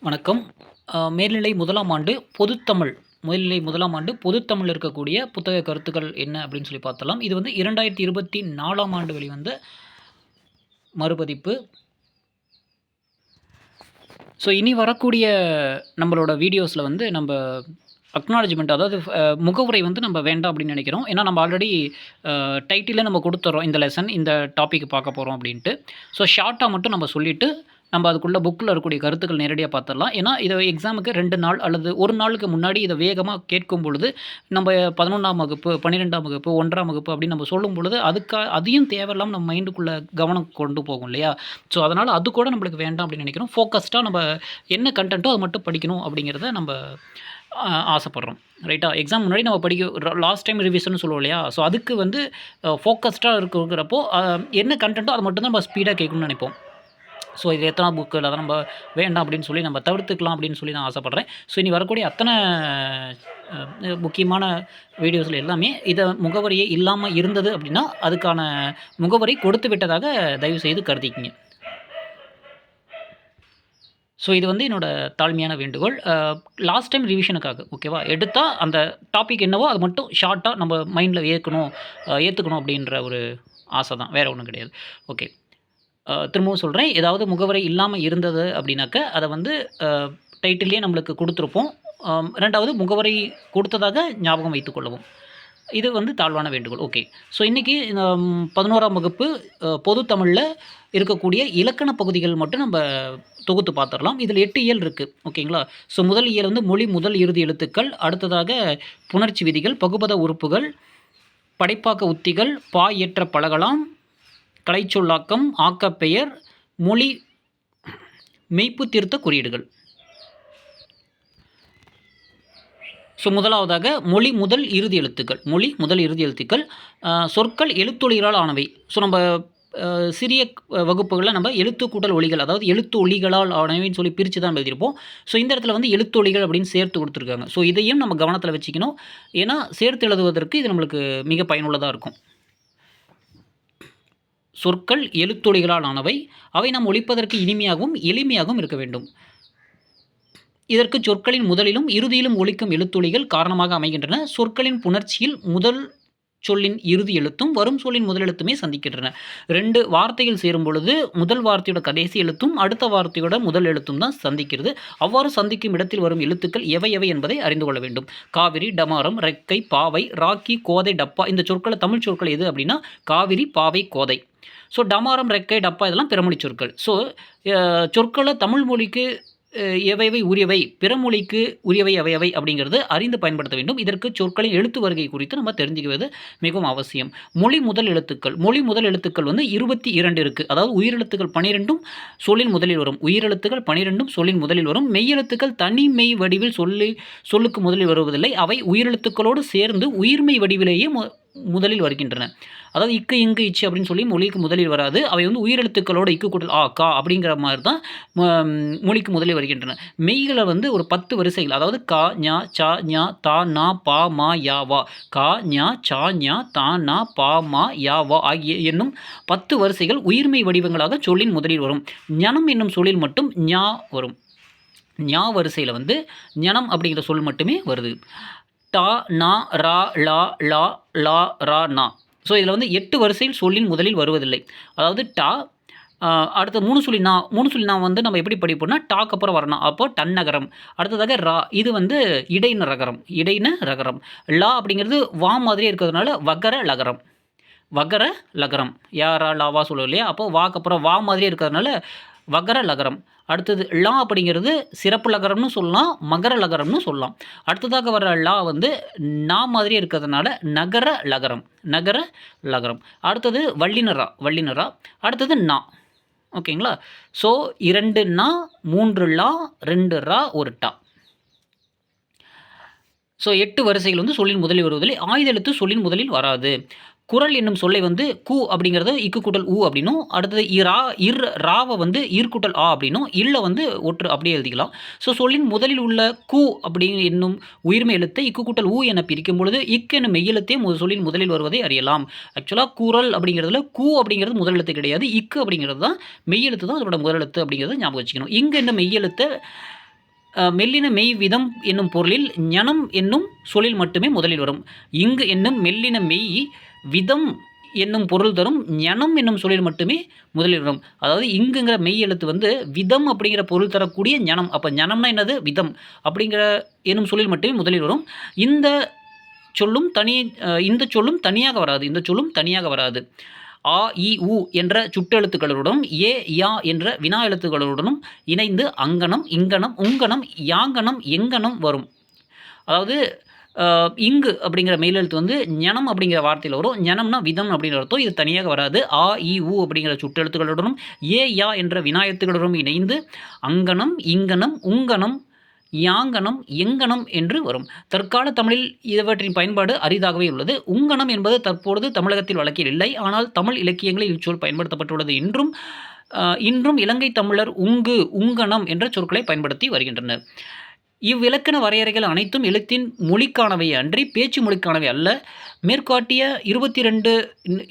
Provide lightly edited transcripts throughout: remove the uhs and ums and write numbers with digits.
வணக்கம். மேல்நிலை முதலாம் ஆண்டு பொதுத்தமிழ் மேல்நிலை முதலாம் ஆண்டு பொதுத்தமிழ்ல இருக்கக்கூடிய புத்தக கருத்துக்கள் என்ன அப்படின்னு சொல்லி பார்த்தரலாம். இது வந்து 2024ஆம் ஆண்டு வெளிவந்த மறுபதிப்பு. ஸோ இனி வரக்கூடிய நம்மளோட வீடியோஸ்ல வந்து நம்ப அக்னாலஜ்மெண்ட் அதாவது முகவுரை வந்து நம்ம வேண்டாம் அப்படின்னு நினைக்கிறோம். ஏன்னா நம்ம ஆல்ரெடி டைட்டிலே நம்ம குடுத்துர்றோம். இந்த லெசன் இந்த டாபிக் பார்க்க போறோம் அப்படின்ட்டு. ஸோ ஷார்ட்டா மட்டும் நம்ம சொல்லிட்டு, நம்ம அதுக்குள்ள புக்ல இருக்கக்கூடிய கருத்துக்கள் நேரடியா பார்த்துரலாம். ஏன்னா இத எக்ஸாமுக்கு 2 நாள் அல்லது 1 நாளுக்கு முன்னாடி இத வேகமா கேட்கும் பொழுது, நம்ம 11ஆம் வகுப்பு, 12ஆம் வகுப்பு, 1ஆம் வகுப்பு அப்படின்னு நம்ம சொல்லும் பொழுது, அதையும் தேவையில்லாம நம்ம மைண்டுக்குள்ள கவனம் கொண்டு போகும் இல்லையா? ஸோ அதனால அது கூட நம்மளுக்கு வேண்டாம் அப்படின்னு நினைக்கிறோம். ஃபோக்கஸ்டா நம்ம என்ன கன்டென்ட்டோ அத மட்டும் படிக்கணும் அப்படிங்கிறத நம்ப ஆசைப்படுறோம். ரைட்டா? எக்ஸாம் முன்னாடி நம்ம லாஸ்ட் டைம் ரிவிஷன்னு சொல்லுவோம் இல்லையா? ஸோ அதுக்கு வந்து ஃபோக்கஸ்டா இருக்குங்கிறப்போ, என்ன கன்டென்ட்டோ அத மட்டும் தான் நம்ம ஸ்பீடா கேட்கணும்னு நெனைப்போம். ஸோ இது எத்தனாவது புக்கு அத நம்ம வேண்டாம் அப்படின்னு சொல்லி நம்ம தவிர்த்துக்கலாம் அப்படின்னு சொல்லி நான் ஆசைப்படுறேன். ஸோ இனி வரக்கூடிய அத்தன முக்கியமான வீடியோஸ்ல எல்லாமே முகவரியே இல்லாம இருந்தது அப்படின்னா, அதுக்கான முகவரி கொடுத்து விட்டதாக தயவுசெய்து கருதிக்கங்க. ஸோ இது வந்து என்னோட தாழ்மையான வேண்டுகோள். லாஸ்ட் டைம் ரிவிஷனுக்காக ஓகேவா? எடுத்தா அந்த டாபிக் என்னவோ அது மட்டும் ஷார்ட்டா நம்ம மைண்ட்ல ஏத்துக்கணும் அப்படின்ற ஒரு ஆசை தான். வேற ஒண்ணும் கிடையாது. ஓகே. திரும்பவும் சொல்றேன். ஏதாவது முகவரி இல்லாம இருந்தது அப்படின்னாக்க, அத வந்து டைட்டில்லயே நம்மளுக்கு குடுத்துருப்போம். 2வது முகவரி கொடுத்ததாக ஞாபகம் வைத்துக் கொள்ளவும். இது வந்து தாழ்வான வேண்டுகோள். ஓகே. ஸோ இன்னைக்கு இந்த 11ஆம் வகுப்பு பொது தமிழ்ல இருக்கக்கூடிய இலக்கண பகுதிகள் மட்டும் நம்ப தொகுத்து பார்த்துரலாம். இதில 8 இயல் இருக்கு. ஓகேங்களா? ஸோ முதல் இயல் வந்து மொழி முதல் இறுதி எழுத்துக்கள். அடுத்ததாக புணர்ச்சி விதிகள், பகுபத உறுப்புகள், படைப்பாக்க உத்திகள், பா இயற்ற பழகலாம், கலைச்சொல்லாக்கம், ஆக்கப்பெயர், மொழி மெய்ப்பு திருத்த குறியீடுகள். ஸோ முதலாவதாக மொழி முதல் இறுதி எழுத்துக்கள். சொற்கள் எழுத்தொலிகளால் ஆனவை. ஸோ நம்ம சிறிய வகுப்புகள்ல நம்ம எழுத்து கூட்டல் ஒலிகள், அதாவது எழுத்து ஒலிகளால் ஆனவைன்னு சொல்லி பிரிச்சு தான் எழுதியிருப்போம். ஸோ இந்த இடத்துல வந்து எழுத்தொலிகள் அப்படின்னு சேர்த்து குடுத்துருக்காங்க. ஸோ இதையும் நம்ம கவனத்தில வச்சுக்கணும். ஏன்னா சேர்த்து எழுதுவதற்கு இது நம்மளுக்கு மிக பயனுள்ளதா இருக்கும். சொற்கள் எழுத்தொலிகளால் ஆனவை. அவை நாம் ஒலிப்பதற்கு இனிமையாகவும், எளிமையாகவும் இருக்க வேண்டும். இதற்கு சொற்களின் முதலிலும், இறுதியிலும் ஒலிக்கும் எழுத்தொலிகள் காரணமாக அமைகின்றன. சொற்களின் புணர்ச்சியில் முதல் சொல்லின் இறுதி எழுத்தும், வரும் சொல்லின் முதல் எழுத்துமே சந்திக்கின்றன. 2 வார்த்தைகள் சேரும் பொழுது, முதல் வார்த்தையோட கடைசி எழுத்தும், அடுத்த வார்த்தையோட முதல் எழுத்தும் தான் சந்திக்கிறது. அவ்வாறு சந்திக்கும் இடத்தில் வரும் எழுத்துக்கள் எவை என்பதை அறிந்து கொள்ள வேண்டும். காவிரி, டமாரம், ரெக்கை, பாவை, ராக்கி, கோதை, டப்பா இந்த தமிழ் சொற்கள் எது அப்படின்னா, காவிரி, பாவை, கோதை. ஸோ டமாரம், ரெக்கை, டப்பா இதெல்லாம் பிறமொழி சொற்கள். ஸோ சொற்கள தமிழ் மொழிக்கு எவையவை உரியவை, பிற மொழிக்கு உரியவை எவையவை அப்படிங்கிறது அறிந்து பயன்படுத்த வேண்டும். இதற்கு சொற்களின் எழுத்து வருகை குறித்து நம்ம தெரிஞ்சுக்குவது மிகவும் அவசியம். மொழி முதல் எழுத்துக்கள் வந்து 22 இருக்கு. அதாவது உயிரெழுத்துக்கள் 12ம் சொல்லின் முதலில் வரும். உயிரெழுத்துக்கள் 12ம் சொல்லின் முதலில் வரும். மெய்யெழுத்துக்கள் தனி மெய் வடிவில் சொல்லுக்கு முதலில் வருவதில்லை. அவை உயிரெழுத்துக்களோடு சேர்ந்து உயிர்மெய் வடிவிலேயே முதலில் வருகின்றன. அதாவது இக்கு, இங்கு, இச்சு அப்படின்னு சொல்லி மொழிக்கு முதலில் வராது. அவை வந்து உயிரெழுத்துக்களோட இக்கு கூட்டல் ஆ, கா அப்படிங்கிற மாரி தான் மொழிக்கு முதலில் வருகின்றன. மெய்கள வந்து ஒரு 10 வரிசைகள். அதாவது கா, ஞா, சா, ஞா, தா, நா, பா, மா, யா, வா. கா, ஞா, சா, ஞா, தா, நா, பா, மா, யா, வா ஆகிய என்னும் 10 வரிசைகள் உயிர்மெய் வடிவங்களாக சொல்லின் முதலில் வரும். ஞனம் என்னும் சொல்லில் மட்டும் ஞா வரும். ஞா வரிசையில வந்து ஞனம் அப்படிங்கிற சொல் மட்டுமே வருது. டா, நா, ரா, லா, லா, லா, ரா, நா. ஸோ இதில வந்து 8 வரிசையில் சொல்லின் முதலில் வருவதில்லை. அதாவது டா, அடுத்து 3 சொல்லி நா வந்து நம்ம எப்படி படிப்போம்னா, டாக்கு அப்புறம் வரணும். அப்போ டன்னகரம். அடுத்ததாக ரா, இது வந்து இடையின ரகரம். லா அப்படிங்கிறது வா மாதிரியே இருக்கிறதுனால வகர லகரம். யா, ரா, லாவா சொல்லுவோம் இல்லையா? அப்போ வாக்கு அப்புறம் வா மாதிரியே இருக்கிறதுனால வகர லகரம். அடுத்தது லா அப்படிங்கிறது சிறப்பு லகரம்னு சொல்லலாம், மகர லகரம்னு சொல்லலாம். அடுத்ததாக வர லா வந்து நா மாதிரியே இருக்கிறதுனால நகர லகரம். அடுத்தது வல்லின ரா. அடுத்தது நா. ஓகேங்களா? ஸோ 2 நா, 3 லா, 2 ரா, 1 டா. ஸோ 8 வரிசைகள் வந்து சொல்லின் முதலில் வருவதில்லை. ஆயுத எழுத்து சொல்லின் முதலில் வராது. குறள் என்னும் சொல்லை வந்து கு அப்படிங்கிறது இக்கு கூட்டல் உ அப்படின்னும், அடுத்தது ராவ வந்து கூட்டல் ஆ அப்படின்னும், இல்ல வந்து ஒற்று அப்படியே எழுதிக்கலாம். ஸோ சொல்லின் முதலில் உள்ள கு அப்படி என்னும் உயிர்மெய் எழுத்தை இக்கு கூட்டல் உ என பிரிக்கும் பொழுது இக்கு என்னும் மெய்யெழுத்தே சொல்லின் முதலில் வருவதை அறியலாம். ஆக்சுவலா குறள் அப்படிங்கிறதுல கு அப்படிங்கிறது முதல் எழுத்து கிடையாது. இக்கு அப்படிங்கிறது தான் மெய்யெழுத்து தான் அதோட முதல் எழுத்து அப்படிங்கிறத ஞாபகம் வச்சுக்கணும். இங்கு என்ன மெய்யெழுத்தை மெல்லின மெய் விதம் என்னும் பொருளில் ஞனம் என்னும் சொல்லில் மட்டுமே முதலில் வரும். இங்கு என்னும் மெல்லின மெய் விதம் என்னும் பொருள் தரும் ஞனம் என்னும் சொல்லில் மட்டுமே முதலில் வரும். அதாவது இங்குங்கிற மெய் எழுத்து வந்து விதம் அப்படிங்கிற பொருள் தரக்கூடிய ஞனம். அப்போ ஞனம்னா என்னது? விதம் அப்படிங்கிற என்னும் சொல்லில் மட்டுமே முதலில் வரும். இந்த சொல்லும் தனியாக வராது. இந்த சொல்லும் தனியாக வராது. ஆ இ உ என்ற சுட்டெழுத்துக்களுடனும் ஏ யா என்ற வினா எழுத்துக்களுடனும் இணைந்து அங்கனம், இங்கனம், உங்கனம், யாங்கனம், எங்கனம் வரும். அதாவது இங்கு அப்படிங்கிற மெய்யெழுத்து வந்து ஞனம் அப்படிங்கிற வார்த்தையில் வரும். ஞனம்னா விதம் அப்படிங்கிற அர்த்தம். இது தனியாக வராது. ஆ இ உ அப்படிங்கிற சுட்டெழுத்துக்களுடனும் ஏ யா என்ற வினா எழுத்துக்களுடனும் இணைந்து அங்கனம், இங்கனம், உங்கனம், யாங்கனம், எங்கனம் என்று வரும். தற்கால தமிழில் இவற்றின் பயன்பாடு அரிதாகவே உள்ளது. உங்கனம் என்பது தற்பொழுது தமிழகத்தில் வழக்கில் இல்லை. ஆனால் தமிழ் இலக்கியங்களில் இச்சொல் பயன்படுத்தப்பட்டுள்ளது. இன்றும் இலங்கை தமிழர் உங்கு, உங்கனம் என்ற சொற்களை பயன்படுத்தி வருகின்றனர். இவ்விலக்கண வரையறைகள் அனைத்தும் எழுத்தின் மொழிக்கானவை அன்றி பேச்சு மொழிக்கானவை அல்ல. மேற்காட்டிய 22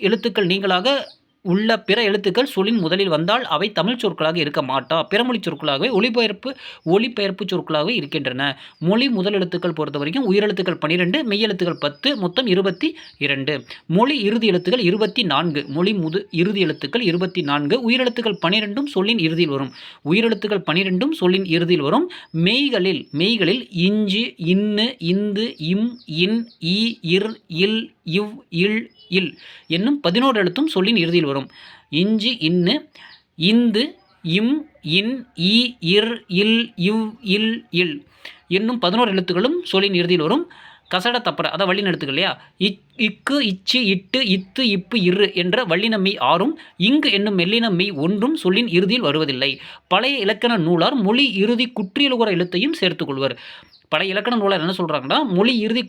எழுத்துக்கள் நீங்களாக உள்ள பிற எழுத்துக்கள் சொல்லின் முதலில் வந்தால் அவை தமிழ் சொற்களாக இருக்க மாட்டா. பிறமொழி சொற்களாகவே ஒலிபெயர்ப்பு சொற்களாகவே இருக்கின்றன. மொழி முதல் எழுத்துக்கள் பொறுத்த வரைக்கும் உயிரெழுத்துக்கள் 12, மெய்யெழுத்துக்கள் 10, மொத்தம் 22. மொழி இறுதி எழுத்துக்கள் 24. மொழி இறுதி எழுத்துக்கள் 24. உயிரெழுத்துக்கள் 12ம் சொல்லின் இறுதியில் வரும். உயிரெழுத்துக்கள் 12ம் சொல்லின் இறுதியில் வரும். மெய்களில் இஞ்சு, இன்னு, இந்து, இம், இன், ஈ, இர், இல், இவ், இல், இல் என்னும் 11 எழுத்தும் சொல்லின் இறுதியில் வரும். இஞ்சு, இன்னு, இந்து, இம், இன், ஈ, இர், இல், இவ், இல், இல் என்னும் 11 எழுத்துக்களும் சொல்லின் இறுதியில் வரும். கசட தப்பற அதான் வல்லின எழுத்துக்கள் இல்லையா? இக்கு, இச்சு, இட்டு, இத்து, இப்பு, இரு என்ற வல்லின மெய் 6ம் இங்கு என்னும் மெல்லின மெய் 1ம் சொல்லின் இறுதியில் வருவதில்லை. பழைய இலக்கண நூலார் மொழி இறுதி குற்றியலுகர எழுத்தையும் சேர்த்துக் கொள்வர். பழைய இலக்கண நூலார் என்ன சொல்கிறாங்கன்னா, மொழி இறுதி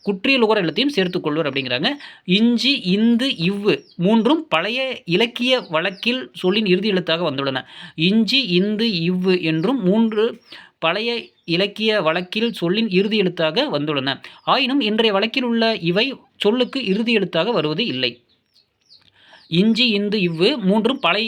குற்றியலுகர எழுத்தையும் சேர்த்துக் கொள்வர் அப்படிங்கிறாங்க. இஞ்சி, இந்து, இவ்வு 3ம் பழைய இலக்கிய வழக்கில் சொல்லின் இறுதி எழுத்தாக வந்துள்ளன. இஞ்சி, இந்து, இவ்வு என்றும் 3 பழைய இலக்கிய வழக்கில் சொல்லின் இறுதி எழுத்தாக வந்துள்ளன. ஆயினும் இன்றைய வழக்கில் உள்ள இவை சொல்லுக்கு இறுதி எழுத்தாக வருவது இல்லை. இஞ்சி, இந்து, இவ்வு 3ம் பழைய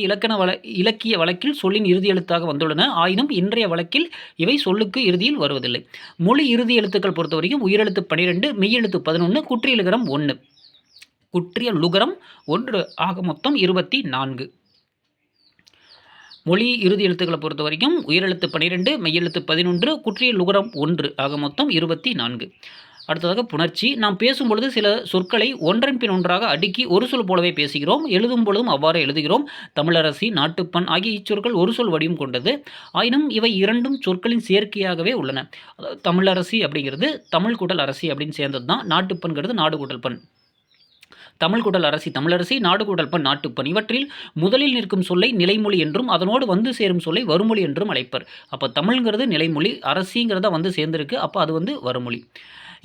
இலக்கிய வழக்கில் சொல்லின் இறுதி எழுத்தாக வந்துள்ளன. ஆயினும் இன்றைய வழக்கில் இவை சொல்லுக்கு இறுதியில் வருவதில்லை. மொழி இறுதி எழுத்துக்கள் பொறுத்த வரைக்கும் உயிரெழுத்து 12, மெய்யெழுத்து 11, குற்றியலுகரம் 1. குற்றியலுகரம் 1 ஆக மொத்தம் 24. மொழி இறுதி எழுத்துக்களை பொறுத்த வரைக்கும் உயிரெழுத்து 12, மெய்யெழுத்து 11, குற்றியலுகரம் 1 ஆக மொத்தம் 24. அடுத்ததாக புணர்ச்சி. நாம் பேசும்பொழுது சில சொற்களை ஒன்றன் பின் ஒன்றாக அடுக்கி ஒரு சொல் போலவே பேசுகிறோம். எழுதும் பொழுதும் அவ்வாறு எழுதுகிறோம். தமிழரசி, நாட்டுப்பண் ஆகிய இச்சொற்கள் ஒரு சொல் வடிவம் கொண்டது. ஆயினும் இவை இரண்டும் சொற்களின் சேர்க்கையாகவே உள்ளன. தமிழரசி அப்படிங்கிறது தமிழ் கூட்டல் அரசி அப்படின்னு சேர்ந்தது தான். நாட்டுப்பண்கிறது நாடு கூட்டல் பண். தமிழ் கூட்டல் அரசி தமிழரசி, நாடு கூட்டல் பண் நாட்டுப்பண். இவற்றில் முதலில் நிற்கும் சொல்லை நிலைமொழி என்றும் அதனோடு வந்து சேரும் சொல்லை வருமொழி என்றும் அழைப்பர். அப்போ தமிழ்ங்கிறது நிலைமொழி, அரசிங்கிறத வந்து சேர்ந்திருக்கு. அப்போ அது வந்து வருமொழி.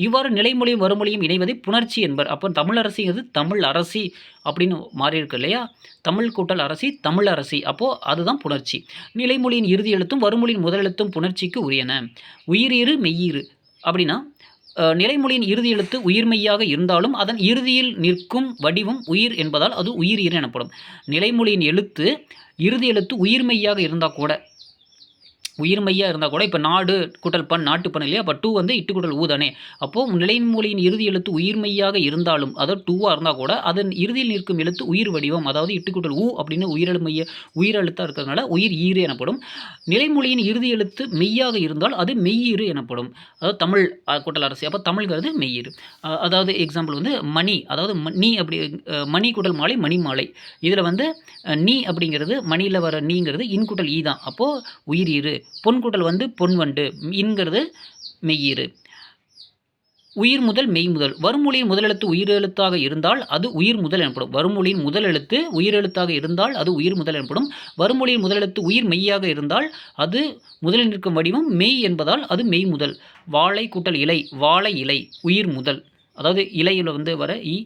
இவ்வாறு நிலைமொழியும் வருமொழியும் இணைவதை புணர்ச்சி என்பர். அப்போ தமிழரசிங்கிறது தமிழ் அரசி அப்படின்னு மாறி இருக்கு இல்லையா? தமிழ் கூட்டல் அரசி தமிழ் அரசி. அப்போது அதுதான் புணர்ச்சி. நிலைமொழியின் இறுதி எழுத்தும் வருமொழியின் முதலெழுத்தும் புணர்ச்சிக்கு உரியன. உயிரீறு மெய்யீறு அப்படின்னா நிலைமொழியின் இறுதி எழுத்து உயிர்மெய்யாக இருந்தாலும் அதன் இறுதியில் நிற்கும் வடிவம் உயிர் என்பதால் அது உயிரீறு எனப்படும். நிலைமொழியின் இறுதி எழுத்து உயிர்மெய்யாக இருந்தால் கூட இப்போ நாடு கூட்டல் பண் நாட்டுப்பண் இல்லையா? அப்போ 2 வந்து இட்டு கூட்டல் ஊ தானே. அப்போது நிலைமொழியின் இறுதி எழுத்து உயிர்மெய்யாக இருந்தாலும் அதாவது 2ஆக இருந்தால் கூட அதன் இறுதியில் நிற்கும் எழுத்து உயிர் வடிவம் அதாவது இட்டு கூட்டல் ஊ அப்படின்னு உயிரெழுத்தாக இருக்கிறதுனால உயிர் ஈறு எனப்படும். நிலைமொழியின் இறுதி எழுத்து மெய்யாக இருந்தால் அது மெய்யீறு எனப்படும். அதாவது தமிழ் கூட்டல் அரசி. அப்போ தமிழ்கிறது மெய்யீறு. அதாவது எக்ஸாம்பிள் வந்து மணி, அதாவது நீ அப்படி மணி கூட்டல் மாலை மணி மாலை. இதில் வந்து நீ அப்படிங்கிறது மணியில் வர நீங்கிறது இன் கூட்டல் ஈ தான். அப்போது உயிரீறு. பொன் கூட்டல் வந்து பொன் வண்டு, இன்கிறது மெய்யீறு. உயிர் முதல் மெய் முதல். வருமொழியின் முதலெழுத்து உயிரெழுத்தாக இருந்தால் அது உயிர் முதல் எனப்படும். வருமொழியின் முதலெழுத்து உயிரெழுத்தாக இருந்தால் அது உயிர் முதல் எனப்படும். வருமொழியின் முதலெழுத்து உயிர் மெய்யாக இருந்தால் அது முதலில் நிற்கும் வடிவம் மெய் என்பதால் அது மெய் முதல். வாழை கூட்டல் இலை, வாழை இலை உயிர் முதல். அதாவது இலையில் வந்து வர ஈ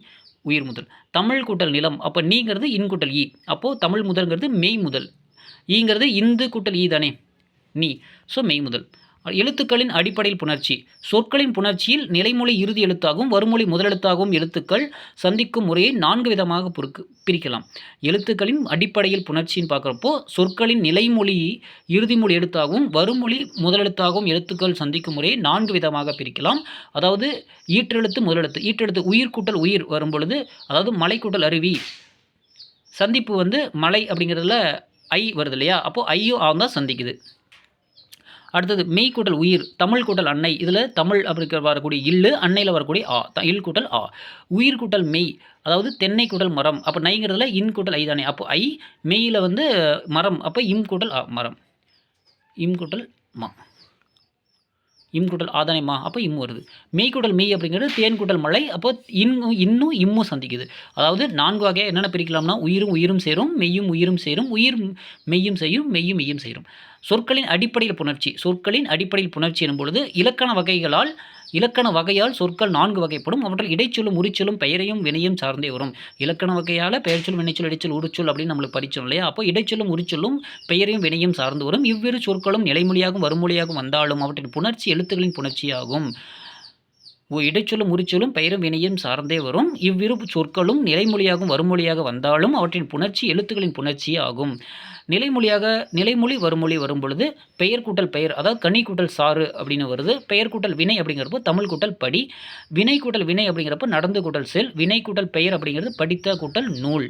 உயிர் முதல். தமிழ் கூட்டல் நிலம், அப்போ நீங்கிறது இன் கூட்டல் ஈ. அப்போது தமிழ் முதல்ங்கிறது மெய் முதல். ஈங்கிறது இந்து கூட்டல் ஈ தானே நீ. ஸோ மெய் முதல். எழுத்துக்களின் அடிப்படையில் புணர்ச்சி. சொற்களின் புணர்ச்சியில் நிலைமொழி இறுதி எழுத்தாகவும் வருமொழி முதலெழுத்தாகவும் எழுத்துக்கள் சந்திக்கும் முறையை 4 விதமாக பிரிக்கலாம். எழுத்துக்களின் அடிப்படையில் புணர்ச்சின்னு பார்க்குறப்போ சொற்களின் நிலைமொழி இறுதிமொழி எழுத்தாகவும் வருமொழி முதலெழுத்தாகவும் எழுத்துக்கள் சந்திக்கும் முறையை 4 விதமாக பிரிக்கலாம். அதாவது ஈற்றெழுத்து முதலெழுத்து. ஈற்றெழுத்து உயிர் கூட்டல் உயிர் வரும் பொழுது, அதாவது மலை கூட்டல் அருவி சந்திப்பு மலை அப்படிங்கிறதுல ஐ வருது இல்லையா, அப்போது ஐயும் ஆ தான் சந்திக்குது. அடுத்தது மெய் கூட்டல் உயிர், தமிழ் கூட்டல் அன்னை. இதில் தமிழ் அப்படி வரக்கூடிய இல்லு, அன்னையில் வரக்கூடிய ஆ, இல் கூட்டல் ஆ. உயிர் கூட்டல் மெய், அதாவது தென்னை கூட்டல் மரம். அப்போ நைங்கிறதுல இன் கூட்டல் ஐ தானே, அப்போ ஐ. மெய்யில் மரம், அப்போ இம் கூட்டல் ஆ, மரம். இம் கூட்டல் மா, இம் கூட்டல் ஆதானே மா, அப்போ இம் வருது. மெய் கூட்டல் மெய் அப்படிங்கிறது தேன் கூட்டல் மழை, அப்போ இன்னும் இம்மும் சந்திக்குது. அதாவது 4 வகையாக என்னென்ன பிரிக்கலாம்னா உயிரும் உயிரும் சேரும், மெய்யும் உயிரும் சேரும், உயிர் மெய்யும் செய்யும், மெய்யும் மெய்யும் சேரும். சொற்களின் அடிப்படையில் புணர்ச்சி. சொற்களின் அடிப்படையில் புணர்ச்சி எனும் பொழுது இலக்கண வகையால் சொற்கள் 4 வகைப்படும். அவற்றில் இடைச்சொல்லும் உரிச்சொல்லும் பெயரையும் வினையும் சார்ந்தே வரும். இலக்கண வகையால் பெயர்ச்சொல் வினைச்சொல் இடைச்சொல் உரிச்சொல் அப்படின்னு நம்மளுக்கு படித்தோம் இல்லையா, அப்போ இடைச்சொல்லும் உரிச்சொல்லும் பெயரையும் வினையும் சார்ந்து வரும். இவ்விரு சொற்களும் நிலைமொழியாகவும் வருமொழியாகவும் வந்தாலும் அவற்றின் புணர்ச்சி எழுத்துக்களின் புணர்ச்சியாகும். இடைச்சொல்லும் உரிச்சொல்லும் பெயரும் வினையும் சார்ந்தே வரும். இவ்விரு சொற்களும் நிலைமொழியாகவும் வருமொழியாக வந்தாலும் அவற்றின் புணர்ச்சி எழுத்துக்களின் புணர்ச்சி ஆகும். நிலைமொழி வருமொழி வரும் பொழுது பெயர் கூட்டல் பெயர், அதாவது கனி கூட்டல் சாறு அப்படின்னு வருது. பெயர் கூட்டல் வினை அப்படிங்கிறப்போ தமிழ் கூட்டல் படி, வினை கூட்டல் வினை அப்படிங்கிறப்போ நடந்து கூட்டல் செல், வினை கூட்டல் பெயர் அப்படிங்கிறது படித்த கூட்டல் நூல்.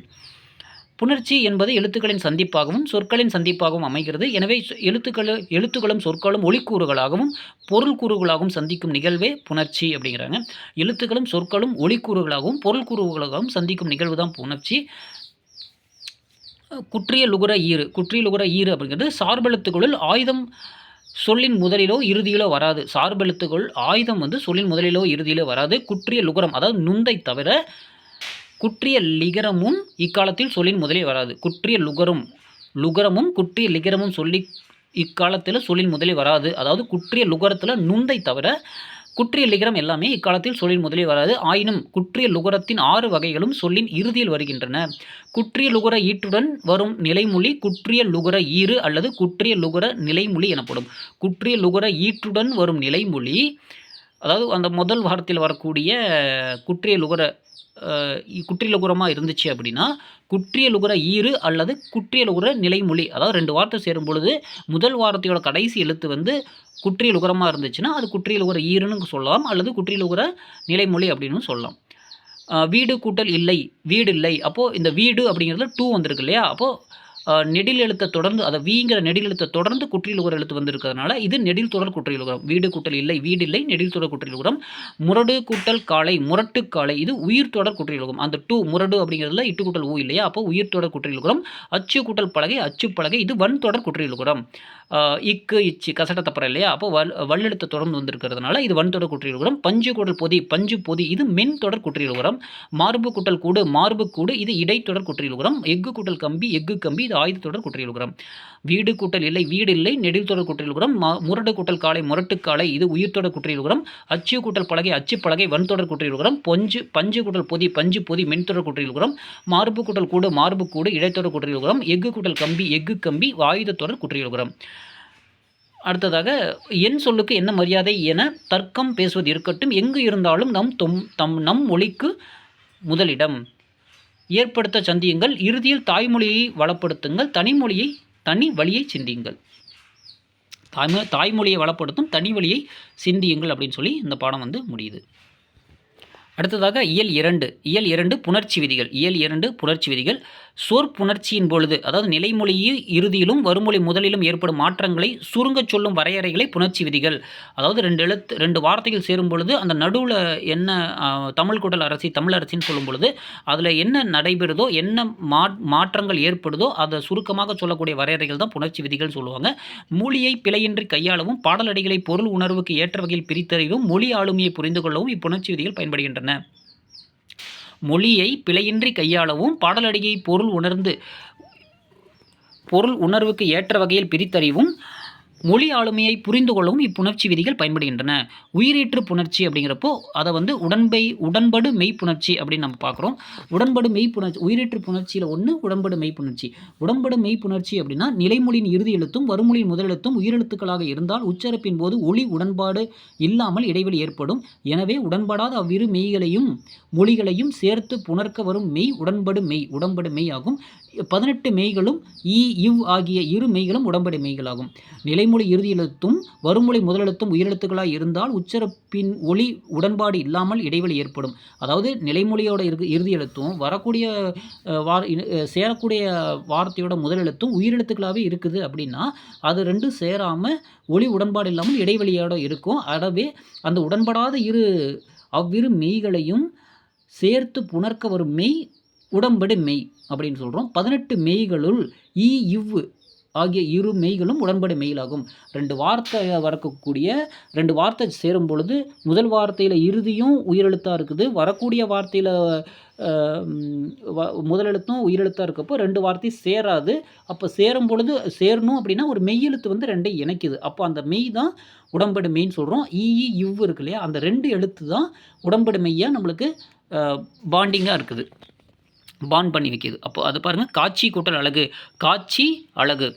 புணர்ச்சி என்பது எழுத்துக்களின் சந்திப்பாகவும் சொற்களின் சந்திப்பாகவும் அமைகிறது. எனவே எழுத்துக்களும் சொற்களும் ஒளிக்கூறுகளாகவும் பொருள் கூறுகளாகவும் சந்திக்கும் நிகழ்வே புணர்ச்சி அப்படிங்கிறாங்க. எழுத்துக்களும் சொற்களும் ஒளிக்கூறுகளாகவும் பொருள் கூறுகளாகவும் சந்திக்கும் நிகழ்வு தான் புணர்ச்சி. குற்றிய லுகுர ஈறு அப்படிங்கிறது சார்பெழுத்துக்களுள் ஆயுதம் சொல்லின் முதலிலோ இறுதியிலோ வராது. சார்பெழுத்துக்கள் ஆயுதம் சொல்லின் முதலிலோ இறுதியிலோ வராது. குற்றிய லுகரம், அதாவது நுந்தை தவிர குற்றிய லிகரமும் இக்காலத்தில் சொல்லின் முதலே வராது. குற்றிய லுகரமும் குற்றிய லிகரமும் சொல்லி இக்காலத்தில் சொல்லின் முதலே வராது. அதாவது குற்றிய லுகரத்தில் நுந்தை தவிர குற்றிய லிகரம் எல்லாமே இக்காலத்தில் சொல்லின் முதலே வராது. ஆயினும் குற்றிய லுகரத்தின் 6 வகைகளும் சொல்லின் இறுதியில் வருகின்றன. குற்றிய லுகர ஈற்றுடன் வரும் நிலைமொழி குற்றிய லுகர ஈறு அல்லது குற்றிய லுகர நிலைமொழி எனப்படும். குற்றிய லுகர ஈற்றுடன் வரும் நிலைமொழி, அதாவது அந்த முதல் வாரத்தில் வரக்கூடிய குற்றிய லுகரமாக இருந்துச்சு அப்படின்னா குற்றிய லுகர ஈறு அல்லது குற்றிய லுகர நிலைமொழி, அதாவது 2 வார்த்தை சேரும் பொழுது முதல் வார்த்தையோட கடைசி எழுத்து குற்றிய லுகரமாக இருந்துச்சுன்னா அது குற்றிய லுகர ஈறுன்னு சொல்லலாம், அல்லது குற்றிய லுகர நிலைமொழி அப்படின்னு சொல்லலாம். வீடு கூட்டல் இல்லை, வீடு இல்லை. அப்போது இந்த வீடு அப்படிங்கிறதுல 2 வந்திருக்கு இல்லையா, அப்போது நெடில் எழுத்தை தொடர்ந்து, அதை வீங்கிற நெடில் எழுத்தை தொடர்ந்து குற்றியலுகர எழுத்து வந்திருக்கிறதுனால இது நெடில் தொடர் குற்றியலுகரம். வீடு கூட்டல் இல்லை, வீடு இல்லை, நெடில் தொடர் குற்றியலுகரம். முரடு கூட்டல் காளை, முரட்டு காளை, இது உயிர் தொடர் குற்றியலுகரம். அந்த 2 முரடு அப்படிங்கிறதுல இட்டு கூட்டல் ஊ இல்லையா, அப்போ உயிர் தொடர் குற்றியலுகரம். அச்சு கூட்டல் பலகை, அச்சு பலகை, இது வன் தொடர் குற்றியலுகரம். இக்கு இச்சு கசட தப்பற இல்லையா, அப்போ வல்லெழுத்தை தொடர்ந்து வந்திருக்கிறதுனால இது வன் தொடர் குற்றியலுகரம். பஞ்சு கூட்டல் பொதி, பஞ்சு பொதி, இது மென் தொடர் குற்றியலுகரம். மார்பு கூட்டல் கூடு, மார்பு கூடு, இது இடைத்தொடர் குற்றியலுகரம். எஃகு கூட்டல் கம்பி, எஃகு கம்பி, இது ஆயுத தொடர் குற்றியலுகரம். வீடு கூட்டல் இல்லை, வீடு இல்லை, நெடில் தொடர் குற்றியலுகரம். முரடு கூட்டல் காளை, முரட்டு காளை, இது உயிர் தொடர் குற்றியலுகரம். அச்சு கூட்டல் பலகை, அச்சு பலகை, வன் தொடர் குற்றியலுகரம். பஞ்சு கூட்டல் பொதி, பஞ்சு பொதி, மென் தொடர் குற்றியலுகரம். மார்பு கூட்டல் கூடு, மார்பு கூடு, இடைத்தொடர் குற்றியலுகரம். எஃகு கூட்டல் கம்பி, எஃகு கம்பி, ஆயுத தொடர் குற்றியலுகரம். அடுத்ததாக என் சொல்லுக்கு என்ன மரியாதை என தர்க்கம் பேசுவது இருக்கட்டும், எங்கு இருந்தாலும் நம் மொழிக்கு முதலிடம் ஏற்படுத்த சந்தியுங்கள். இறுதியில் தாய்மொழியை வளப்படுத்துங்கள், தனி வழியை சிந்தியுங்கள். தாய்மொழியை வளப்படுத்தும் தனி வழியை சிந்தியுங்கள் அப்படின்னு சொல்லி இந்த பாடம் முடியுது. அடுத்ததாக இயல் 2 புணர்ச்சி விதிகள். இயல் 2 புணர்ச்சி விதிகள். சொற்புணர்ச்சியின் பொழுது, அதாவது நிலைமொழியில் இறுதியிலும் வருமொழி முதலிலும் ஏற்படும் மாற்றங்களை சுருங்கச் சொல்லும் வரையறைகளை புணர்ச்சி விதிகள். அதாவது 2 வார்த்தைகள் சேரும் பொழுது அந்த நடுவில் என்ன தமிழ் கூட்டல் அரசி, தமிழரசின்னு சொல்லும் பொழுது அதில் என்ன நடைபெறுதோ, என்ன மாற்றங்கள் ஏற்படுதோ அதை சுருக்கமாக சொல்லக்கூடிய வரையறைகள் தான் புணர்ச்சி விதிகள் சொல்லுவாங்க. மொழியை பிழையின்றி கையாளவும் பாடலடிகளை பொருள் உணர்வுக்கு ஏற்ற வகையில் பிரித்தறிவும் மொழி ஆளுமையை புரிந்து கொள்ளவும் இப்புணர்ச்சி விதிகள் பயன்படுகின்றன. மொழியை பிழையின்றி கையாளவும் பாடலடியை பொருள் உணர்வுக்கு ஏற்ற வகையில் பிரித்தறிவும் மொழி ஆளுமையை புரிந்து கொள்ளவும் இப்புணர்ச்சி விதிகள் பயன்படுகின்றன. உயிரீற்று புணர்ச்சி அப்படிங்கிறப்போ அதை வந்து உடன்படு மெய்ப்புணர்ச்சி அப்படின்னு நம்ம பார்க்குறோம். உடன்படு மெய்ப்புணர்ச்சி உயிரீற்று புணர்ச்சியில் ஒன்று உடன்படு மெய்ப்புணர்ச்சி. உடன்படு மெய்ப்புணர்ச்சி அப்படின்னா நிலைமொழியின் இறுதி எழுத்தும் வறுமொழியின் முதலெழுத்தும் உயிரெழுத்துக்களாக இருந்தால் உச்சரிப்பின் போது ஒளி உடன்பாடு இல்லாமல் இடைவெளி ஏற்படும். எனவே உடன்படாத அவ்விரு மெய்களையும் மொழிகளையும் சேர்த்து புணர்க்க வரும் மெய் உடன்படு மெய் ஆகும். 18 மெய்களும் இவ் ஆகிய இரு மெய்களும் உடன்படு மெய்களாகும். நிலைமொழி இறுதி எழுத்தும் வறுமொழி முதலெழுத்தும் உயிரெழுத்துக்களாக இருந்தால் உச்சரிப்பின் ஒளி உடன்பாடு இல்லாமல் இடைவெளி ஏற்படும். அதாவது நிலைமொழியோட இறுதி எழுத்தும் வரக்கூடிய சேரக்கூடிய வார்த்தையோட முதலெழுத்தும் உயிரெழுத்துக்களாகவே இருக்குது அப்படின்னா அது ரெண்டும் சேராமல் ஒளி உடன்பாடு இல்லாமல் இடைவெளியோட இருக்கும். அறவே அந்த உடன்படாத அவ்விரு மெய்களையும் சேர்த்து புணர்க்க வரும் மெய் உடன்படு மெய் அப்படின்னு சொல்கிறோம். 18 மெய்களுள் இவ் ஆகிய இரு மெய்களும் உடன்படு மெய்களாகும். 2 வார்த்தை வரக்கூடிய 2 வார்த்தை சேரும் பொழுது முதல் வார்த்தையில் இறுதியும் உயிரெழுத்தாக இருக்குது, வரக்கூடிய வார்த்தையில் முதலெழுத்தும் உயிரெழுத்தாக இருக்கப்போ 2 வார்த்தை சேராது. அப்போ சேரும் பொழுது சேரணும் அப்படின்னா ஒரு மெய்யெழுத்து வந்து 2 இணைக்குது. அப்போ அந்த மெய் தான் உடன்படு மெய்ன்னு சொல்கிறோம். இவ் இருக்கு இல்லையா, அந்த 2 எழுத்து தான் உடன்படு மெய்யாக நம்மளுக்கு பாண்டிங்காக இருக்குது, பாண்ட் பண்ணி வைக்கிது. அப்போ அது பாருங்கள், காட்சி கூட்டல் அழகு, காட்சி அழகு,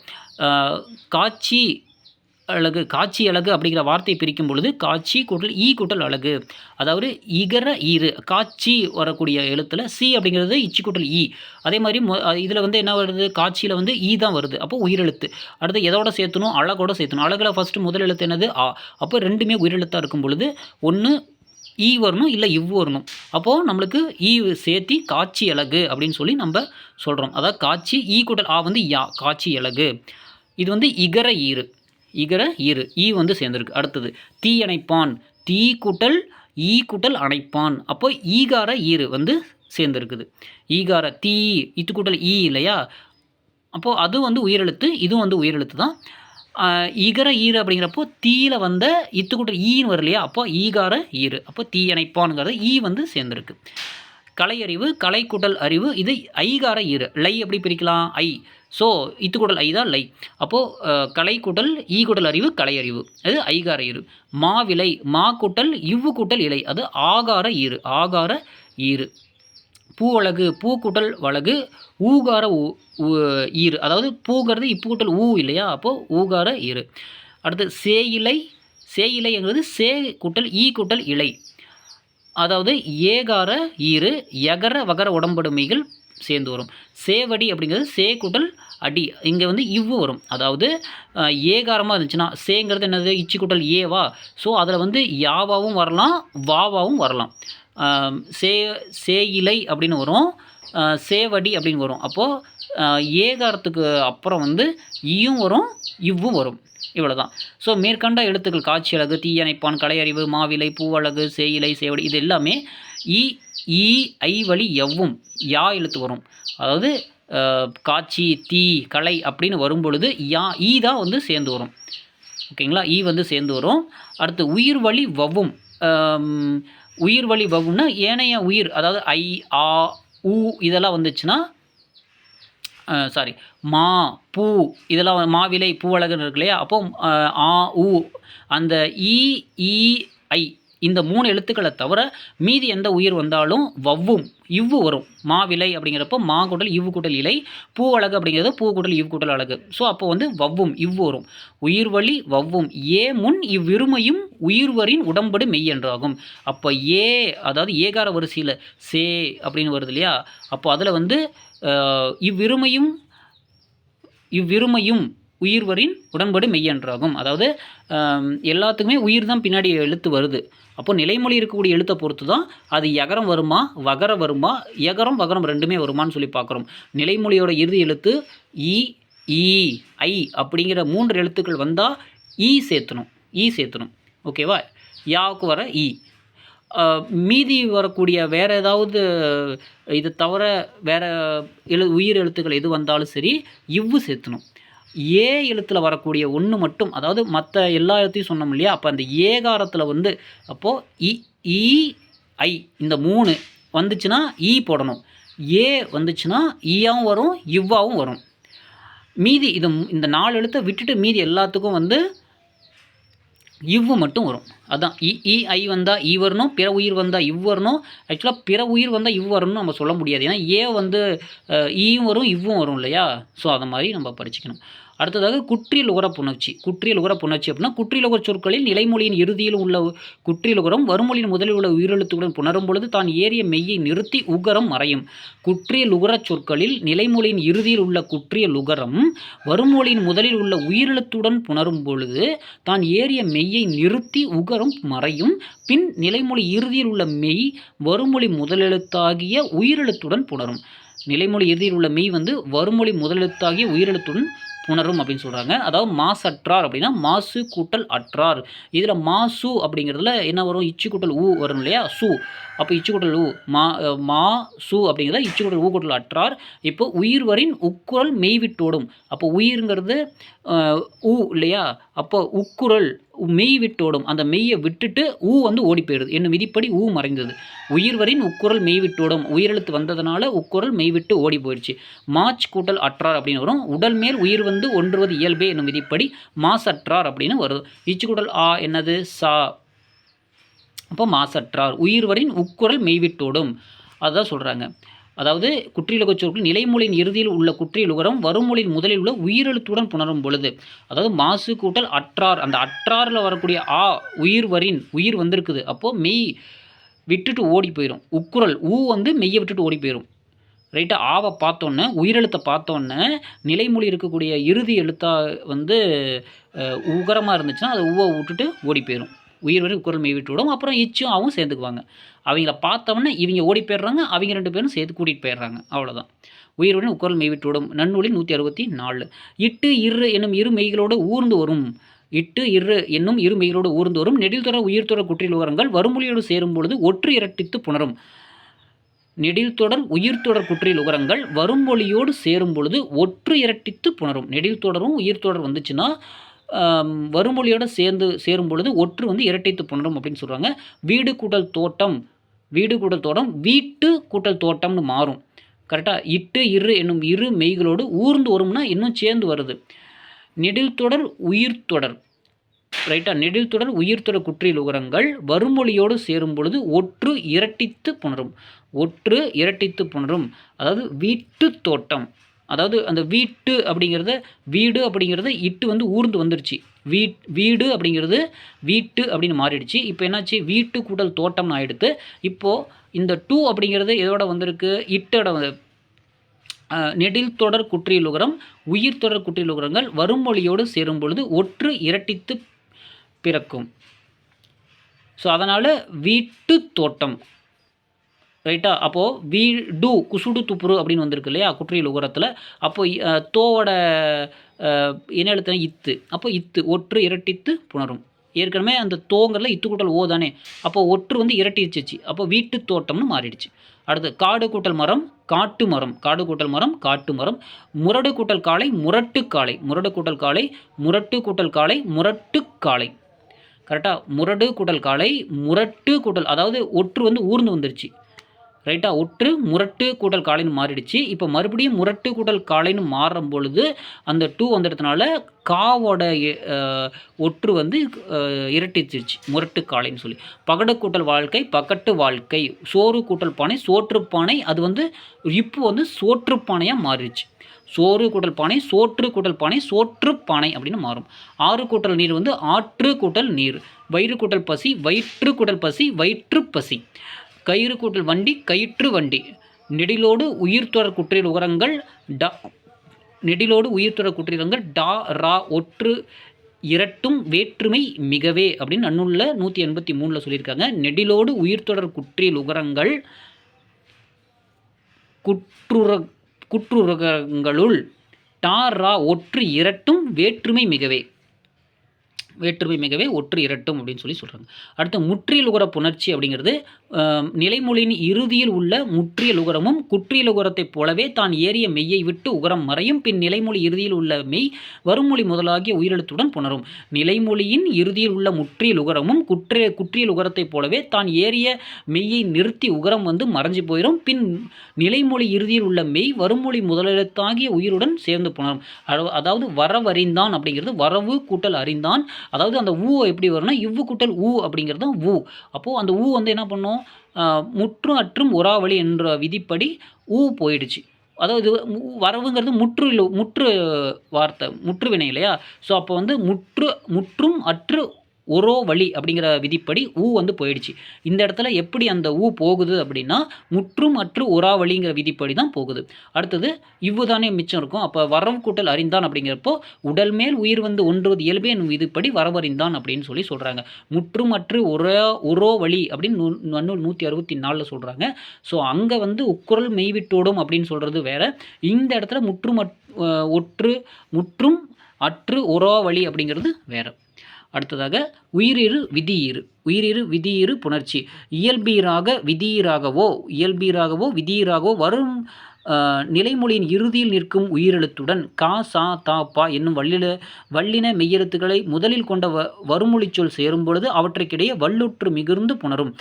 காட்சி அழகு அப்படிங்கிற வார்த்தையை பிரிக்கும் பொழுது காட்சி கூட்டல் அழகு, அதாவது இகர ஈறு காட்சி வரக்கூடிய எழுத்தில் சி அப்படிங்கிறது இச்சி கூட்டல் ஈ. அதே மாதிரி இதில் வந்து என்ன வருது, காட்சியில் வந்து ஈ தான் வருது. அப்போ உயிரெழுத்து. அடுத்து எதோட சேர்த்தணும், அழகோட சேர்த்தணும். அழகில் ஃபஸ்ட்டு முதல் எழுத்து என்னது ஆ. அப்போ ரெண்டுமே உயிரெழுத்தாக இருக்கும் பொழுது ஒன்று ஈ வரணும், இல்லை இவ் வரணும். அப்போது நம்மளுக்கு ஈ சேர்த்தி காட்சி அழகு அப்படின்னு சொல்லி நம்ம சொல்கிறோம். அதாவது காட்சி ஈ கூட்டல் ஆ வந்து யா, காட்சி அழகு. இது வந்து இகர ஈறு ஈ வந்து சேர்ந்துருக்கு. அடுத்தது தீ அணைப்பான், தீ கூட்டல் ஈ கூட்டல் அணைப்பான். அப்போ ஈகார ஈறு வந்து சேர்ந்துருக்குது. ஈகார தீ இத்து கூட்டல் ஈ இல்லையா, அப்போது அது வந்து உயிரெழுத்து, இதுவும் வந்து உயிரெழுத்து தான். ஈகர ஈறு அப்படிங்கிறப்போ தீயில வந்த இத்து கூட்டல் ஈன்னு வரும் இல்லையா, அப்போ ஈகார ஈறு. அப்போ தீ அணைப்பான்ங்கிறது ஈ வந்து சேர்ந்துருக்கு. கலையறிவு, கலை கூட்டல் அறிவு, இது ஐகார ஈறு. லை எப்படி பிரிக்கலாம், ஐ. ஸோ இத்து கூட்டல் ஐ தான் லை. அப்போது கலை கூட்டல் ஈ கூட்டல் அறிவு கலையறிவு, அது ஐகார ஈறு. மாவிலை, மா கூட்டல் இவ்வு கூட்டல் இலை, அது ஆகார ஈறு. பூவழகு, பூ கூட்டல் வழகு ஊகார ஈறு, அதாவது பூங்கிறது இப்பு கூட்டல் ஊ இல்லையா, அப்போது ஊகார ஈறு. அடுத்து சேயிலைங்கிறது சே கூட்டல் ஈ கூட்டல் இலை, அதாவது ஏகார ஈறு யகர வகர உடம்படுமைகள் சேர்ந்து வரும். சேவடி அப்படிங்கிறது சே கூட்டல் அடி, இங்கே வந்து இவ்வு வரும். அதாவது ஏகாரமாக இருந்துச்சுன்னா சேங்கிறது என்னது இச்சி கூட்டல் ஏவா, ஸோ அதில் வந்து யாவாவும் வரலாம் வாவாவும் வரலாம். சேயிலை அப்படின்னு வரும், சேவடி அப்படின்னு வரும். அப்போது ஏகாரத்துக்கு அப்புறம் வந்து ஈயும் வரும் இவ்வும் வரும். இவ்வளோ தான். ஸோ மேற்கண்ட எழுத்துக்கள் காட்சி அழகு, தீயணைப்பான், கலையறிவு, மாவிலை, பூவழகு, சேயிலை, சேவடி, இது எல்லாமே ஈ ஐ வழி எவ்வும் யா எழுத்து வரும். அதாவது காட்சி தீ கலை அப்படின்னு வரும் பொழுது ஈ தான் வந்து சேர்ந்து வரும். ஓகேங்களா, ஈ வந்து சேர்ந்து வரும். அடுத்து உயிர் வழி வவ்வும், உயிர் வழி வவ்வும்னா ஏனைய உயிர், அதாவது ஐ ஆ ஊ இதெல்லாம் வந்துச்சுன்னா மா பூ இதெல்லாம் மாவிலை பூவழகுன்னு இருக்கு இல்லையா, அப்போ ஆ ஊ அந்த ஐ இந்த 3 எழுத்துக்களை தவிர மீதி எந்த உயிர் வந்தாலும் வவ்வும் இவ்வு வரும். மாவிலை அப்படிங்கிறப்போ மா கூட்டல் இவ்வு கூட்டல் இலை, பூவழகு அப்படிங்கிறது பூ கூட்டல் இவ் கூட்டல் அழகு. ஸோ அப்போ வந்து வவ்வும் இவ்வு வரும். உயிர் வழி வவ்வும் ஏ முன் இவ்விருமையும் உயிர்வரின் உடம்படு மெய் என்றாகும். அப்போ அதாவது ஏகார வரிசையில் சே அப்படின்னு வருது இல்லையா, அப்போ அதில் வந்து இவ்விருமையும் உயிர்வரின் உடன்படு மெய்யன்றாகும். அதாவது எல்லாத்துக்குமே உயிர் தான் பின்னாடி எழுத்து வருது. அப்போ நிலைமொழி இருக்கக்கூடிய எழுத்தை பொறுத்து தான் அது யகரம் வருமா வகர வருமா, யகரம் வகரம் ரெண்டுமே வருமானு சொல்லி பார்க்குறோம். நிலைமொழியோட இறுதி எழுத்து ஈ ஐ அப்படிங்கிற 3 எழுத்துக்கள் வந்தால் ஈ சேர்த்தணும். ஓகேவா, யாவுக்கு வர ஈ. மீதி வரக்கூடிய வேறு ஏதாவது இது தவிர வேறு உயிர் எழுத்துக்கள் எது வந்தாலும் சரி இவ்வு சேர்த்தணும். ஏ எழுத்தில் வரக்கூடிய ஒன்று மட்டும், அதாவது மற்ற எல்லா எழுத்தையும் சொன்னோம் இல்லையா, அப்போ அந்த ஏகாரத்தில் வந்து அப்போது ஐ இந்த 3 வந்துச்சுன்னா ஈ போடணும். ஏ வந்துச்சுன்னா ஈயாவும் வரும் இவ்வாவும் வரும். மீதி இந்த 4 எழுத்தை விட்டுட்டு மீதி எல்லாத்துக்கும் வந்து இவ்வு மட்டும் வரும். அதான் இ ஐ வந்தால் ஈ வரணும், பிற உயிர் வந்தால் இவ் வரணும். ஆக்சுவலாக பிற உயிர் வந்தால் இவ் வரணும்னு நம்ம சொல்ல முடியாது. ஏன்னா ஏ வந்து ஈயும் வரும் இவ்வும் வரும் இல்லையா? ஸோ அதை மாதிரி நம்ம படிச்சுக்கணும். அடுத்ததாக குற்றியலுகர புணர்ச்சி. குற்றியலுகர புணர்ச்சி அப்படின்னா குற்றியலுகர சொற்களில் நிலைமொழியின் இறுதியில் உள்ள குற்றியலுகரம் வருமொழியின் முதலில் உள்ள உயிரெழுத்துடன் புணரும் பொழுது தான் ஏறிய மெய்யை நிறுத்தி உகரம் மறையும். குற்றியலுகர சொற்களில் நிலைமொழியின் இறுதியில் உள்ள குற்றியலுகரம் வருமொழியின் முதலில் உள்ள உயிரெழுத்துடன் புணரும் பொழுது தான் ஏறிய மெய்யை நிறுத்தி உகரம் மறையும். பின் நிலைமொழி இறுதியில் உள்ள மெய் வருமொழி முதலெழுத்தாகிய உயிரெழுத்துடன் புணரும். நிலைமொழி இறுதியில் உள்ள மெய் வந்து வருமொழி முதலெழுத்தாகிய உயிரெழுத்துடன் புணரும் அப்படின்னு சொல்கிறாங்க. அதாவது மாசற்றார் அப்படின்னா மாசு கூட்டல் அற்றார். இதில் மாசு அப்படிங்கிறதுல என்ன வரும்? இச்சு கூட்டல் ஊ வரும் இல்லையா? சு. அப்போ இச்சு கூட்டல் ஊ மா சு அப்படிங்கிறத இச்சு கூட்டல் ஊ கூட்டல் அற்றார். இப்போ உயிர் வரின் உக்குரல் மெய்விட்டோடும். அப்போ உயிர்ங்கிறது ஊ இல்லையா? அப்போ உக்குரல் மெய் விட்டோடும். அந்த மெய்யை விட்டுட்டு ஊ வந்து ஓடி போயிடுது. என்னும் விதிப்படி ஊ மறைந்தது. உயிர்வரின் உக்குரல் மெய் விட்டோடும். உயிரெழுத்து வந்ததுனால உக்குரல் மெய் விட்டு ஓடி போயிடுச்சு. மாச் கூட்டல் அற்றார் அப்படின்னு வரும். உடல் மேல் உயிர் வந்து ஒன்றுவது இயல்பே என்னும் விதிப்படி மாசற்றார் அப்படின்னு வருது. இச்சு கூட்டல் ஆ என்னது? சா. அப்போ மாசற்றார். உயிர்வரின் உக்குரல் மெய்விட்டோடும். அதுதான் சொல்கிறாங்க. அதாவது குற்றியலுகர சொற்கள் நிலைமொழியின் இறுதியில் உள்ள குற்றியலுகரம் வருமொழியின் முதலில் உள்ள உயிரெழுத்துடன் புணரும் பொழுது, அதாவது மாசு கூட்டல் அற்றார். அந்த அற்றாரில் வரக்கூடிய ஆ உயிர்வரின் உயிர் வந்திருக்குது. அப்போது மெய் விட்டுட்டு ஓடி போயிடும். உக்குரல் ஊ வந்து மெய்யை விட்டுட்டு ஓடி போயிடும். ரைட்டா? ஆவை பார்த்தோன்னே உயிரெழுத்தை பார்த்தோன்னே நிலைமொழி இருக்கக்கூடிய இறுதி எழுத்தாக வந்து உகரமாக இருந்துச்சுன்னா அது ஊவை விட்டுட்டு ஓடி போயிடும். உயிர் வரை உக்குரல் மெய் விட்டு விடும். அப்புறம் இச்சும் ஆவும் சேர்ந்துக்குவாங்க. அவங்கள பார்த்தவொன்னே இவங்க ஓடி போயிடுறாங்க, அவங்க 2 பேரும் சேர்த்து கூட்டிகிட்டு போயிடுறாங்க. அவ்வளோதான். உயிர்வரின் உக்குரல் மெய் விட்டு விடும். நன்னூலில் 164. இட்டு இரு என்னும் இரு மெய்களோடு ஊர்ந்து வரும். இட்டு இரு என்னும் இரு மெய்களோடு ஊர்ந்து வரும். நெடில்தொடர் உயிர்த்தொடர் குற்றியலுகரங்கள் வருமொழியோடு சேரும் பொழுது ஒற்று இரட்டித்து புணரும். நெடில்தொடர் உயிர்த்தொடர் குற்றியலுகரங்கள் வருமொழியோடு சேரும் பொழுது ஒற்று இரட்டித்து புணரும். நெடில்தொடரும் உயிர்த்தொடர் வந்துச்சுன்னா வருமொழியோடு சேரும் பொழுது ஒற்று வந்து இரட்டைத்து புணரும் அப்படின்னு சொல்கிறாங்க. வீடு கூட்டல் தோட்டம், வீடு கூட்டல் தோட்டம் வீட்டு கூட்டல் தோட்டம்னு மாறும். கரெக்டாக? இட்டு இரு என்னும் இரு மெய்களோடு ஊர்ந்து வரும்னா இன்னும் சேர்ந்து வருது. நெடில்தொடர் உயிர்த்தொடர். ரைட்டா? நெடில்தொடர் உயிர்த்தொடர் குற்றியலுகரங்கள் வருமொழியோடு சேரும் பொழுது ஒற்று இரட்டித்து புணரும். ஒற்று இரட்டித்து புணரும். அதாவது வீட்டு தோட்டம். அதாவது அந்த வீட்டு அப்படிங்கிறத வீடு அப்படிங்கிறத இட்டு வந்து ஊர்ந்து வந்துருச்சு. வீடு அப்படிங்கிறது வீட்டு அப்படின்னு மாறிடுச்சு. இப்போ என்னாச்சு? வீட்டு கூட்டல் தோட்டம்னு ஆகிடுது. இப்போது இந்த டூ அப்படிங்கிறது எதோட வந்திருக்கு? இட்டோட நெடில்தொடர் குற்றியலுகரம் உயிர்த்தொடர் குற்றியலுகரங்கள் வருமொழியோடு சேரும் பொழுது ஒற்று இரட்டித்து பிறக்கும். ஸோ அதனால் வீட்டு தோட்டம். ரைட்டா? அப்போது வீடு குசுடு துப்புரு அப்படின்னு வந்திருக்கு இல்லையா குற்றியலுகரத்தில். அப்போ தோவோட என்ன எழுத்துனா இத்து. அப்போ இத்து ஒற்று இரட்டித்து புணரும். ஏற்கனவே அந்த தோங்கிறதுல இத்து கூட்டல் ஓ தானே. அப்போ ஒற்று வந்து இரட்டிச்சிச்சு. அப்போ வீட்டு தோட்டம்னு மாறிடுச்சு. அடுத்து காடு கூட்டல் மரம் காட்டு மரம். காடு கூட்டல் மரம் காட்டு மரம். முரடு கூட்டல் காளை முரட்டு காளை. முரடு கூட்டல் காளை முரட்டு கூட்டல் காளை முரட்டு காளை. கரெக்டாக? முரடு கூட்டல் காளை முரட்டு கூட்டல், அதாவது ஒற்று வந்து ஊர்ந்து வந்துருச்சு. ரைட்டா? ஒற்று முரட்டு கூட்டல் காளைன்னு மாறிடுச்சு. இப்போ மறுபடியும் முரட்டு கூட்டல் காளைன்னு மாறும் பொழுது அந்த டூ வந்துடுறதுனால காவோட ஒற்று வந்து இரட்டிச்சிருச்சு. முரட்டு காளைன்னு சொல்லி. பகடு கூட்டல் வாழ்க்கை பகட்டு வாழ்க்கை. சோறு கூட்டல் பானை சோற்றுப்பானை. அது வந்து இப்போ வந்து சோற்றுப்பானையாக மாறிடுச்சு. சோறு கூட்டல் பானை சோற்று கூட்டல் பானை சோற்றுப்பானை அப்படின்னு மாறும். ஆறு கூட்டல் நீர் வந்து ஆற்று கூட்டல் நீர். வயிறு கூட்டல் பசி வயிற்று கூட்டல் பசி வயிற்று பசி. கயிறு கூட்டல் வண்டி கயிற்று வண்டி. நெடிலோடு உயிர்த்தொடர் குற்றியலுகரங்கள் நெடிலோடு உயிர்த்தொடர் குற்றியலுகரங்கள் டா ரா ஒற்று இரட்டும் வேற்றுமை மிகவே அப்படின்னு நன்னூலில் 183 சொல்லியிருக்காங்க. நெடிலோடு உயிர்த்தொடர் குற்றியலுகரங்கள் குற்றுரகங்களுள் டா ரா ஒற்று இரட்டும் வேற்றுமை மிகவே. வேற்றுமை மிகவே ஒற்று இரட்டும் அப்படின்னு சொல்கிறாங்க. அடுத்து முற்றியலுகர புணர்ச்சி அப்படிங்கிறது நிலைமொழியின் இறுதியில் உள்ள முற்றியலுகரமும் குற்றியலுகரத்தைப் போலவே தான் ஏறிய மெய்யை விட்டு உகரம் மறையும். பின் நிலைமொழி இறுதியில் உள்ள மெய் வருமொழி முதலாகிய உயிரெழுத்துடன் புணரும். நிலைமொழியின் இறுதியில் உள்ள முற்றியலுகரமும் குற்றியலுகரத்தைப் போலவே தான் ஏறிய மெய்யை நிறுத்தி உகரம் மறைஞ்சு போயிடும். பின் நிலைமொழி இறுதியில் உள்ள மெய் வருமொழி முதலெழுத்தாகிய உயிருடன் சேர்ந்து புணரும். அதாவது வரவறிந்தான் அப்படிங்கிறது வரவு கூட்டல் அறிந்தான். அதாவது அந்த ஊ எப்படி வரும்னா இவ்வு கூட்டல் ஊ அப்படிங்கிறது தான் ஊ. அப்போது அந்த ஊ என்ன பண்ணும், முற்றும் அற்றும் ஒராவளி என்ற விதிப்படி ஊ போயிடுச்சு. அதாவது வரவுங்கிறது முற்று வார்த்தை, முற்று வினை இல்லையா? ஸோ அப்போ முற்றும் அற்று ஒரோ வழி அப்படிங்கிற விதிப்படி ஊ போயிடுச்சு. இந்த இடத்துல எப்படி அந்த ஊ போகுது அப்படின்னா முற்றும் அற்று ஒரா வழிங்கிற விதிப்படி தான் போகுது. அடுத்தது இவ்வு தானே மிச்சம் இருக்கும். அப்போ வரவு கூட்டல் அறிந்தான் அப்படிங்கிறப்போ உடல் மேல் உயிர் ஒன்றுவது இயல்பே என்னும் விதிப்படி வரவறிந்தான் அப்படின்னு சொல்கிறாங்க. முற்றும் அற்று ஒரோ வழி அப்படின்னு நன்னூல் 164 சொல்கிறாங்க. ஸோ அங்கே உக்குரல் மெய்விட்டோடும் அப்படின்னு சொல்கிறது வேற. இந்த இடத்துல முற்றும் அற்று ஒரோ வழி அப்படிங்கிறது வேற. அடுத்ததாக உயிரிரு விதியிரு புணர்ச்சி. இயல்பீராக விதியீராகவோ வரும் நிலைமொழியின் இறுதியில் நிற்கும் உயிரெழுத்துடன் கா சா தா பா என்னும் வல்லின மெய்யெழுத்துக்களை முதலில் கொண்ட வருமொழிச் சொல் சேரும் பொழுது அவற்றுக்கிடையே வல்லுற்று மிகுந்து புணரும்.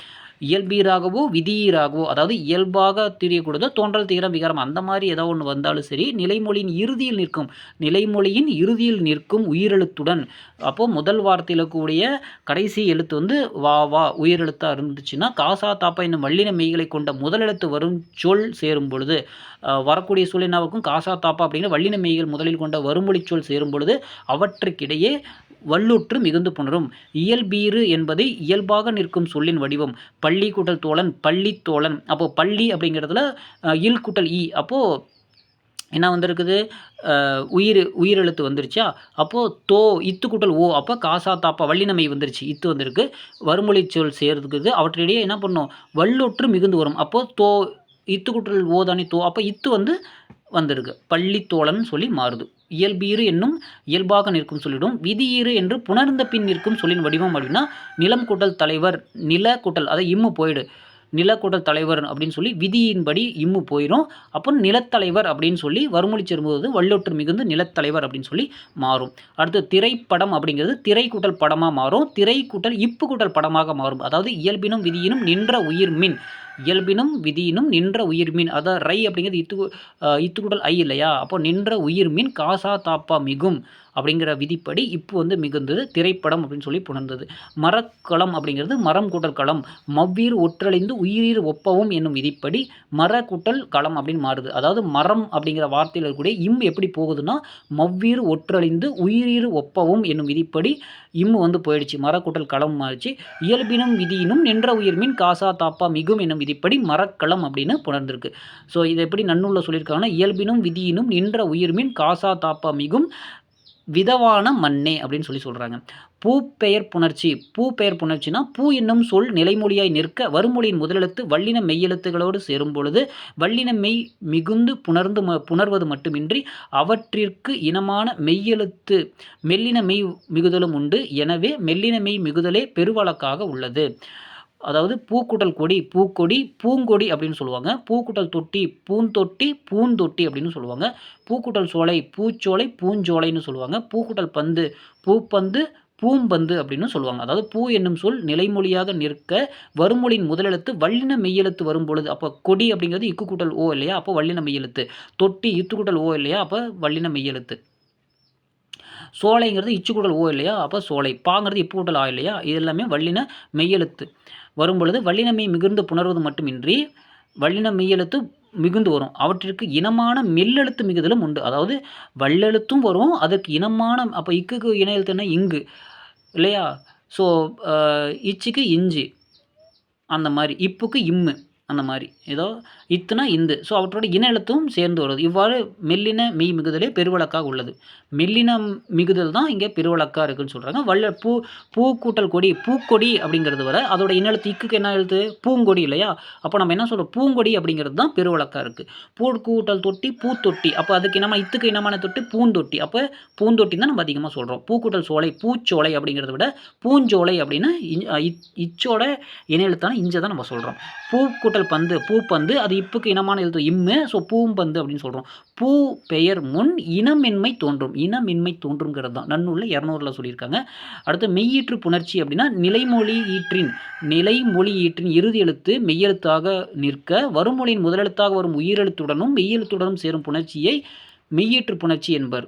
இயல்பீராகவோ விதியீராகவோ, அதாவது இயல்பாக தெரியக்கூடாதோ தோன்றல் தீரம் விகாரம் அந்த மாதிரி ஏதோ ஒன்று வந்தாலும் சரி, நிலைமொழியின் இறுதியில் நிற்கும் உயிரெழுத்துடன், அப்போது முதல் வார்த்தையில் கூடிய கடைசி எழுத்து வா உயிரெழுத்தாக இருந்துச்சுன்னா காசா தாப்பா என்னும் வல்லின மெய்களை கொண்ட முதலெழுத்து வரும் சொல் சேரும் பொழுது வரக்கூடிய சொல் என்னவாக்கும், காசா தாப்பா அப்படிங்கிற வல்லின மெய்கள் முதலில் கொண்ட வருமொழி சொல் சேரும் பொழுது அவற்றுக்கிடையே வல்லுற்று மிகுந்து புணரும். இயல்பீறு என்பது இயல்பாக நிற்கும் சொல்லின் வடிவம். பள்ளி கூட்டல் தோழன் பள்ளித்தோழன். அப்போது பள்ளி அப்படிங்கிறதுல இல் கூட்டல் இ, அப்போது என்ன வந்திருக்குது, உயிரெழுத்து வந்துருச்சா. அப்போது இத்து கூட்டல் ஓ, அப்போ காசா தாப்பா வல்லினமை வந்துருச்சு, இத்து வந்திருக்கு. வருமொழி சொல் சேர்த்துக்குது. அவற்றிடையே என்ன பண்ணும், வல்லுற்று மிகுந்து வரும். அப்போது இத்து கூட்டல் ஓ தானே அப்போ இத்து வந்திருக்கு, பள்ளித்தோழன் சொல்லி மாறுது. இயல்பீறு என்னும் இயல்பாக நிற்கும் சொல்லிடும். விதியீறு என்று புணர்ந்த பின் நிற்கும் சொல்லின் வடிவம் அப்படின்னா நிலம் கூட்டல் தலைவர், நில கூட்டல் அதை இம்மு போயிடு, நில கூட்டல் தலைவர் அப்படின்னு சொல்லி விதியின்படி இம்மு போயிடும். அப்போ நிலத்தலைவர் அப்படின்னு சொல்லி வருமொழி சேரும்போது வல்லுற்று மிகுந்து நிலத்தலைவர் அப்படின்னு சொல்லி மாறும். அடுத்து திரைப்படம் அப்படிங்கிறது திரை கூட்டல் படமாக மாறும். திரை கூட்டல் இப்பு கூட்டல் படமாக மாறும். அதாவது இயல்பினும் விதியினும் நின்ற உயிர்மின், நின்ற உயிர்மீன், அதாவது ரை அப்படிங்கிறது இத்து கூட்டல் ஐ இல்லையா. அப்போ நின்ற உயிர்மீன் காசா தாப்பா மிகும் அப்படிங்கிற விதிப்படி இப்போ மிகுந்தது திரைப்படம் அப்படின்னு சொல்லி புணர்ந்தது. மரக்களம் அப்படிங்கிறது மரம் கூட்டல் களம். மவ்வீர் ஒற்றழிந்து உயிரீர் ஒப்பவும் என்னும் விதிப்படி மர கூட்டல் களம் அப்படின்னு மாறுது. அதாவது மரம் அப்படிங்கிற வார்த்தையில் இருக்கக்கூடிய எப்படி போகுதுன்னா மவ்வீர் ஒற்றழிந்து உயிரீர் ஒப்பவும் என்னும் விதிப்படி போயிடுச்சு, மர கூட்டல் களம் மாறிச்சு. இயல்பினும் விதியினும் நின்ற உயிர்மீன் காசா தாப்பா மிகும் என்னும் விதிப்படி மரக்களம் அப்படின்னு புணர்ந்திருக்கு. ஸோ இதை எப்படி நன்னூலில் சொல்லியிருக்காங்கன்னா இயல்பினும் விதியினும் நின்ற உயிர்மீன் காசா தாப்பா மிகும் விதவான மண்ணே அப்படின்னு சொல்கிறாங்க. பூப்பெயர் புணர்ச்சினா பூ என்னும் சொல் நிலைமொழியாய் நிற்க வருமொழியின் முதலெழுத்து வல்லின மெய்யெழுத்துகளோடு சேரும் பொழுது வல்லின மெய் மிகுந்து புணர்வது மட்டுமின்றி அவற்றிற்கு இனமான மெய்யெழுத்து மெல்லின மெய் மிகுதலும் உண்டு. எனவே மெல்லின மெய் மிகுதலே பெருவழக்காக உள்ளது. அதாவது பூக்குட்டல் கொடி பூக்கொடி பூங்கொடி அப்படின்னு சொல்லுவாங்க. பூக்குட்டல் தொட்டி பூந்தொட்டி அப்படின்னு சொல்லுவாங்க. பூக்குட்டல் சோலை பூச்சோலை பூஞ்சோலைன்னு சொல்லுவாங்க. பூக்குட்டல் பந்து பூப்பந்து பூம்பந்து அப்படின்னு சொல்லுவாங்க. அதாவது பூ என்னும் சொல் நிலைமொழியாக நிற்க வருமொழியின் முதலெழுத்து வல்லின மெய்யெழுத்து வரும் பொழுது, அப்போ கொடி அப்படிங்கிறது இக்கு கூட்டல் ஓ இல்லையா, அப்போ வல்லின மெய்யெழுத்து. தொட்டி இத்து கூட்டல் ஓ இல்லையா, அப்போ வல்லின மெய்யெழுத்து. சோலைங்கிறது இச்சு கூட்டல் ஓ இல்லையா, அப்போ சோலை. பாங்கிறது இப்பு கூட்டல் ஆ இல்லையா, இது எல்லாமே வல்லின மெய்யெழுத்து வரும் பொழுது வல்லின மெய் மிகுந்து புணர்வது மட்டுமின்றி வல்லின மெய்யெழுத்து மிகுந்து வரும். அவற்றிற்கு இனமான மெல்லெழுத்து மிகுதலும் உண்டு. அதாவது வல்லெழுத்தும் வரும், அதற்கு இனமான, அப்போ இக்குக்கு இன எழுத்து என்ன இங்கு இல்லையா. ஸோ இச்சுக்கு இஞ்சு, அந்த மாதிரி இப்புக்கு இம்மு, அந்த மாதிரி ஏதோ இத்துனா இந்து. ஸோ அவற்றோட இன எழுத்தும் சேர்ந்து வருது. இவ்வாறு மெல்லின மெய் மிகுதலே பெருவழக்காக உள்ளது. மெல்லின மிகுதல் தான் இங்கே பெருவழக்காக இருக்குன்னு சொல்கிறாங்க. பூ கூட்டல் கொடி, பூக்கொடி அப்படிங்கிறது வர அதோட இன எழுத்து இக்குக்கு என்ன எழுத்து? பூங்கொடி இல்லையா? அப்போ நம்ம என்ன சொல்கிறோம்? பூங்கொடி அப்படிங்கிறது தான் பெருவழக்காக இருக்குது. பூ கூட்டல் தொட்டி, பூத்தொட்டி. அப்போ அதுக்கு இனமான இத்துக்கு இனமான தொட்டி பூந்தொட்டி. அப்போ பூந்தொட்டி தான் நம்ம அதிகமாக சொல்கிறோம். பூக்கூட்டல் சோலை, பூச்சோலை அப்படிங்கிறத விட பூஞ்சோலை அப்படின்னு இச்சோட இன எழுத்தான இஞ்சை தான் நம்ம சொல்கிறோம். பூ கூட்டல் பந்து, பூப்பந்து. அது இப்புக்கு இனமான எழுத்து இம்மு. ஸோ பூம்பந்து அப்படின்னு சொல்கிறோம். பூ பெயர் முன் இனமின்மை தோன்றும். இனமின்மை தோன்றுங்கிறது தான் நன்னூல்ல 200ல் சொல்லியிருக்காங்க. அடுத்து மெய்யீற்று புணர்ச்சி அப்படின்னா நிலைமொழி ஈற்றின் இறுதி எழுத்து மெய்யெழுத்தாக நிற்க வருமொழியின் முதலெழுத்தாக வரும் உயிரெழுத்துடனும் மெய்யெழுத்துடனும் சேரும் புணர்ச்சியை மெய்யீற்று புணர்ச்சி என்பர்.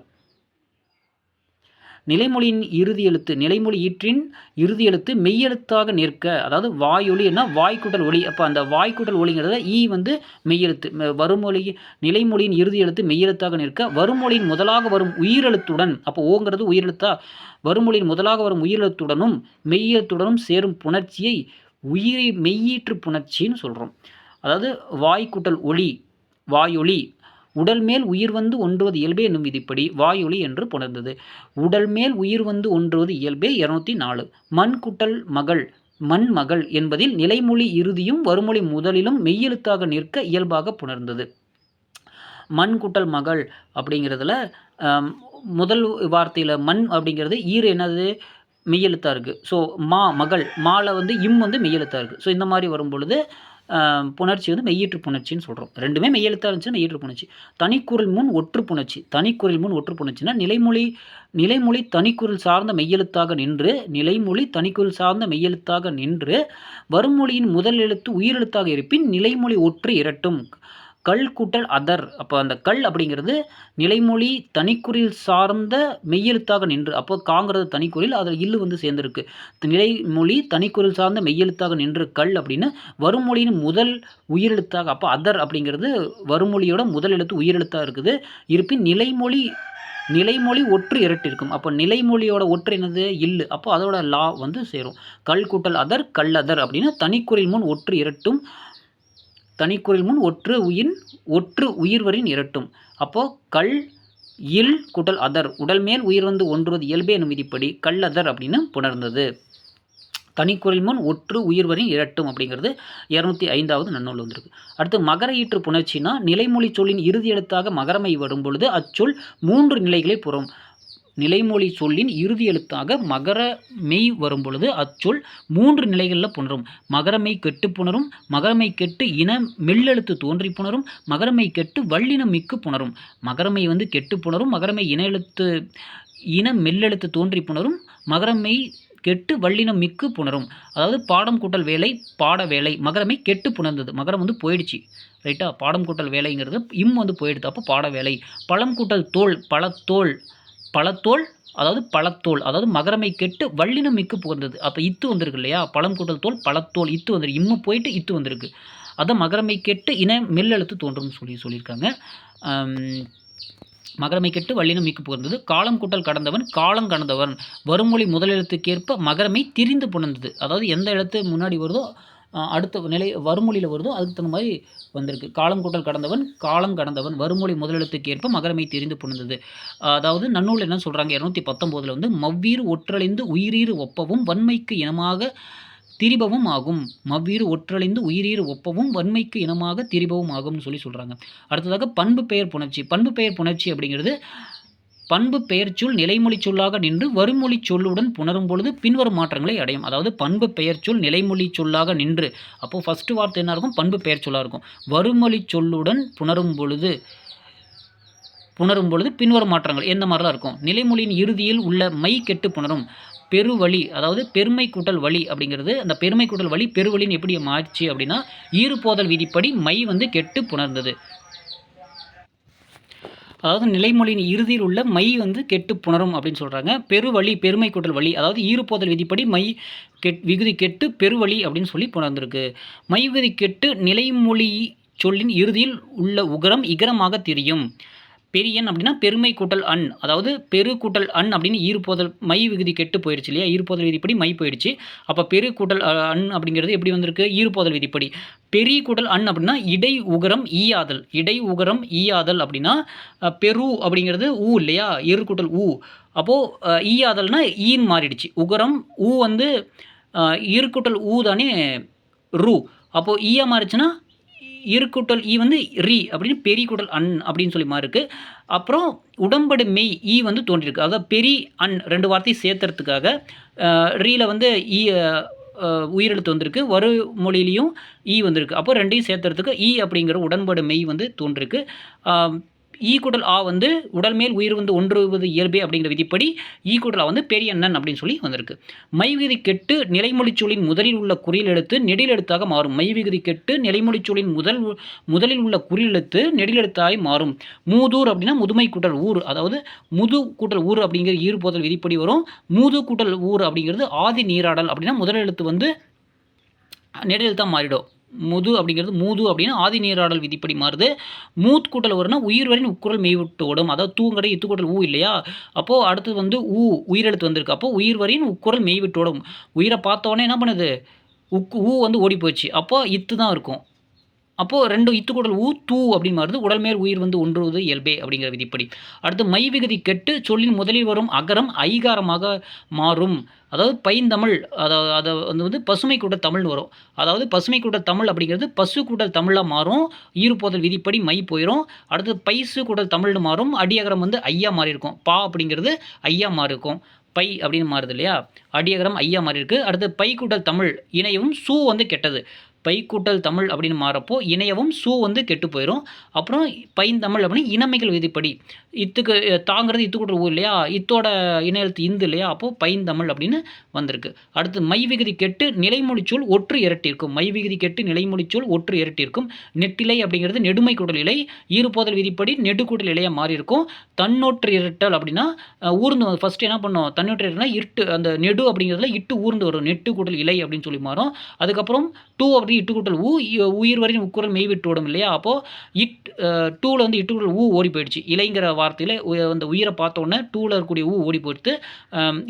நிலைமொழியின் இறுதி எழுத்து, நிலைமொழி ஈற்றின் இறுதி எழுத்து மெய்யெழுத்தாக நிற்க, அதாவது வாயொலின்னா வாய்க்கூட்டல் ஒலி. அப்போ அந்த வாய்க்கூட்டல் ஒலிங்கிறத வந்து மெய்யெழுத்து. வருமொழி நிலைமொழியின் இறுதி எழுத்து மெய்யெழுத்தாக நிற்க வருமொழியின் முதலாக வரும் உயிரெழுத்துடன், அப்போ ஓங்கிறது உயிரெழுத்தா, வருமொழியின் முதலாக வரும் உயிரெழுத்துடனும் மெய்யெழுத்துடனும் சேரும் புணர்ச்சியை மெய்யீற்று புணர்ச்சின்னு சொல்கிறோம். அதாவது வாய்க்கூட்டல் ஒலி, வாயொலி. உடல் மேல் உயிர் வந்து ஒன்றுவது இயல்பே என்னும் விதிப்படி வாயொலி என்று புணர்ந்தது. உடல் மேல் உயிர் வந்து ஒன்றுவது இயல்பே 204. மண் குட்டல் மகள், மண்மகள் என்பதில் நிலைமொழி இறுதியும் வருமொழி முதலிலும் மெய்யெழுத்தாக நிற்க இயல்பாக புணர்ந்தது. மண் குட்டல் மகள் அப்படிங்கிறதுல முதல் வார்த்தையில் மண் அப்படிங்கிறது ஈறு என்னது? மெய்யெழுத்தாக இருக்குது. ஸோ மகள், மாலை வந்து வந்து மெய்யெழுத்தாக இருக்குது. ஸோ இந்த மாதிரி வரும் பொழுது புணர்ச்சி வந்து மெய்யீற்று புணர்ச்சின்னு சொல்கிறோம். ரெண்டுமே மெய்யெழுத்தாக இருந்துச்சுன்னா மெய்யீற்று புணர்ச்சி. தனிக்குறள் முன் ஒற்று புணர்ச்சி. தனிக்குறள் முன் ஒற்று புணர்ச்சினா நிலைமொழி தனிக்குறள் சார்ந்த மெய்யெழுத்தாக நின்று வருமொழியின் முதல் எழுத்து உயிரெழுத்தாக இருப்பின் நிலைமொழி ஒற்று இரட்டும். கல் கூட்டல் அதர். அப்போ அந்த கல் அப்படிங்கிறது நிலைமொழி தனிக்குறில் சார்ந்த மெய்யெழுத்தாக நின்று, அப்போ காங்கிறது தனிக்குறில், அதில் இல்லு வந்து சேர்ந்துருக்கு. நிலைமொழி தனிக்குறில் சார்ந்த மெய்யெழுத்தாக நின்று கல் அப்படின்னு வருமொழியின் முதல் உயிரெழுத்தாக, அப்போ அதர் அப்படிங்கிறது வருமொழியோட முதல் எழுத்து உயிரெழுத்தாக இருக்குது. இருப்பின் நிலைமொழி ஒற்று இரட்டு இருக்கும். அப்போ நிலைமொழியோட ஒற்று என்னது? இல்லு. அப்போ அதோட லா வந்து சேரும். கல் கூட்டல் அதர், கல்லதர் அப்படின்னு தனிக்குறில் முன் ஒற்று இரட்டும். தனிக்குறில் முன் ஒற்று உயிர்வரின் இரட்டும். அப்போ கல் இல் கூட்டல் அதர், உடல் மேல் உயிர் வந்து ஒன்றுவது இயல்பே என்னும் விதிப்படி கல்லதர் அப்படின்னு புணர்ந்தது. தனிக்குறில் முன் ஒற்று உயிர்வரின் இரட்டும் அப்படிங்கிறது 205வது நன்னூல் வந்திருக்கு. அடுத்து மகர ஈற்று புணர்ச்சினா நிலைமொழி சொல்லின் இறுதி எழுத்தாக மகரமை வரும் பொழுது அச்சொல் 3 நிலைகளை புறம். நிலைமொழி சொல்லின் இறுதி எழுத்தாக மகரமெய் வரும் பொழுது அச்சொல் 3 நிலைகளில் புணரும். மகரமெய் கெட்டு புணரும், மகரமெய் கெட்டு இன மெல்லெழுத்து தோன்றி புணரும், மகரமெய் கெட்டு வல்லினம் மிக்கு புணரும். மகரமெய் வந்து கெட்டு புணரும், மகரமெய் இன மெல்லெழுத்து தோன்றி புணரும், மகரமெய் கெட்டு வல்லினம் மிக்கு புணரும். அதாவது பாடம் கூட்டல் வேலை, பாட வேலை. மகரமை கெட்டு புணர்ந்தது, மகரம் வந்து போயிடுச்சு, ரைட்டா? பாடம் கூட்டல் வேலைங்கிறது வந்து போயிடுது, அப்போ பாட வேலை. பழம் கூட்டல் தோல், பழத்தோல், அதாவது மகரமை கெட்டு வல்லினம் மிக்கு புகழ்ந்தது. அப்போ இத்து வந்திருக்கு இல்லையா? பழம் கூட்டல் தோல், பழத்தோல், இத்து வந்துருக்கு. இம்மு போயிட்டு இத்து வந்திருக்கு. அதான் மகரமை கெட்டு இன மெல்லெழுத்து தோன்றும் சொல்லியிருக்காங்க. மகரமை கெட்டு வல்லினம் மிக்கு புகழ்ந்தது. காலம் கூட்டல் கடந்தவன், காலம் கடந்தவன். வருமொழி முதலெழுத்துக்கேற்ப மகரமை திரிந்து புணர்ந்தது. அதாவது எந்த எழுத்து முன்னாடி வருதோ அடுத்த நிலை வருமொழியில் வருதோ அதுக்கு தகுந்த மாதிரி வந்திருக்கு. காலம் கூட்டல் கடந்தவன் வருமொழி முதலெழுத்துக்கு ஏற்ப மகரமை தெரிந்து புணர்ந்தது. அதாவது நன்னூல் என்ன சொல்கிறாங்க? 219 வந்து மவ்வீறு ஒற்றழிந்து உயிரீறு ஒப்பவும் வன்மைக்கு இனமாக திரிபவும் ஆகும். மவ்வீறு ஒற்றழிந்து உயிரீறு ஒப்பவும் வன்மைக்கு இனமாக திரிபவும் ஆகும்னு சொல்கிறாங்க. அடுத்ததாக பண்பு பெயர் புணர்ச்சி. பண்பு பெயர் புணர்ச்சி அப்படிங்கிறது பண்பு பெயர் சொல் நிலைமொழி சொல்லாக நின்று வருமொழி சொல்லுடன் புணரும் பொழுது பின்வரும் மாற்றங்களை அடையும். அதாவது பண்பு பெயர் சொல் நிலைமொழி சொல்லாக நின்று, அப்போது ஃபஸ்ட்டு வார்த்தை என்ன இருக்கும்? பண்பு பெயர் சொல்லாக இருக்கும். வருமொழி சொல்லுடன் புணரும் பொழுது பின்வரும் மாற்றங்கள் எந்த மாதிரிலாம் இருக்கும்? நிலைமொழியின் இறுதியில் உள்ள மை கெட்டு புணரும். பெருவழி, அதாவது பெருமை கூட்டல் வழி அப்படிங்கிறது, அந்த பெருமை கூட்டல் வழி பெருவழின்னு எப்படி மாறிச்சு அப்படின்னா ஈறுபோதல் விதிப்படி மை வந்து கெட்டு புணர்ந்தது. அதாவது நிலைமொழியின் இறுதியில் உள்ள மை வந்து கெட்டு புணரும் அப்படின்னு சொல்கிறாங்க. பெருவழி, பெருமை கூட்டல் வழி, அதாவது ஈறுபோதல் விதிப்படி மை விகுதி கெட்டு பெருவழி அப்படின்னு சொல்லி புணர்ந்திருக்கு. மை விகுதி கெட்டு நிலைமொழி சொல்லின் இறுதியில் உள்ள உகரம் இகரமாக தெரியும். பெரியன் அப்படின்னா பெருமை கூட்டல் அன், அதாவது பெரு கூட்டல் அன் அப்படின்னு ஈறுபோதல் மை விகுதி கெட்டு போயிடுச்சு இல்லையா, ஈறுபோதல் விதிப்படி மை போயிடுச்சு. அப்போ பெரு கூட்டல் அன் அப்படிங்கிறது எப்படி வந்திருக்கு, ஈறுபோதல் விதிப்படி. பெரிய கூட்டல் அன் அப்படின்னா இடை உகரம் ஈயாதல், இடை உகரம் ஈயாதல் அப்படின்னா பெரு அப்படிங்கிறது ஊ இல்லையா, எரு கூட்டல் ஊ. அப்போது ஈயாதல்னா ஈன்னு மாறிடுச்சு, உகரம் ஊ வந்து இரு கூட்டல் ஊ தானே ரூ, அப்போது ஈயா மாறிச்சுன்னா இருக்கூட்டல் ஈ வந்து ரி அப்படின்னு பெரிய கூட்டல் அன் அப்படின்னு சொல்லி மாறி இருக்கு. அப்புறம் உடம்படு மெய் ஈ வந்து தோன்றியிருக்கு, அதாவது பெரி அன் 2 வார்த்தையும் சேர்த்துறதுக்காக ரீல வந்து ஈ உயிரெழுத்து வந்திருக்கு, வரு மொழியிலையும் ஈ வந்திருக்கு. அப்போ 2யும் சேர்த்துறதுக்கு ஈ அப்படிங்கிற உடன்படு மெய் வந்து தோன்றிருக்கு. ஈ கூட்டல் ஆ வந்து உடல் மேல் உயிர் வந்து ஒன்றுவது இயல்பே அப்படிங்கிற விதிப்படி ஈ கூட்டல் ஆ வந்து பெரிய அண்ணன் அப்படின்னு சொல்லி வந்திருக்கு. மைவிகுதி கெட்டு நிலைமொழிச்சொல்லின் முதலில் உள்ள குறில் எழுத்து நெடில் எழுத்தாக மாறும். மைவிகுதி கெட்டு நிலைமொழிச்சொல்லின் முதலில் உள்ள குறில் எழுத்து நெடில் எழுத்தாய் மாறும். மூதூர் அப்படின்னா முதுமை கூட்டல் ஊர், அதாவது முது கூட்டல் ஊர் அப்படிங்கிற ஈறுபோதல் விதிப்படி வரும். மூது கூட்டல் ஊர் அப்படிங்கிறது ஆதி நீராடல் அப்படின்னா முதல் எழுத்து வந்து நெடில் எழுத்தாக மாறிடும். முது அப்படிங்கிறது மூது அப்படின்னு ஆதி நீராடல் விதிப்படி மாறுது. மூத் கூட்டல் வரும்னா உயிர் வரின் உட்குரல் மெய்விட்டு ஓடும், அதாவது தூங்கடை இத்து கூட்டல் ஊ இல்லையா, அப்போது அடுத்தது வந்து ஊ உயிரெழுத்து வந்திருக்கு, அப்போது உயிர் வரின் உட்குரல் மெய்விட்டு ஓடும். உயிரை பார்த்தோன்னே என்ன பண்ணுது, ஊ வந்து ஓடி போயிடுச்சு, அப்போ இத்து தான் இருக்கும். அப்போது 2 இத்து கூட்டல் ஊ தூ அப்படின்னு மாறுது, உடல் மேல் உயிர் வந்து ஒன்றுவது இயல்பே அப்படிங்கிற விதிப்படி. அடுத்து மை விகுதி கெட்டு சொல்லின் முதலில் வரும் அகரம் ஐகாரமாக மாறும், அதாவது பைந்தமிழ், அதாவது அதை வந்து பசுமை கூட்டல் தமிழ்னு வரும், அதாவது பசுமை கூட்டல் தமிழ் அப்படிங்கிறது பசு கூட்டல் தமிழாக மாறும், ஈறுபோதல் விதிப்படி மை போயிடும். அடுத்து பைசு கூட்டல் தமிழ்னு மாறும், அடியகரம் வந்து ஐயா மாறி இருக்கும், பா அப்படிங்கிறது ஐயா மாறி இருக்கும், பை அப்படின்னு மாறுது இல்லையா, அடியகரம் ஐயா மாறி இருக்குது. அடுத்து பை கூட்டல் தமிழ் இணையவும் சூ வந்து கெட்டது, பை கூட்டல் தமிழ் அப்படின்னு மாறப்போ இணையவும் சூ வந்து கெட்டு போயிடும். அப்புறம் பைந்தமிழ் அப்படின்னு இனமைகள் விதிப்படி இத்துக்கு தாங்கிறது இத்து கூட்டல் ஊ இல்லையா, இத்தோட இன எழுத்து இந்து இல்லையா, அப்போது பைந்தமிழ் அப்படின்னு வந்திருக்கு. அடுத்து மை விகுதி கெட்டு நிலைமொழிச்சொல் ஒற்று இரட்டிருக்கும், மை விகுதி கெட்டு நிலைமொழிச்சொல் ஒற்று இரட்டிருக்கும். நெட்டிலை அப்படிங்கிறது நெடுமை கூட்டல் இலை, ஈறுபோதல் விதிப்படி நெடு கூட்டல் இலையாக மாறி இருக்கும். தன்னொற்று இரட்டல் அப்படின்னா ஊர்ந்து ஃபஸ்ட்டு என்ன பண்ணோம், தன்னொற்று இரட்டல்னா இருட்டு அந்த நெடு அப்படிங்கிறதுல இட்டு ஊர்ந்து வரும், நெட்டு கூட்டல் இலை அப்படின்னு சொல்லி மாறும். அதுக்கப்புறம் டூ அப்படி இட்டு கூட்டல் ஊ உயிர் வரின் உட்குரல் மெய்விட்டு ஓடும் இல்லையா, அப்போது டூவில் வந்து இட்டு கூட்டல் ஊ ஓடி போயிடுச்சு, இலைங்கிற வார்த்தையில் அந்த உயிரை பார்த்த உடனே டூவில் இருக்கக்கூடிய ஊ ஓடி போயிடுத்து,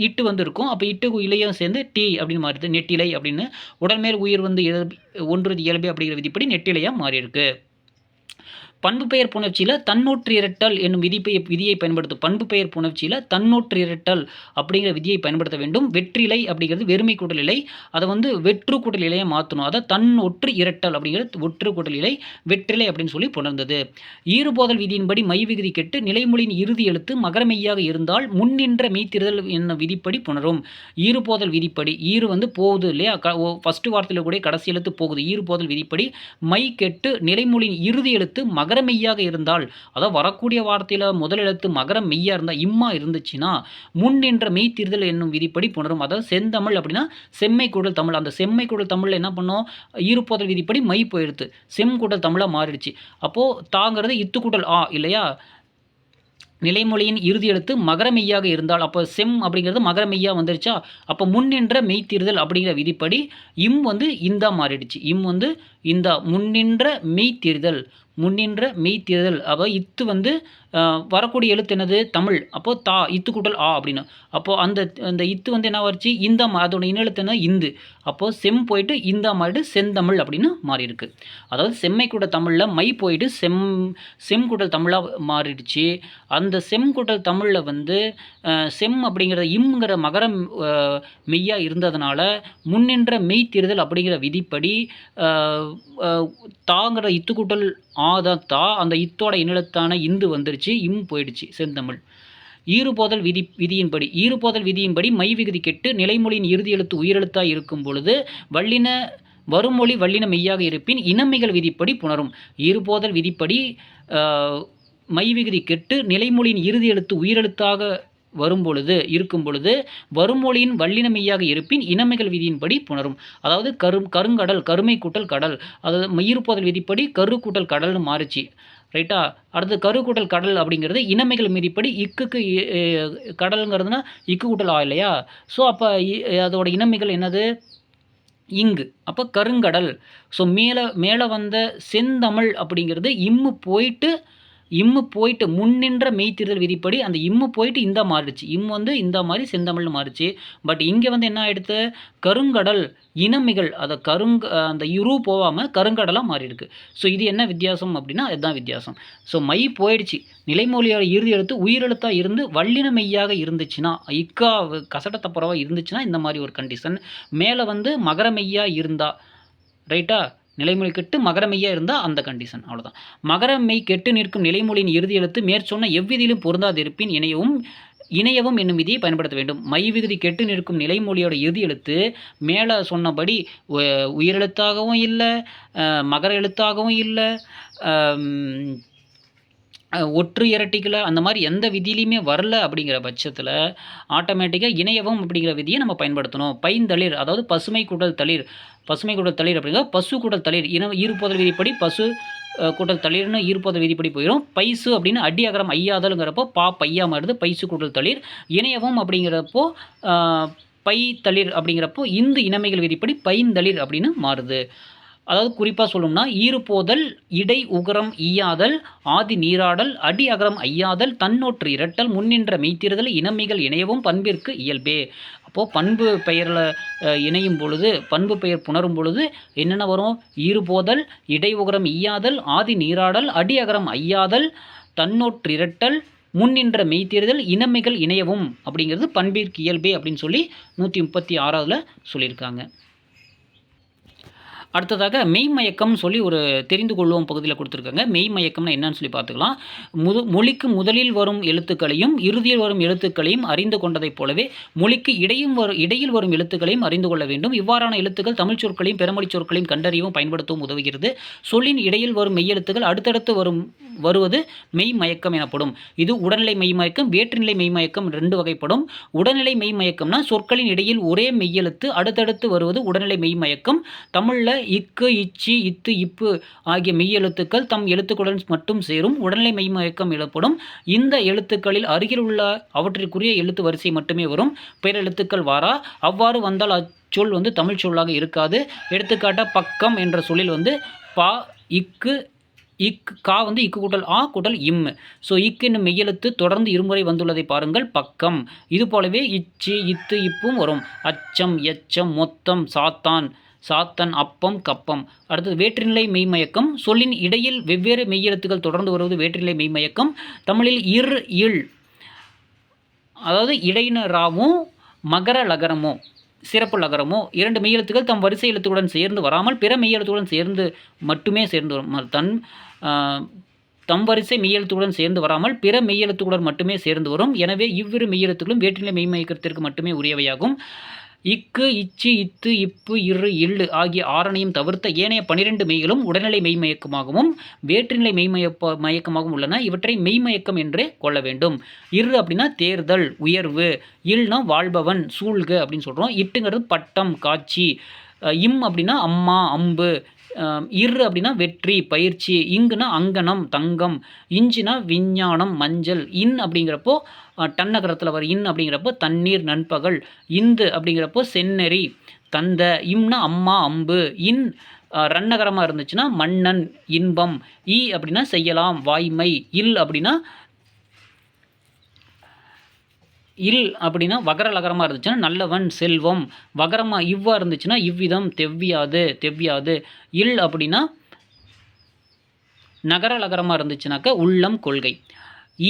இட்டு வந்து இருக்கும், அப்போ இட்டு இலையும் சேர்ந்து டி அப்படின்னு மாறிடுது, நெட்டிலை அப்படின்னு உடல்மேல் உயிர் வந்து ஒன்றுவது இயல்பே அப்படிங்கிற விதிப்படி நெட்டிலையாக மாறி இருக்கு. பண்பு பெயர் புணர்ச்சியில் தன்னொற்று இரட்டல் என்னும் விதியை பயன்படுத்தும். பண்பு பெயர் புணர்ச்சியில் தன்னொற்று இரட்டல் அப்படிங்கிற விதியை பயன்படுத்த வேண்டும். வெற்றிலை அப்படிங்கிறது வெறுமை கூட்டல் இலை, அதை வந்து வெற்று கூட்டல் இலையை மாற்றணும், அதை தன்னொற்று இரட்டல் அப்படிங்கிறது ஒற்று கூட்டல் இலை வெற்றிலை அப்படின்னு சொல்லி புணர்ந்தது. ஈறுபோதல் விதியின்படி மை விகுதி கெட்டு நிலைமொழியின் இறுதி எழுத்து மகரமெய்யாக இருந்தால் முன்னின்ற மெய்த்திருதல் என்னும் விதிப்படி புணரும். ஈறுபோதல் விதிப்படி ஈறு வந்து போகுது இல்லையா, ஃபஸ்ட்டு வார்த்தையில் கூட கடைசி எழுத்து போகுது, ஈறுபோதல் விதிப்படி மை கெட்டு நிலைமொழியின் இறுதி எழுத்து மகர மெய்யாக இருந்தால், அதாவது வரக்கூடிய வார்த்தையில் முதல் எழுத்து மகரம் மெய்யாக இருந்தால் இம்மா இருந்துச்சுன்னா முன் என்ற மெய்த்திருதல் என்னும் விதிப்படி புணரும். அதாவது செந்தமிழ் அப்படின்னா செம்மை கூடல் தமிழ், அந்த செம்மை கூடல் தமிழில் என்ன பண்ணோம், ஈறுபோதல் விதிப்படி மை போயிடுத்து, செம் கூடல் தமிழாக மாறிடுச்சு. அப்போது தாங்கிறது இத்து கூடல் ஆ இல்லையா, நிலைமொழியின் இறுதி எழுத்து மகரமெய்யாக இருந்தால், அப்போ செம் அப்படிங்கிறது மகரமெய்யாக வந்துருச்சா, அப்போ முன் என்ற மெய்த்திருதல் அப்படிங்கிற விதிப்படி இம் வந்து இந்தா மாறிடுச்சு, இம் வந்து இந்தா முன்னின்ற மெய்த்திருதல், முன்னின்ற மெய்த்திருதல். அப்போ இத்து வந்து வரக்கூடிய எழுத்து என்னது தமிழ், அப்போது தா இத்து கூட்டல் ஆ அப்படின்னு, அப்போது அந்த இத்து வந்து என்ன ஆச்சு இந்த அதோட இன எழுத்து என்ன இந்து, அப்போது செம் போயிட்டு இந்தா மாறிட்டு செந்தமிழ் அப்படின்னு மாறி இருக்கு. அதாவது செம்மை கூட தமிழில் மை போயிட்டு செம் கூட்டல் தமிழாக மாறிடுச்சு. அந்த செம் கூட்டல் தமிழில் வந்து செம் அப்படிங்கிற இம்ங்கிற மகரம் மெய்யாக இருந்ததுனால முன்னின்ற மெய்த்திருதல் அப்படிங்கிற விதிப்படி தாங்கிற இத்து கூட்டல் ஆதான் தா, அந்த இத்தோட இனெழுத்தான இந்து வந்துருச்சு, இம் போயிடுச்சு செந்தமிழ். ஈறுபோதல் விதியின்படி மை விகுதி கெட்டு நிலைமொழியின் இறுதி எழுத்து உயிரெழுத்தாய் இருக்கும் பொழுது வருமொழி வல்லின மெய்யாக இருப்பின் இனமைகள் விதிப்படி புணரும். ஈறுபோதல் விதிப்படி மை விகுதி கெட்டு நிலைமொழியின் இறுதி எழுத்து உயிரெழுத்தாக இருக்கும் பொழுது வருமொழியின் வல்லின மெய்யாக இருப்பின் இனமைகள் விதியின்படி புணரும். அதாவது கருங்கடல் கருமை கூட்டல் கடல், அதாவது ஈறுபோதல் விதிப்படி கரு கூட்டல் கடல்னு மாறிச்சு, ரைட்டா. அடுத்து கரு கூட்டல் கடல் அப்படிங்கிறது இனமைகள் மீதிப்படி இக்குக்கு கடலுங்கிறதுனா இக்கு கூட்டல் ஆ இல்லையா, ஸோ அப்போ அதோட இனமைகள் என்னது இங்கு, அப்போ கருங்கடல். ஸோ மேலே வந்த செந்தமிழ் அப்படிங்கிறது இம்மு போயிட்டு இம்மு போயிட்டு முன்னின்ற மெய்த்திருதல் விதிப்படி அந்த இம்மு போயிட்டு இந்த மாறிடுச்சு. வந்து இந்த மாதிரி செந்தமிழ்னு மாறிச்சு. பட் இங்கே வந்து என்ன ஆயிடுத்து, கருங்கடல் இனமிகள் அந்த இரு போகாமல் கருங்கடலாக மாறியிருக்கு. ஸோ இது என்ன வித்தியாசம் அப்படின்னா இதுதான் வித்தியாசம். ஸோ மை போயிடுச்சு. நிலைமொழியோட இறுதி எழுத்து உயிரெழுத்தாக இருந்து வல்லின மெய்யாக இருந்துச்சுன்னா, இக்கா கசடத்தப்புறவா இருந்துச்சுன்னா இந்த மாதிரி ஒரு கண்டிஷன். மேலே வந்து மகர மெய்யாக இருந்தா, ரைட்டா, நிலைமொழி கெட்டு மகர மெய்யாக இருந்தால் அந்த கண்டிஷன். அவ்வளோதான். மகர மெய் கெட்டு நிற்கும் நிலைமொழியின் இறுதி எழுத்து மேற்சொன்ன எவ்விதிலும் பொருந்தாதிருப்பின் இணையவும் என்னும் விதியை பயன்படுத்த வேண்டும். மை விகுதி கெட்டு நிற்கும் நிலைமொழியோட இறுதி எழுத்து மேலே சொன்னபடி உயிரெழுத்தாகவும் இல்லை, மகர எழுத்தாகவும் இல்லை, ஒற்று இரட்டிக்கல அந்த மாதிரி எந்த விதியிலையுமே வரல. அப்படிங்கிற பட்சத்தில் ஆட்டோமேட்டிக்காக இணையவும் அப்படிங்கிற விதியை நம்ம பயன்படுத்தணும். பைந்தளிர், அதாவது பசுமை கூட்டல் தளிர் அப்படிங்கிற பசு கூட்டல் தளிர் ஈறுபோதல் விதிப்படி பசு கூட்டல் தளிர்னு ஈறுபோதல் விதிப்படி போயிடும். பைசு அப்படின்னு அடி அகரம் ஐயாதலுங்கிறப்போ பையா மாறுது, பைசு கூட்டல் தளிர். இணையவும் அப்படிங்கிறப்போ பை தளிர் அப்படிங்கிறப்போ இந்து இனமைகள் விதிப்படி பைந்தளிர் அப்படின்னு மாறுது. அதாவது குறிப்பாக சொல்லணும்னா ஈறுபோதல் இடை உகரம் ஈயாதல் ஆதி நீராடல் அடி அகரம் ஐயாதல் தன்னொற்று இரட்டல் முன்னின்ற மெய்த்திருதல் இனமிகள் இணையவும் பண்பிற்கு இயல்பே. அப்போது பண்பு பெயரில் இணையும் பொழுது, பண்பு பெயர் புணரும் பொழுது என்னென்ன வரும்? ஈறுபோதல் இடை உகரம் ஈயாதல் ஆதி நீராடல் அடி அகரம் ஐயாதல் தன்னொற்று இரட்டல் முன்னின்ற மெய்த்திருதல் இனமிகள் இணையவும் அப்படிங்கிறது பண்பிற்கு இயல்பே அப்படின்னு சொல்லி 136ல் சொல்லியிருக்காங்க. அடுத்ததாக மெய்மயக்கம் சொல்லி ஒரு தெரிந்து கொள்வோம் பகுதியில் கொடுத்துருக்காங்க. மெய்மயக்கம்னா என்னன்னு சொல்லி பார்த்துக்கலாம். மொழிக்கு முதலில் வரும் எழுத்துக்களையும் இறுதியில் வரும் எழுத்துக்களையும் அறிந்து கொண்டதைப் போலவே மொழிக்கு இடையில் வரும் எழுத்துக்களையும் அறிந்து கொள்ள வேண்டும். இவ்வாறான எழுத்துக்கள் தமிழ் சொற்களையும் பெருமொழி சொற்களையும் கண்டறியவும் பயன்படுத்தவும் உதவுகிறது. சொல்லின் இடையில் வரும் மெய்யெழுத்துக்கள் அடுத்தடுத்து வருவது மெய்மயக்கம் எனப்படும். இது உடல்நிலை மெய்மயக்கம், வேற்றுநிலை மெய்மயக்கம் 2 வகைப்படும். உடல்நிலை மெய்மயக்கம்னா சொற்களின் இடையில் ஒரே மெய்யெழுத்து அடுத்தடுத்து வருவது உடல்நிலை மெய்மயக்கம். தமிழில் இக்கு இச்சி இத்து இப்பு ஆகிய மெய்யெழுத்துக்கள் தம் எழுத்துக்களுடன் மட்டும் சேரும் உடல்நிலை மெய்மயக்கம் எனப்படும். இந்த எழுத்துக்களில் அருகில் உள்ள அவற்றிற்குரிய எழுத்து வரிசை மட்டுமே வரும், பேரெழுத்துக்கள் வாரா. அவ்வாறு வந்தால் அச்சொல் வந்து தமிழ் சொல்லாக இருக்காது. எடுத்துக்காட்ட பக்கம் என்ற சொல்லில் வந்து பா இக்கு கா வந்து இக்கு கூட்டல் ஆ கூட்டல் இம். ஸோ இக்கு என்னும் மெய்யெழுத்து தொடர்ந்து இருமுறை வந்துள்ளதை பாருங்கள், பக்கம். இது போலவே இச்சி இத்து இப்பும் வரும். அச்சம் எச்சம் மொத்தம் சாத்தன் அப்பம் கப்பம். அடுத்தது வேற்றுநிலை மெய்மயக்கம். சொல்லின் இடையில் வெவ்வேறு மெய்யெழுத்துக்கள் தொடர்ந்து வருவது வேற்றுநிலை மெய்மயக்கம். தமிழில் இல் அதாவது இடையினராவும் மகர லகரமோ சிறப்பு லகரமோ 2 மெய்யெழுத்துக்கள் தம் வரிசை எழுத்துக்களுடன் சேர்ந்து வராமல் பிற மெய்யெழுத்துடன் சேர்ந்து மட்டுமே சேர்ந்து வரும். தம் வரிசை மெய்யெழுத்துடன் சேர்ந்து வராமல் பிற மெய்யெழுத்துடன் மட்டுமே சேர்ந்து வரும். எனவே இவ்விரு மெய்யெழுத்துக்களும் வேற்றுநிலை மெய்மயக்கத்திற்கு மட்டுமே உரியவையாகும். இக்கு இச்சு இத்து இப்பு இரு இல்லு ஆகிய 6னையும் தவிர்த்த ஏனைய 12 மெய்களும் உடல்நிலை மெய்மயக்கமாகவும் வேற்றுநிலை மயக்கமாகவும் உள்ளன. இவற்றை மெய்மயக்கம் என்றே கொள்ள வேண்டும். இரு அப்படின்னா தேர்தல் உயர்வு, இல்னா வாழ்பவன் சூழ்க அப்படின்னு சொல்கிறோம். இட்டுங்கிறது பட்டம் காட்சி, இம் அப்படின்னா அம்மா அம்பு, இரு அப்படின்னா வெற்றி பயிற்சி, இங்குனா அங்கனம் தங்கம், இஞ்சினா விஞ்ஞானம் மஞ்சள், இன் அப்படிங்கிறப்போ டன்னகரத்தில் வர இன் அப்படிங்கிறப்போ தண்ணீர் நண்பகல், இந்து அப்படிங்கிறப்போ செந்நெறி தந்த, இம்னா அம்மா அம்பு, இன் ரன்னகரமாக இருந்துச்சுன்னா மன்னன் இன்பம், ஈ அப்படின்னா செய்யலாம் வாய்மை, இல் அப்படின்னா வகர லகரமாக இருந்துச்சுன்னா நல்லவன் செல்வம், வகரமாக இவ்வா இருந்துச்சுன்னா இவ்விதம் தெவ்யாது, இல் அப்படின்னா நகர லகரமாக இருந்துச்சுனாக்கா உள்ளம் கொள்கை.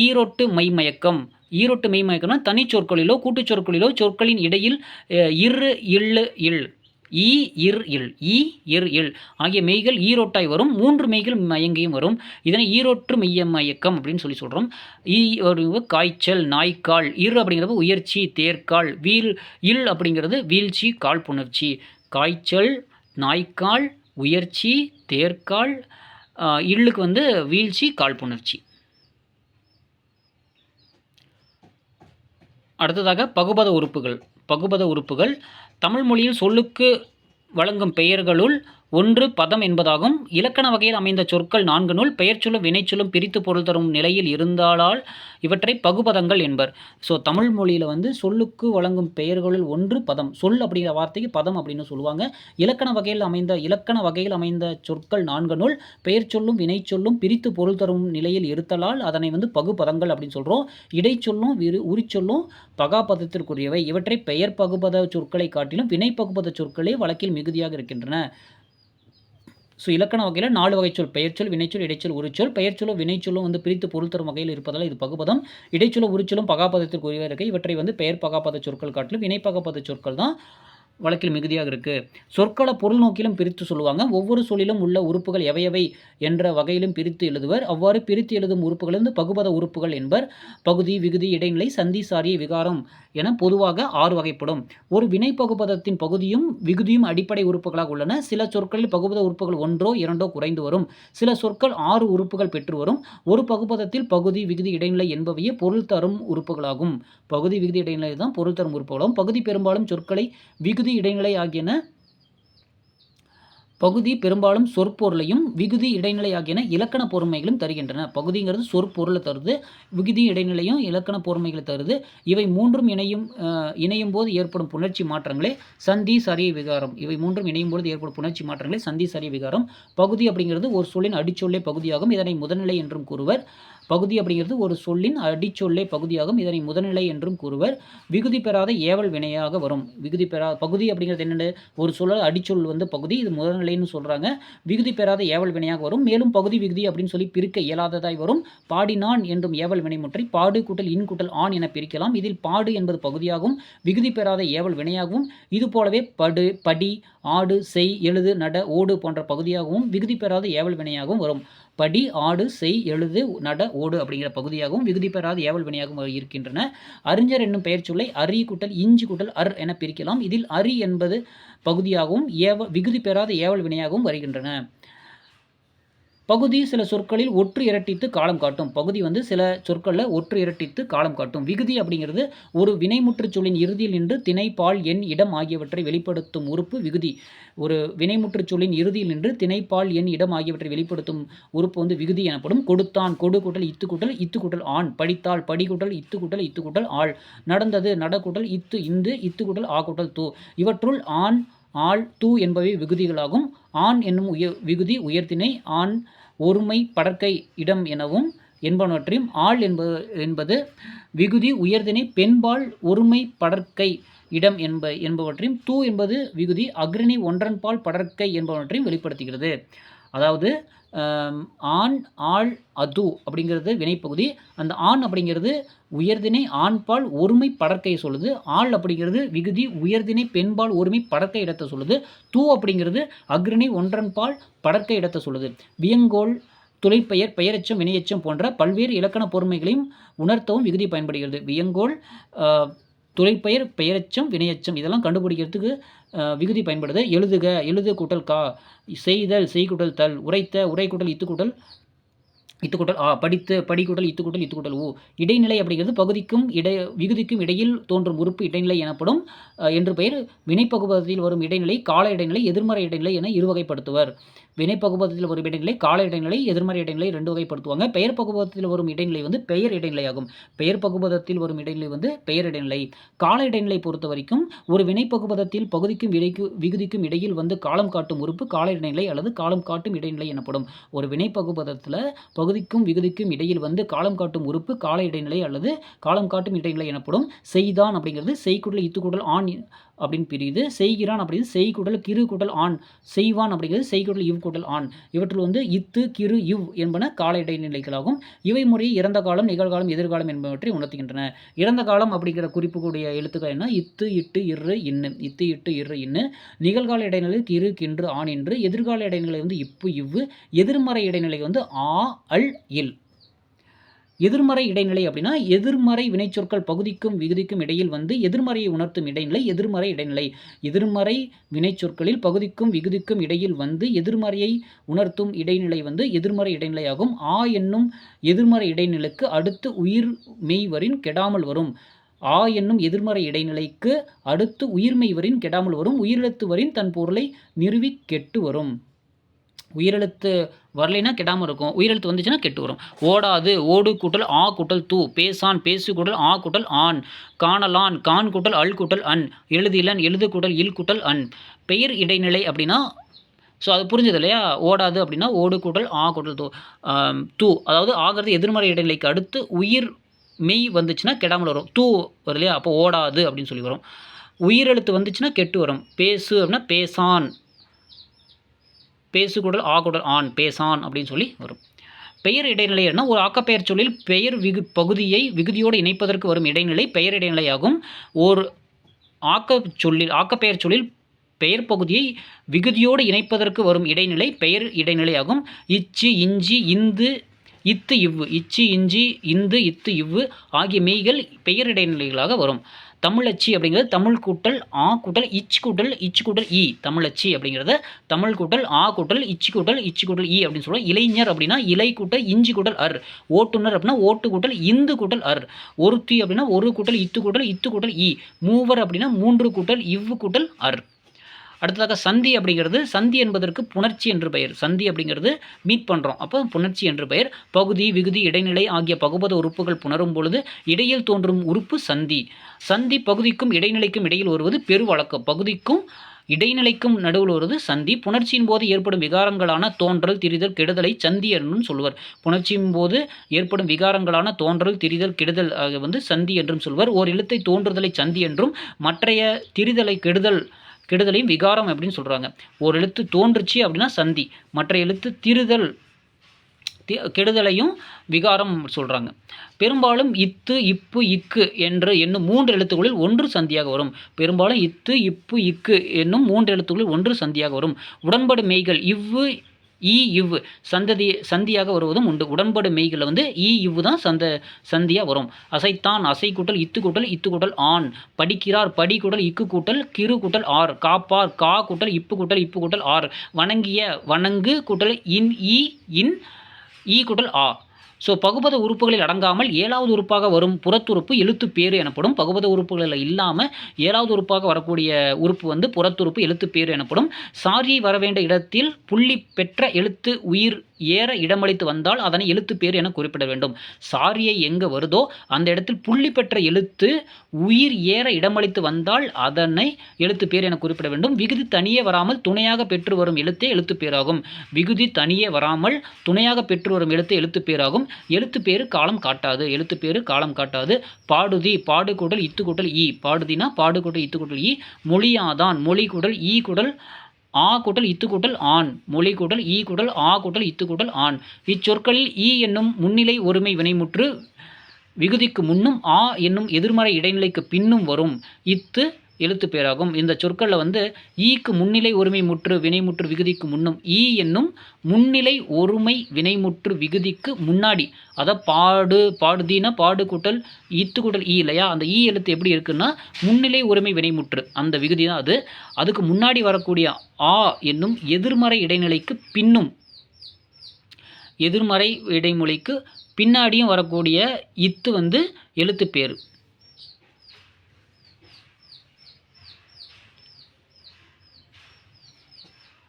ஈரொட்டு மெய்மயக்கம்னா தனி சொற்களிலோ கூட்டுச் சொற்களிலோ சொற்களின் இடையில் இரு இல்லு இல் இல் ஆகிய மெய்கள் ஈரோட்டாய் வரும். 3 மெய்கள் மயங்கியும் வரும். இதனை ஈரோட்டு மெய்மயக்கம் அப்படின்னு சொல்கிறோம். காய்ச்சல் நாய்க்கால், இரு அப்படிங்கிறது உயர்ச்சி தேர்கால், இல் அப்படிங்கிறது வீழ்ச்சி கால் புணர்ச்சி. காய்ச்சல் நாய்க்கால் உயர்ச்சி தேர்கால், இல்லுக்கு வந்து வீழ்ச்சி கால் புணர்ச்சி. அடுத்ததாக பகுபத உறுப்புகள். தமிழ் மொழியில் சொல்லுக்கு வழங்கும் பெயர்களுள் ஒன்று பதம் என்பதாகும். இலக்கண வகையில் அமைந்த சொற்கள் 4 பெயர்ச்சொல்லும் வினைச்சொல்லும் பிரித்து பொருள் தரும் நிலையில் இருந்தால் இவற்றை பகுபதங்கள் என்பர். ஸோ தமிழ் மொழியில் வந்து சொல்லுக்கு வழங்கும் பெயர்களில் ஒன்று பதம். சொல் அப்படிங்கிற வார்த்தைக்கு பதம் அப்படின்னு சொல்லுவாங்க. இலக்கண வகையில் அமைந்த சொற்கள் 4 பெயர்ச்சொல்லும் வினைச்சொல்லும் பிரித்து பொருள் தரும் நிலையில் இருத்தலால் அதனை வந்து பகுபதங்கள் அப்படின்னு சொல்கிறோம். இடைச்சொல்லும் உரிச்சொல்லும் பகாபதத்திற்குரியவை. இவற்றை பெயர் பகுபத சொற்களை காட்டிலும் வினை பகுபத சொற்களே வழக்கில் மிகுதியாக இருக்கின்றன. ஸோ இலக்கண வகையில் 4 வகை சொல்: பெயர்ச்சொல், வினைச்சொல், இடைச்சொல், உரிச்சொல். பெயர்ச்சொல்லும் வினைச்சொல்லும் வந்து பிரித்து பொருள் தரும் வகையில் இருப்பதால் இது பகுபதம். இடைச்சொல்லும் உரிச்சொல்லும் பகாபதத்திற்குரியவை இருக்கு. இவற்றை வந்து பெயர் பகாபத சொற்கள் காட்டிலும் வினை பகாபத சொற்கள் தான் வழக்கில் மிகுதியாக இருக்குது. சொற்களை பொருள் நோக்கிலும் பிரித்து சொல்லுவாங்க. ஒவ்வொரு சொல்லிலும் உள்ள உறுப்புகள் எவையவை என்ற வகையிலும் பிரித்து எழுதுவர். அவ்வாறு பிரித்து எழுதும் உறுப்புகள் வந்து பகுபத உறுப்புகள் என்பர். பகுதி, விகுதி, இடைநிலை, சந்தி, சாரிய, விகாரம் என பொதுவாக 6 வகைப்படும். ஒரு வினை பகுபதத்தின் பகுதியும் விகுதியும் அடிப்படை உறுப்புகளாக உள்ளன. சில சொற்களில் பகுபத உறுப்புகள் 1 2 குறைந்து வரும். சில சொற்கள் 6 உறுப்புகள் பெற்று வரும். ஒரு பகுபதத்தில் பகுதி, விகுதி, இடைநிலை என்பவையே பொருள் தரும் உறுப்புகளாகும். பகுதி, விகுதி, இடைநிலை தான் பொருள் தரும் உறுப்புகளாகும். பகுதி பெரும்பாலும் சொற்களை விகுதி, இடைநிலை ஆகியன பகுதி பெரும்பாலும் சொற்பொருளையும் விகுதி, இடைநிலை ஆகியன இலக்கண பொருண்மைகளும் தருகின்றன. பகுதிங்கிறது சொற்பொருளை தருது, விகுதி, இடைநிலையும் இலக்கண பொருண்மைகளை தருது. இவை மூன்றும் இணையும் போது ஏற்படும் புணர்ச்சி மாற்றங்களே சந்தி, சரிய, விகாரம். இவை மூன்றும் இணையும் போது ஏற்படும் புணர்ச்சி மாற்றங்களே சந்தி, சரிய, விகாரம். பகுதி அப்படிங்கிறது ஒரு சொல்லின் அடிச்சொல்லே பகுதியாகும். இதனை முதல்நிலை என்றும் கூறுவர். பகுதி அப்படிங்கிறது ஒரு சொல்லின் அடிச்சொல்லே பகுதியாகும். இதனை முதல்நிலை என்றும் கூறுவர். விகுதி பெறாத ஏவல் வினையாக வரும். பகுதி அப்படிங்கிறது என்னென்ன? ஒரு சொல்ல அடிச்சொல் வந்து பகுதி, இது முதல்நிலைன்னு சொல்கிறாங்க. விகுதி பெறாத ஏவல் வினையாக வரும். மேலும் பகுதி விகுதி அப்படின்னு சொல்லி பிரிக்க இயலாததாய் வரும். பாடினான் என்றும் ஏவல் வினை முற்றை பாடு கூட்டல் இன் கூட்டல் ஆண் என பிரிக்கலாம். இதில் பாடு என்பது பகுதியாகவும் விகுதி பெறாத ஏவல் வினையாகவும், இது போலவே படு, படி, ஆடு, செய், எழுது, நட, ஓடு போன்ற பகுதியாகவும் விகுதி பெறாத ஏவல் வினையாகவும் வரும். படி, ஆடு, செய், எழுது, நட, ஓடு அப்படிங்கிற பகுதியாகவும் விகுதி பெறாத ஏவல் வினையாகவும் இருக்கின்றன. அறிஞர் என்னும் பெயர் சொல்லை அரி கூட்டல் இஞ்சு கூட்டல் அர் என பிரிக்கலாம். இதில் அரி என்பது பகுதியாகவும் விகுதி பெறாத ஏவல் வினையாகவும் வருகின்றன. பகுதி சில சொற்களில் ஒற்று இரட்டித்து காலம் காட்டும். பகுதி வந்து சில சொற்களில் ஒற்று இரட்டித்து காலம் காட்டும். விகுதி அப்படிங்கிறது ஒரு வினைமுற்று சொல்லின் இறுதியில் நின்று திணை, பால், எண், இடம் ஆகியவற்றை வெளிப்படுத்தும் உறுப்பு விகுதி. ஒரு வினைமுற்று சொல்லின் இறுதியில் நின்று திணை, பால், எண், இடம் ஆகியவற்றை வெளிப்படுத்தும் உறுப்பு வந்து விகுதி எனப்படும். கொடுத்தான், கொடு கூட்டல் இத்து கூட்டல் இத்து கூட்டல் ஆண். படித்தாள், படி கூட்டல் இத்து கூட்டல் இத்து கூட்டல் ஆள். நடந்தது, நட கூட்டல் இத்து இந்து, இத்து கூட்டல் ஆ கூட்டல் தூ. இவற்றுள் ஆண், ஆள், தூ என்பவை விகுதிகளாகும். ஆண் என்னும் விகுதி உயர்திணை, ஆண் ஒருமை படற்கை இடம் எனவும் என்பனவற்றையும், ஆள் என்பது விகுதி உயர்திணை பெண்பால் ஒருமை படற்கை இடம் என்பவற்றையும், தூ என்பது விகுதி அக்ரிணை ஒன்றன்பால் படற்கை என்பவற்றையும் வெளிப்படுத்துகிறது. அதாவது ஆண், ஆள், அது அப்படிங்கிறது வினைப்பகுதி. அந்த ஆண் அப்படிங்கிறது உயர்திணை ஆண்பால் ஒருமை படற்கை சொல்லுது. ஆள் அப்படிங்கிறது விகுதி உயர்திணை பெண்பால் ஒருமை படற்கை இடத்தை சொல்லுது. தூ அப்படிங்கிறது அக்ரிணை ஒன்றன்பால் படற்கை இடத்தை சொல்லுது. வியங்கோல், துளைப்பெயர், பெயரெச்சம், வினையெச்சம் போன்ற பல்வேறு இலக்கண பொருண்மைகளையும் உணர்த்தவும் விகுதி பயன்படுகிறது. வியங்கோல், துளைப்பெயர், பெயரெச்சம், வினையெச்சம் இதெல்லாம் கண்டுபிடிக்கிறதுக்கு விகுதி பயன்படுது. எழுதுக, எழுது கூட்டல் கா. செய்தல், செய் கூட்டல் தல். உரைத்த, உரை கூட்டல் இத்து கூட்டல் ஆ. படித்து, படி கூட்டல் இத்து கூட்டல் ஊ. இடைநிலை அப்படிங்கிறது பகுதிக்கும் விகுதிக்கும் இடையில் தோன்றும் உறுப்பு இடைநிலை எனப்படும் என்று பெயர். வினைப்பகுபதத்தில் வரும் இடைநிலை கால இடைநிலை, எதிர்மறை இடைநிலை என இருவகைப்படுத்துவர். வினைப்பகுபதத்தில் வரும் இடைநிலை கால இடைநிலை, எதிர்மறை இடைநிலை 2 வகைப்படுத்துவாங்க. பெயர் பகுபதத்தில் வரும் இடைநிலை வந்து பெயர் இடைநிலை ஆகும். பெயர் பகுபதத்தில் வரும் இடைநிலை வந்து பெயர் இடைநிலை. கால இடைநிலை பொறுத்த வரைக்கும் ஒரு வினைப்பகுபதத்தில் பகுதிக்கும் விகுதிக்கும் இடையில் வந்து காலம் காட்டும் உறுப்பு கால இடைநிலை அல்லது காலம் காட்டும் இடைநிலை எனப்படும். ஒரு வினைப்பகுபதத்தில் பகுதிக்கும் விகுதிக்கும் இடையில் வந்து காலம் காட்டும் உறுப்பு கால இடைநிலை அல்லது காலம் காட்டும் இடைநிலை எனப்படும். செய்தான் அப்படிங்கிறது செய் கூட்டல் இத்து கூட்டல் ஆண் அப்படின்னு பிரியுது. செய்கிறான் அப்படிங்கிறது செய் கூட்டல் கிரு கூட்டல் ஆண். செய்வான் அப்படிங்கிறது செய் கூட்டல் இவ் கூட்டல் ஆண். இவற்றில் வந்து இத்து, கிரு, இவ் என்பன கால இடைநிலைகளாகும். இவை முறையே இறந்த காலம், நிகழ்காலம், எதிர்காலம் என்பவற்றை உணர்த்துகின்றன. இறந்த காலம் அப்படிங்கிற குறிப்புக்கூடிய எழுத்துக்கள் என்ன? இத்து, இட்டு, இரு, இன்னு. இத்து, இட்டு, இரு, இன்னு. நிகழ்கால இடைநிலை கிரு, கின்று, ஆண் என்று. எதிர்கால இடைநிலை வந்து இப்பு, இவ்வு. எதிர்மறை இடைநிலை வந்து ஆ, அல், இல். எதிர்மறை இடைநிலை அப்படின்னா எதிர்மறை வினைச்சொற்கள் பகுதிக்கும் விகுதிக்கும் இடையில் வந்து எதிர்மறையை உணர்த்தும் இடைநிலை எதிர்மறை இடைநிலை. எதிர்மறை வினைச்சொற்களில் பகுதிக்கும் விகுதிக்கும் இடையில் வந்து எதிர்மறையை உணர்த்தும் இடைநிலை வந்து எதிர்மறை இடைநிலையாகும். ஆ என்னும் எதிர்மறை இடைநிலைக்கு அடுத்து உயிர் மெய்வரின் கெடாமல் வரும். ஆ என்னும் எதிர்மறை இடைநிலைக்கு அடுத்து உயிர்மெய் வரின் கெடாமல் வரும். உயிரெழுத்து வரின் தன் பொருளை நிறுவி கெட்டு வரும். உயிரெழுத்து வரலைன்னா கெடாமல் இருக்கும். உயிரெழுத்து வந்துச்சுன்னா கெட்டு வரும். ஓடாது ஓடு கூட்டல் ஆ கூட்டல் தூ. பேசான் பேசு கூட்டல் ஆ கூட்டல் ஆன். காணலான் கான் கூட்டல் அல் கூட்டல் அன். எழுதிலன் எழுது கூட்டல் இல் கூட்டல் அன். பெயர் இடைநிலை அப்படின்னா ஸோ அது புரிஞ்சது இல்லையா? ஓடாது அப்படின்னா ஓடு கூட்டல் ஆ கூட்டல் தூ. அதாவது ஆகிறது எதிர்மறை இடைநிலைக்கு அடுத்து உயிர் மெய் வந்துச்சுன்னா கெடாமல் வரும். தூ வரும் இல்லையா? அப்போ ஓடாது அப்படின்னு சொல்லி வரும். உயிரெழுத்து வந்துச்சுன்னா கெட்டு வரும். பேசு அப்படின்னா பேசான். பேசு கூடல் ஆ கூடல் ஆன். பேசான் அப்படின்னு சொல்லி வரும். பெயர் இடைநிலை என்ன? ஒரு ஆக்கப்பெயர் சொல்லில் பெயர் பகுதியை விகுதியோடு இணைப்பதற்கு வரும் இடைநிலை பெயர் இடைநிலையாகும். ஓர் ஆக்கப்பெயர் சொல்லில் பெயர் பகுதியை விகுதியோடு இணைப்பதற்கு வரும் இடைநிலை பெயர் இடைநிலையாகும். இச்சு இஞ்சி இந்து இத்து இவ்வு. இச்சு இஞ்சி இந்து இத்து இவ்வு ஆகிய மெய்கள் பெயர் இடைநிலைகளாக வரும். தமிழச்சி அப்படிங்கிறது தமிழ் கூட்டல் ஆ கூட்டல் இச் கூட்டல் இ. தமிழச்சி அப்படிங்கிறத தமிழ் கூட்டல் ஆ கூட்டல் இச் கூட்டல் இ அப்படின்னு சொல்லுவோம். இளைஞர் அப்படின்னா இலை கூட்டல் இஞ்சி கூட்டல் அர். ஓட்டுநர் அப்படின்னா ஓட்டு கூட்டல் இந்து கூட்டல் அர். ஒருத்தி அப்படின்னா ஒரு கூட்டல் இத்து கூட்டல் இ. மூவர் அப்படின்னா மூன்று கூட்டல் இவ்வு கூட்டல் அர். அடுத்ததாக சந்தி அப்படிங்கிறது சந்தி என்பதற்கு புணர்ச்சி என்று பெயர். சந்தி அப்படிங்கிறது மீட் பண்ணுறோம். அப்போ புணர்ச்சி என்று பெயர். பகுதி விகுதி இடைநிலை ஆகிய பகுபத உறுப்புகள் புணரும் பொழுது இடையில் தோன்றும் உறுப்பு சந்தி. சந்தி பகுதிக்கும் இடைநிலைக்கும் இடையில் வருவது பெரு வழக்கம். பகுதிக்கும் இடைநிலைக்கும் நடுவில் வருவது சந்தி. புணர்ச்சியின் போது ஏற்படும் விகாரங்களான தோன்றல் திரிதல் கெடுதலை சந்தி என்றும் சொல்வர். புணர்ச்சியின் போது ஏற்படும் விகாரங்களான தோன்றல் திரிதல் கெடுதல் சந்தி என்றும் சொல்வர். ஓர் எழுத்தை தோன்றுதலை சந்தி என்றும் மற்றைய திரிதலை கெடுதலையும் விகாரம் அப்படின்னு சொல்கிறாங்க. ஒரு எழுத்து தோன்றுச்சு அப்படின்னா சந்தி. மற்ற எழுத்து திரிதல் கெடுதலையும் விகாரம் சொல்கிறாங்க. பெரும்பாலும் இத்து இப்பு இக்கு என்று என்னும் 3 எழுத்துக்களில் ஒன்று சந்தியாக வரும். பெரும்பாலும் இத்து இப்பு இக்கு என்னும் 3 எழுத்துக்களில் ஒன்று சந்தியாக வரும். உடன்படு மெய்கள் இவ்வு ஈ இவ்வு சந்தியாக வருவதும் உண்டு. உடன்படு மெய்களில் வந்து ஈ இவ்வு தான் சந்தியாக வரும். அசைத்தான் அசை கூட்டல் இத்து கூட்டல் ஆண். படிக்கிறார் படி கூட்டல் இக்கு கூட்டல் கிரு கூட்டல் ஆர். காப்பார் கா கூட்டல் இப்பு கூட்டல் ஆர். வணங்கிய வணங்கு கூட்டல் இன் ஈ கூட்டல் ஆ. ஸோ பகுபத உறுப்புகளில் அடங்காமல் 7வது உறுப்பாக வரும் புறத்துறுப்பு எழுத்துப்பேறு எனப்படும். பகுபத உறுப்புகளில் இல்லாமல் 7வது உறுப்பாக வரக்கூடிய உறுப்பு வந்து புறத்துறுப்பு எழுத்துப்பேறு எனப்படும். சாரியை வரவேண்டிய இடத்தில் புள்ளி பெற்ற எழுத்து உயிர் ஏற இடமளித்து வந்தால் அதனை எழுத்துப்பேறு என குறிப்பிட வேண்டும். சாரியை எங்கே வருதோ அந்த இடத்தில் புள்ளி பெற்ற எழுத்து உயிர் ஏற இடமளித்து வந்தால் அதனை எழுத்துப்பேறு என குறிப்பிட வேண்டும். விகுதி தனியே வராமல் துணையாக பெற்று வரும் எழுத்தே எழுத்துப்பேறாகும். விகுதி தனியே வராமல் துணையாக பெற்று வரும் எழுத்தே எழுத்துப்பேறாகும். எழுத்துப்பேறு காலம் காட்டாது. பாடுதி பாடு கூட்டல் இத்து கூட்டல் இ. பாடுதினா பாடு கூட்டல் இத்து கூட்டல் இ. மொழியாதான் மொழி கூட்டல் ஈ கூட்டல் ஆ கூட்டல் இத்து கூட்டல் ஆண். மொழி கூட்டல் ஈ கூட்டல் ஆ கூட்டல் இத்து கூட்டல் ஆண். இச்சொற்களில் ஈ என்னும் முன்னிலை ஒருமை வினைமுற்று விகுதிக்கு முன்னும் ஆ என்னும் எதிர்மறை இடைநிலைக்கு பின்னும் வரும். இத்து எழுத்துப்பேராகும். இந்த சொற்களில் வந்து ஈக்கு முன்னிலை ஒருமை முற்று வினைமுற்று விகுதிக்கு முன்னும் ஈ என்னும் முன்னிலை ஒருமை வினைமுற்று விகுதிக்கு முன்னாடி அதை பாடுதினா பாடு கூட்டல் இத்து கூட்டல் ஈ இல்லையா? அந்த ஈ எழுத்து எப்படி இருக்குன்னா முன்னிலை ஒருமை வினைமுற்று அந்த விகுதி தான் அது. அதுக்கு முன்னாடி வரக்கூடிய ஆ என்னும் எதிர்மறை இடைநிலைக்கு பின்னும் எதிர்மறை இடைமொழிக்கு பின்னாடியும் வரக்கூடிய இத்து வந்து எழுத்துப்பேறு.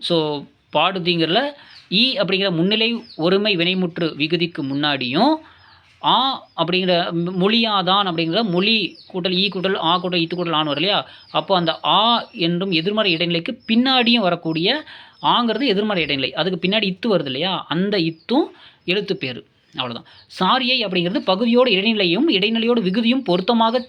ஸோ பாடுதிங்கிறல ஈ அப்படிங்கிற முன்னிலை ஒருமை வினைமுற்று விகுதிக்கு முன்னாடியும் ஆ அப்படிங்கிற மொழியாதான் அப்படிங்கிற மொழி கூட்டல் ஈ கூட்டல் ஆ கூட்டல் இத்து கூட்டல் ஆண் வரும் இல்லையா? அப்போ அந்த ஆ என்றும் எதிர்மறை இடைநிலைக்கு பின்னாடியும் வரக்கூடிய ஆங்கிறது எதிர்மறை இடைநிலை. அதுக்கு பின்னாடி இத்து வருது இல்லையா? அந்த இத்தும் எழுத்துப்பேறு. அவ்வளோதான். சாரியை அப்படிங்கிறது பகுதியோடு இடைநிலையும் இடைநிலையோடு விகுதியும் பொருத்தமாக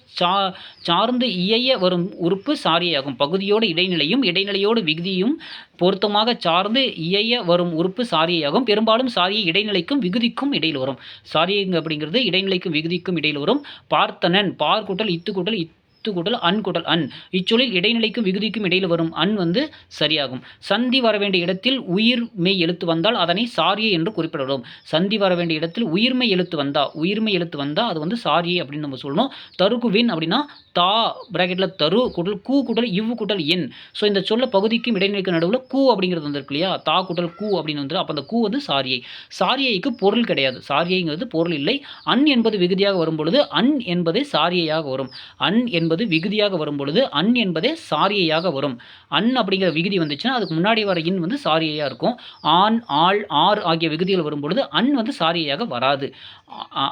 சார்ந்து இயைய வரும் உறுப்பு சாரியாகும். பகுதியோடு இடைநிலையும் இடைநிலையோடு விகுதியும் பொருத்தமாக சார்ந்து இயைய வரும் உறுப்பு சாரியாகும். பெரும்பாலும் சாரியை இடைநிலைக்கும் விகுதிக்கும் இடையில் வரும். சாரியை அப்படிங்கிறது இடைநிலைக்கும் விகுதிக்கும் இடையில் வரும். பார்த்தனன் பார் கூட்டல் இத்து கூட்டல் இத்து கூட்டல் அன் கூட்டல் அன். இச்சொல்லில் இடைநிலைக்கும் விகுதிக்கும் இடையில் வரும் அன் வந்து சரியாகும். சந்தி வர வேண்டிய இடத்தில் உயிர் மெய் எழுத்து வந்தால் அதனை சாரியை என்று குறிப்பிடப்படும். சந்தி வர வேண்டிய இடத்தில் உயிர்மெய் எழுத்து வந்தா அது வந்து சாரியை அப்படின்னு நம்ம சொல்லணும். தருக்கு வின் அப்படின்னா தா பிராக்கெட்டில் தரு கூட்டல் கூ கூட்டல் இவ்வு கூட்டல் என். ஸோ இந்த சொல்ல பகுதிக்கும் இடைநிலைக்கு நடுவில் கூ அப்படிங்கிறது வந்துருக்கு இல்லையா, தா கூட்டல் கூ அப்படின்னு வந்து அப்போ அந்த கூ வந்து சாரியை. சாரியைக்கு பொருள் கிடையாது, சாரியைங்கிறது பொருள் இல்லை. அன் என்பது விகுதியாக வரும்பொழுது அன் என்பதே சாரியையாக வரும். அன் என்பது விகுதியாக வரும்பொழுது அன் என்பதே சாரியையாக வரும். அன் அப்படிங்கிற விகுதி வந்துச்சுன்னா அதுக்கு முன்னாடி வர இன் வந்து சாரியையாக இருக்கும். ஆண் ஆள் ஆர் ஆகிய விகுதிகள் வரும்பொழுது அன் வந்து சாரியையாக வராது.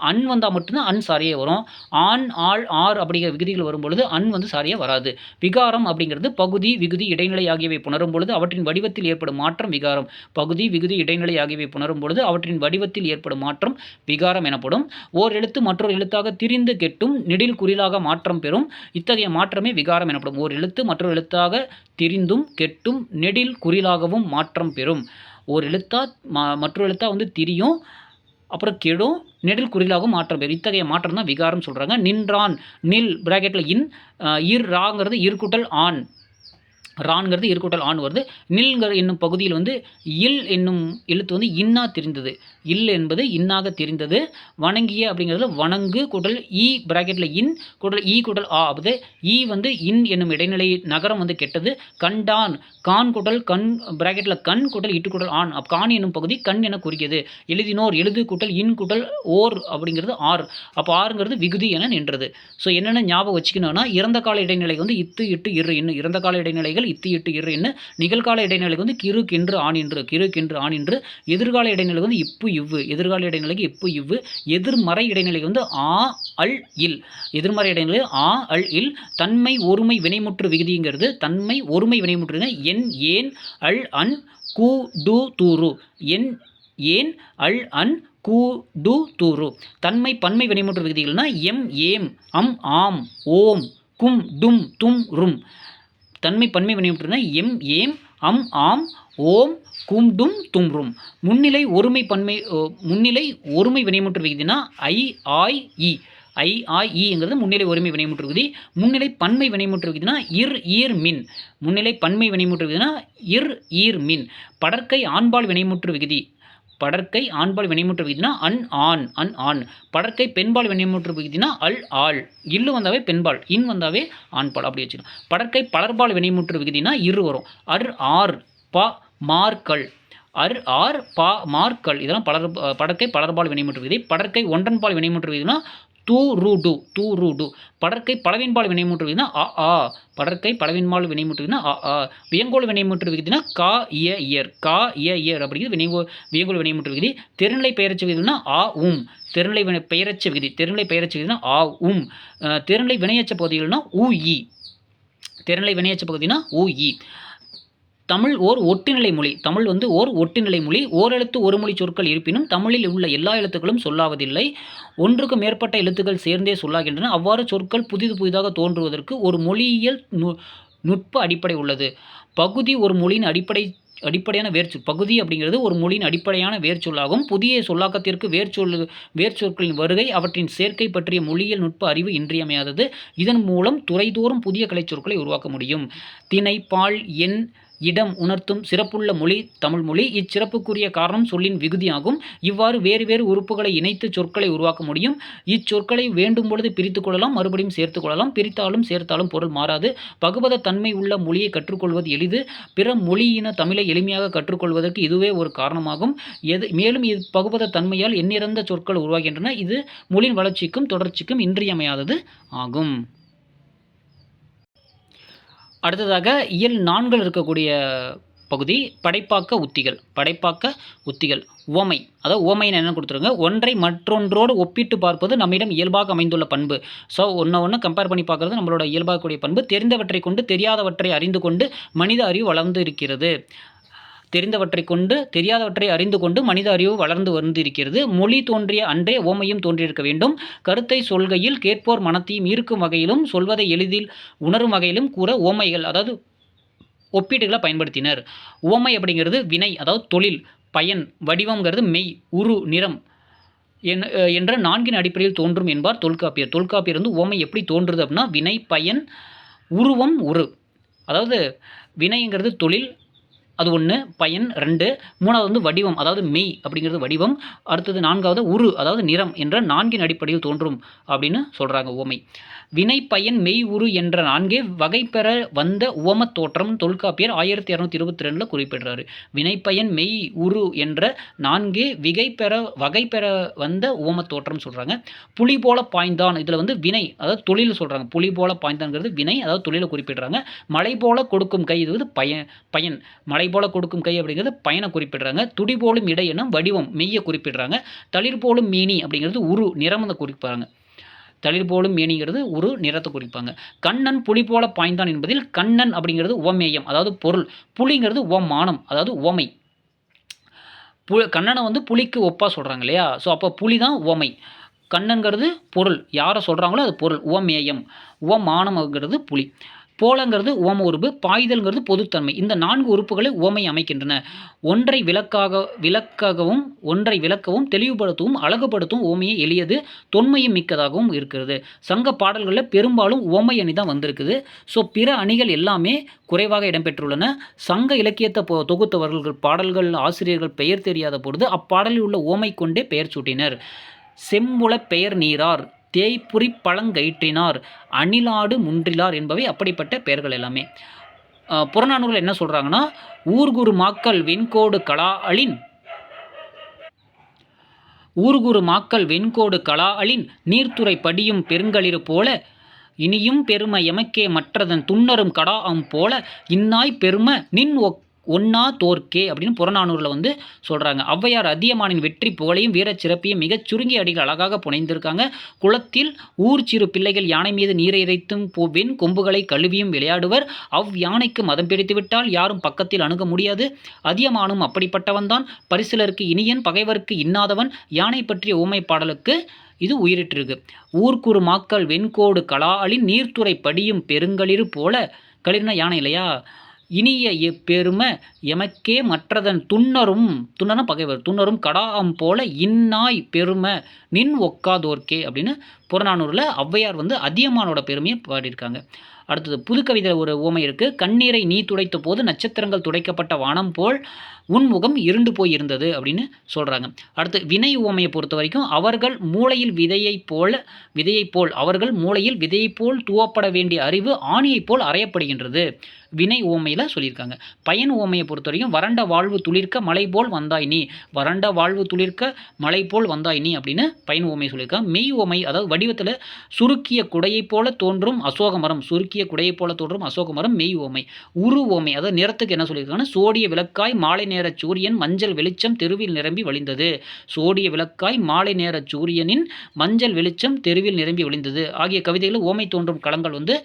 அன் வந்தால் மட்டும்தான் அன் சாரியை வரும். ஆண் ஆள் ஆர் அப்படிங்கிற விகுதிகள் வரும்பொழுது அன் வந்து சாரியாக வராது. விகாரம் அப்படிங்கிறது பகுதி விகுதி இடைநிலை ஆகியவை புணரும் பொழுது அவற்றின் வடிவத்தில் ஏற்படும் மாற்றம் விகாரம். பகுதி விகுதி இடைநிலை ஆகியவை புணரும் பொழுது அவற்றின் வடிவத்தில் ஏற்படும் மாற்றம் விகாரம் எனப்படும். ஓர் எழுத்து மற்றொரு எழுத்தாக திரிந்து கெட்டும் நெடில் குறிலாக மாற்றம் பெறும். இத்தகைய மாற்றமே விகாரம் எனப்படும். ஓர் எழுத்து மற்றொரு எழுத்தாக திரிந்தும் கெட்டும் நெடில் குறிலாகவும் மாற்றம் பெறும். ஒரு எழுத்தா மற்றொரு எழுத்தா வந்து திரியும், அப்புறம் கெடும், நெடில் குறிலாகவும் மாற்றம் பெறும். இத்தகைய மாற்றம் தான் விகாரம் சொல்கிறாங்க. நின்றான் நில் பிராக்கெட்டில் இன் இர் ராங்கிறது இர்குட்டல் ஆண், ரான்கிறது இர்குட்டல் ஆண் வருது. நில்ங்கிற என்னும் பகுதியில் வந்து இல் என்னும் எழுத்து வந்து இன்னா தெரிந்தது. இல் என்பது இன்னாக தெரிந்தது. வணங்கிய அப்படிங்கிறது வணங்கு கூட்டல் ஈ பிராக்கெட்டில் இன் கூட்டல் ஈ கூட்டல் ஆ ஆகுது. ஈ வந்து இன் என்னும் இடைநிலை நகரம் வந்து கெட்டது. கண்டான் கான் கூட்டல் கண் பிராக்கெட்டில் கண் கூட்டல் இட்டு கூட்டல் ஆண். கான் என்னும் பகுதி கண் என குறிக்கிறது. எழுதினோர் எழுது கூட்டல் இன் கூட்டல் ஓர் அப்படிங்கிறது ஆர். அப்போ ஆறுங்கிறது விகுதி என நின்றது. ஸோ என்னென்ன ஞாபகம் வச்சுக்கணும்னா இறந்த கால இடைநிலை வந்து இத்து இட்டு இரு இன்னு. இறந்த கால இடைநிலைகள் இத்து இட்டு இரு இன்னு. நிகழ்கால இடைநிலைக்கு வந்து கிறு கென்று ஆணின்று, கிறு கென்று ஆணின்று. எதிர்கால இடைநிலைக்கு வந்து இப்பு இவ்வு, எதிர்கால இடைநிலைக்கு இப்பு இவ்வு. எதிர்மறை இடைநிலைக்கு வந்து ஆ அல் இல், எதிர்மறை இடைநிலை ஆ அல் இல். தன்மை ஒருமை வினைமுற்று விகுதிங்கிறது தன்மை ஒருமை வினைமுற்று என் ஏன் அல் அன் கூ டு தூரு. என் ஏன் அல் அன் கூ டு தூரு. தன்மை பன்மை வினைமுற்று விகுதிகள்னா எம் ஏம் அம் ஆம் ஓம் கும் டும் தும் ரும். தன்மை பன்மை வினைமுற்றுனா எம் ஏம் அம் ஆம் ஓம் கும் டும் தும் ரும். முன்னிலை ஒருமை வினைமுற்று விகுதினா ஐ ஆய் இ. ஐ ஆய் ஈங்கிறது முன்னிலை ஒருமை வினைமுற்று விகுதி. முன்னிலை பன்மை வினைமுற்று விகுதினா இர் ஈர் மின். முன்னிலை பன்மை வினைமுற்று விகுதினா இர் ஈர் மின். படற்கை ஆண்பால் வினைமுற்று விகுதி. படற்கை ஆண்பால் வினைமுற்று விகுதினா அன் ஆண் அன் ஆண். படற்கை பெண்பால் வினைமுற்று விகுதினா அல் ஆள். இல்லு வந்தாவே பெண்பால், இன் வந்தாவே ஆண்பால், அப்படி வச்சுக்கணும். படற்கை பலர்பால் வினைமுற்று விகுதினா இரு வரும். அர் ஆர் ப மார்கள். அர் ஆர் பா மார்கள் இதெல்லாம் படற்கை பலர்பால் வினைமுற்று விகுதி. படற்கை ஒன்றன்பால் வினைமுற்று விகுதினா தூ ரூ டு, தூ ரூ டு. படற்கை பலவின்பால் வினைமுற்று விகுதினா அ ஆ. படற்கை பலவின்பால் வினைமுற்று விகுதினா அ ஆ. வியங்கோல் வினைமுற்று விகுதினா கா இய இயர், கா இய இயர் அப்படிங்கிறது வியங்கோல் வினைமுற்று விகுதி. தெருநிலை பெயரச்ச விகுதினா ஆ உம். தெருநிலை பெயரச்ச விகுதி, தெருநிலை பெயரச்ச விகுதினா ஆ உம். தெருநிலை வினையச்ச பகுதிகள்னா ஊ இ. தெருநிலை வினையச்ச பகுதினா ஊ இ. தமிழ் ஓர் ஒட்டுநிலை மொழி. தமிழ் வந்து ஓர் ஒட்டுநிலை மொழி. ஓரெழுத்து ஒரு மொழி சொற்கள் இருப்பினும் தமிழில் உள்ள எல்லா எழுத்துக்களும் சொல்லாவதில்லை. ஒன்றுக்கு மேற்பட்ட எழுத்துக்கள் சேர்ந்தே சொல்லாகின்றன. அவ்வாறு சொற்கள் புதிதாக தோன்றுவதற்கு ஒரு மொழியியல் நுட்ப அடிப்படை உள்ளது. பகுதி ஒரு மொழியின் அடிப்படையான வேர்ச்சொல். பகுதி அப்படிங்கிறது ஒரு மொழியின் அடிப்படையான வேர்ச்சொல்லாகும். புதிய சொல்லாக்கத்திற்கு வேர்ச்சொற்களின் வருகை அவற்றின் சேர்க்கை பற்றிய மொழியியல் நுட்ப அறிவு இன்றியமையாதது. இதன் மூலம் துறைதோறும் புதிய கலைச்சொற்களை உருவாக்க முடியும். திணை பால் எண் இடம் உணர்த்தும் சிறப்புள்ள மொழி தமிழ் மொழி. இச்சிறப்புக்குரிய காரணம் சொல்லின் விகுதியாகும். இவ்வாறு வேறு வேறு உறுப்புகளை இணைத்து சொற்களை உருவாக்க முடியும். இச்சொற்களை வேண்டும் பொழுது பிரித்து கொள்ளலாம், மறுபடியும் சேர்த்து கொள்ளலாம். பிரித்தாலும் சேர்த்தாலும் பொருள் மாறாது. பகுபத தன்மை உள்ள மொழியை கற்றுக்கொள்வது எளிது. பிற மொழியின தமிழை எளிமையாக கற்றுக்கொள்வதற்கு இதுவே ஒரு காரணமாகும். மேலும் இது பகுபத தன்மையால் எண்ணிறந்த சொற்கள் உருவாகின்றன. இது மொழியின் வளர்ச்சிக்கும் தொடர்ச்சிக்கும் இன்றியமையாதது ஆகும். அடுத்ததாக இயல் 4 இருக்கக்கூடிய பகுதி படைப்பாக்க உத்திகள். படைப்பாக்க உத்திகள். உவமை, அதாவது உவமைன்னு என்ன கொடுத்துருங்க, ஒன்றை மற்றொன்றோடு ஒப்பிட்டு பார்ப்பது நம்மிடம் இயல்பாக அமைந்துள்ள பண்பு. ஸோ ஒன்று கம்பேர் பண்ணி பார்க்குறது நம்மளோட இயல்பாகக்கூடிய பண்பு. தெரிந்தவற்றை கொண்டு தெரியாதவற்றை அறிந்து கொண்டு மனித அறிவு வளர்ந்து இருக்கிறது. தெரிந்தவற்றை கொண்டு தெரியாதவற்றை அறிந்து கொண்டு மனித அறிவு வளர்ந்து வந்திருக்கிறது. மொழி தோன்றிய அன்றே உவமையும் தோன்றியிருக்க வேண்டும். கருத்தை சொல்கையில் கேட்போர் மனத்தையும் ஈர்க்கும் வகையிலும் சொல்வதை எளிதில் உணரும் வகையிலும் கூற உவமைகள், அதாவது ஒப்பீடுகளை பயன்படுத்தினர். உவமை அப்படிங்கிறது வினை, அதாவது தொழில். பயன், வடிவம்ங்கிறது மெய், உரு, நிறம். என்ற 4 அடிப்படையில் தோன்றும் என்பார் தொல்காப்பியர். தொல்காப்பியர் வந்து உவமை எப்படி தோன்றுது அப்படின்னா, வினை, பயன், உருவம், உரு. அதாவது வினைங்கிறது தொழில், அது 1, பயன் 2, 3வது வந்து வடிவம், அதாவது மெய் அப்படிங்கிறது வடிவம், அடுத்தது 4வது உரு, அதாவது நிறம் என்ற 4 அடிப்படையில் தோன்றும் அப்படின்னு சொல்றாங்க உவமை. வினை, பயன், மெய், உரு என்ற 4 வகை பெற வந்த உவமத் தோற்றம் தொல்காப்பியர் 1222ல் குறிப்பிடுறாரு. வினை, பயன், மெய், உரு என்ற 4 வகை பெற வந்த உவமத் தோற்றம் சொல்றாங்க. புலி போல பாய்ந்தான், இதில் வந்து வினை, அதாவது தொழில் சொல்றாங்க. புலி போல பாய்ந்தான்ங்கிறது வினை, அதாவது தொழிலை குறிப்பிடுறாங்க. மலை போல கொடுக்கும் கை, இது வந்து பயன். மலை போல கொடுக்கும் கை அப்படிங்கிறது பயனை குறிப்பிடுறாங்க. துடி போலும் இடை எனும் வடிவம், மெய்யை குறிப்பிடுறாங்க. தளிர் போலும் மேனி அப்படிங்கிறது உரு, நிறமதை குறிப்பாங்க. தளிர் போலும் மேனிங்கிறது ஒரு நிறத்தை குறிப்பாங்க. கண்ணன் புலி போல பாய்ந்தான் என்பதில் கண்ணன் அப்படிங்கிறது உவமேயம், அதாவது பொருள். புலிங்கிறது உவமானம், அதாவது உவமை. கண்ணனை வந்து புலிக்கு ஒப்பா சொல்கிறாங்க இல்லையா? ஸோ அப்போ புலி தான் உவமை. கண்ணன்கிறது பொருள், யாரை சொல்கிறாங்களோ அது பொருள். உவமேயம், உவமானம்ங்கிறது புலி. போலங்கிறது உவம உறுப்பு, பாய்தல்ங்கிறது பொதுத்தன்மை. இந்த 4 உறுப்புகளை உவமை அமைக்கின்றன. ஒன்றை விளக்கவும் தெளிவுபடுத்தவும் அழகுபடுத்தவும் உவமையை எளியது, தொன்மையும் மிக்கதாகவும் இருக்கிறது. சங்க பாடல்களில் பெரும்பாலும் உவமை அணி தான் வந்திருக்குது. ஸோ பிற அணிகள் எல்லாமே குறைவாக இடம்பெற்றுள்ளன. சங்க இலக்கியத்தை தொகுத்தவர்கள் பாடல்கள் ஆசிரியர்கள் பெயர் தெரியாத பொழுது அப்பாடலில் உள்ள உவமை கொண்டே பெயர் சூட்டினர். செம்புல பெயர் நீரார், தேய்புரி பழங்கயிற்றினார், அணிலாடு முன்றிலார் என்பவை அப்படிப்பட்ட பெயர்கள் எல்லாமே. புறநானூரில் என்ன சொல்கிறாங்கன்னா, ஊர்குறு மாக்கள் வெண்கோடு கலாஅளின் நீர்த்துறை படியும் பெருங்களிறு போல இனியும் பெரும எமக்கே மற்றதன் துன்னரும் கடாஅம் போல இன்னாய் பெரும நின் ஒன்னா தோற்கே அப்படின்னு புறநானூரில் வந்து சொல்கிறாங்க. ஔவையார் அதியமானின் வெற்றி புகழையும் வீரச் சிறப்பையும் மிகச் சுருங்கிய அடிகள் அழகாக புனைந்திருக்காங்க. குளத்தில் ஊர் சிறு பிள்ளைகள் யானை மீது நீரை இறைத்தும் வெண் கொம்புகளை கழுவியும் விளையாடுவர். யானைக்கு மதம் பிடித்துவிட்டால் யாரும் பக்கத்தில் அணுக முடியாது. அதியமானும் அப்படிப்பட்டவன்தான். பரிசிலருக்கு இனியன், பகைவருக்கு இன்னாதவன். யானை பற்றிய ஊமை பாடலுக்கு இது உயிரிட்டிருக்கு. ஊர்குறு மாக்கள் வெண்கோடு கலாஅளின் நீர்த்துறை படியும் பெருங்களிறு போல, களிர்னா யானை இல்லையா? இனிய பெரும எமக்கே மற்றதன் துன்னரும் பகைவர், துன்னரும் கடாஅம் போல இன்னாய் பெரும நின் ஒக்காதோர்க்கே அப்படின்னு புறநானூரில் ஔவையார் வந்து அதியமானோட பெருமையை பாடியிருக்காங்க. அடுத்தது புதுக்கவிதை ஒரு உவமை இருக்குது. கண்ணீரை நீ துடைத்த போது நட்சத்திரங்கள் துடைக்கப்பட்ட வானம் போல் உன்முகம் இருண்டு போய் இருந்தது அப்படின்னு சொல்கிறாங்க. அடுத்து வினை உவமையை பொறுத்த வரைக்கும், அவர்கள் மூளையில் விதையைப் போல் தூவப்பட வேண்டிய அறிவு ஆணியைப் போல் அறையப்படுகின்றது. வினை உவமையில் சொல்லியிருக்காங்க. பயன் உவமையை பொறுத்த வரைக்கும், வறண்ட வாழ்வு துளிர்க்க மலை போல் வந்தாய் நீ, வறண்ட வாழ்வு துளிர்க்க மலை போல் வந்தாய் நீ அப்படின்னு பயன் உவமையை சொல்லியிருக்காங்க. மெய் உவமை, அதாவது வடிவத்தில் சுருக்கிய குடையைப் போல தோன்றும் அசோக மரம் மெய் உவமை. உரு உவமை, அதாவது நிறத்துக்கு என்ன சொல்லியிருக்காங்கன்னா, சோடிய விளக்காய் மாலை நேர சூரியன் மஞ்சள் வெளிச்சம் தெருவில் நிரம்பி வழிந்தது. சோடிய விளக்காய் மாலை நேர சூரியனின் மஞ்சள் வெளிச்சம் தெருவில் நிரம்பி வழிந்தது ஆகிய கவிதைகளில் உவமை தோன்றும் களங்கள் வந்து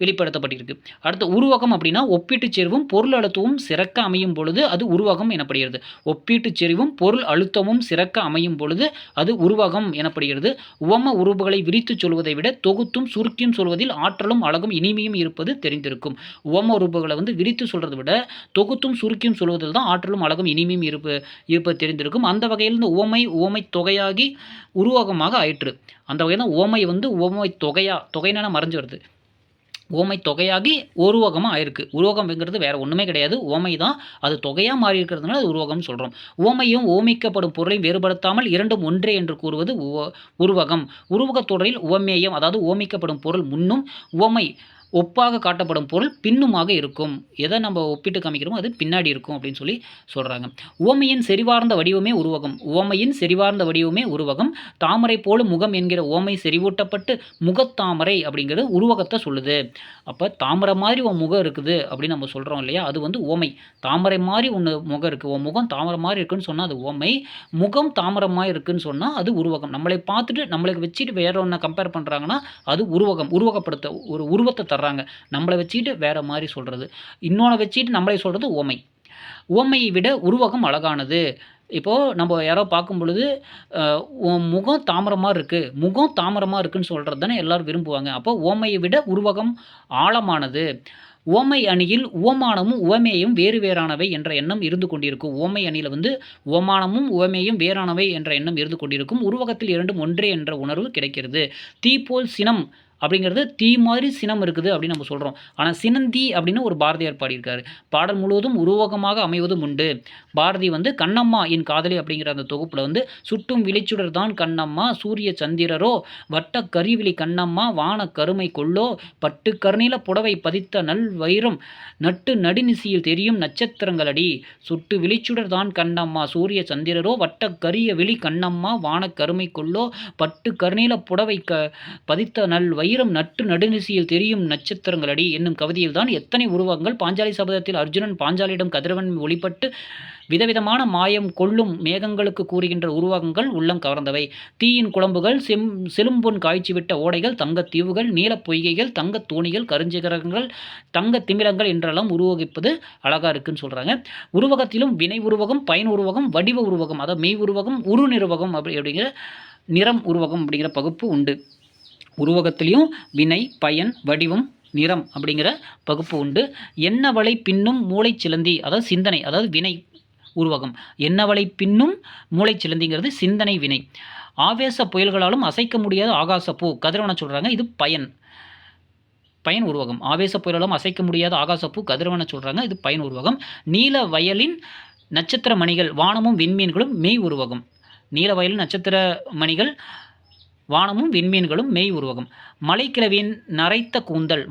வெளிப்படுத்தப்பட்டிருக்கு. அடுத்து உருவகம் அப்படின்னா, ஒப்பீட்டுச் செறிவும் பொருள் அழுத்தமும் சிறக்க அமையும் பொழுது அது உருவகம் எனப்படுகிறது. ஒப்பீட்டுச் செறிவும் பொருள் அழுத்தமும் சிறக்க அமையும் பொழுது அது உருவகம் எனப்படுகிறது. உவம உருவுகளை விரித்துச் சொல்வதை விட தொகுத்தும் சுருக்கியும் சொல்வதில் ஆற்றலும் அழகும் இனிமையும் இருப்பது தெரிந்திருக்கும். உவம உருவுகளை வந்து விரித்து சொல்றதை விட தொகுத்தும் சுருக்கியும் சொல்வதில் தான் ஆற்றலும் அழகும் இனிமையும் இருப்பது தெரிந்திருக்கும். அந்த வகையில் இந்த உவமை தொகையாகி உருவகமாக ஆயிற்று. அந்த வகையில் தான் உவமை வந்து உவமை தொகைனா மறைஞ்சு வருது. உவமை தொகையாகி உருவகமாக ஆயிருக்கு. உருவகம்ங்கிறது வேறு ஒன்றுமே கிடையாது, உவமை தான். அது தொகையாக மாறி இருக்கிறதுனால அது உருவகம்னு சொல்கிறோம். உவமையும் உவமிக்கப்படும் பொருளையும் வேறுபடுத்தாமல் இரண்டும் ஒன்றே என்று கூறுவது உருவகம். உருவகத் தொடரில் உவமேயம், அதாவது உவமிக்கப்படும் பொருள் முன்னும் உவமை ஒப்பாக காட்டப்படும் பொருள் பின்னுமாக இருக்கும். எதை நம்ம ஒப்பிட்டு காமிக்கிறோமோ அது பின்னாடி இருக்கும் அப்படின்னு சொல்லி சொல்கிறாங்க. உவமையின் செறிவார்ந்த வடிவமே உருவகம். தாமரை போலும் முகம் என்கிற உவமை செறிவூட்டப்பட்டு முகத்தாமரை அப்படிங்கிறது உருவகத்தை சொல்லுது. அப்போ தாமரை மாதிரி உன் முகம் இருக்குது அப்படின்னு நம்ம சொல்கிறோம் இல்லையா, அது வந்து உவமை. தாமரை மாதிரி ஒன்று முகம் இருக்குது, உன் முகம் தாமரை மாதிரி இருக்குதுன்னு சொன்னால் அது உவமை. முகம் தாமரை மாதிரி இருக்குதுன்னு சொன்னால் அது உருவகம். நம்மளை பார்த்துட்டு நம்மளுக்கு வச்சுட்டு வேற ஒன்று கம்பேர் பண்ணுறாங்கன்னா அது உருவகம். உருவகப்படுத்த ஒரு உருவத்தை தர்றாங்க. நம்மளை வச்சுட்டு வேற மாதிரி சொல்கிறது, இன்னொன்று வச்சுட்டு நம்மளை சொல்கிறது உவமை. உவமையை விட உருவகம் அழகானது. இப்போது நம்ம யாரோ பார்க்கும் பொழுது முகம் தாமரை மாதிரி இருக்குன்னு சொல்கிறது தானே எல்லோரும் விரும்புவாங்க. அப்போ உவமையை விட உருவகம் ஆழமானது. உவமை அணியில் உவமானமும் உவமேயம் வேறு வேறானவை என்ற எண்ணம் இருந்து கொண்டிருக்கும். உவமை அணியில் உவமானமும் உவமேயம் வேறானவை என்ற எண்ணம் இருந்து கொண்டிருக்கும். உருவகத்தில் இரண்டும் ஒன்றே என்ற உணர்வு கிடைக்கிறது. தீ போல் சினம் அப்படிங்கிறது தீ மாதிரி சினம் இருக்குது அப்படின்னு நம்ம சொல்கிறோம். ஆனால் சினந்தீ அப்படின்னு ஒரு பாரதியார் பாடியிருக்காரு. பாடல் முழுவதும் உருவகமாக அமைவதும் உண்டு. பாரதி கண்ணம்மா என் காதலி அப்படிங்கிற அந்த தொகுப்பில் சுட்டும் விழிச்சுடர் தான் கண்ணம்மா சூரிய சந்திரரோ வட்ட கரிவிழி கண்ணம்மா வான கருமை கொள்ளோ பட்டு கருநீல புடவை பதித்த நல் வைரம் நட்டு நடுநிசியில் தெரியும் நட்சத்திரங்களடி சுட்டு விழிச்சுடர் தான் கண்ணம்மா சூரிய சந்திரரோ வட்ட கரிய விழி கண்ணம்மா வான கருமை கொள்ளோ பட்டு கருநீல புடவை பதித்த நல் வைரம் நட்டு நடுநிசியில் தெரியும் நட்சத்திரங்களடி என்னும் கவிதையில் தான் எத்தனை உருவங்கள் பாஞ்சாலி சபதத்தில் அர்ஜுனன் பாஞ்சாலியிடம் கதிரவன் ஒளிப்பட்டு விதவிதமான மாயம் கொள்ளும் மேகங்களுக்கு கூறுகின்ற உருவகங்கள் உள்ளம் கவர்ந்தவை. தீயின் குழம்புகள் செலும்பொன் காய்ச்சிவிட்ட ஓடைகள் தங்கத் தீவுகள் நீலப் பொய்கைகள் தங்கத் தோணிகள் கருஞ்சிகரங்கள் தங்கத் திமிலங்கள் என்றெல்லாம் உருவகிப்பது அழகா இருக்குன்னு சொல்றாங்க. உருவகத்திலும் வினை உருவகம் பயன் உருவகம் வடிவ உருவகம் அதாவது மெய் உருவகம் உரு நிருவகம் அப்படிங்கிற நிறம் உருவகம் அப்படிங்கிற பகுப்பு உண்டு. உருவகத்திலையும் வினை பயன் வடிவம் நிறம் அப்படிங்கிற பகுப்பு உண்டு. எண்ணவளை பின்னும் மூளை சிலந்தி அதாவது சிந்தனை அதாவது வினை உருவகம். எண்ணவளை பின்னும் மூளை சிலந்திங்கிறது சிந்தனை வினை. ஆவேச புயல்களாலும் அசைக்க முடியாத ஆகாசப்பூ கதிரவனை சொல்கிறாங்க. இது பயன் உருவகம். ஆவேச புயலாலும் அசைக்க முடியாத ஆகாசப்பூ கதிரவனை சொல்கிறாங்க. இது பயன் உருவகம். நீல வயலின் நட்சத்திர மணிகள் வானமும் விண்மீன்களும் மெய் உருவகம். நீல வயலின் நட்சத்திர மணிகள் வானமும் விண்மீன்களும் மெய் உருவகம். மலைக்கிழவியின் நரைத்த கூந்தல்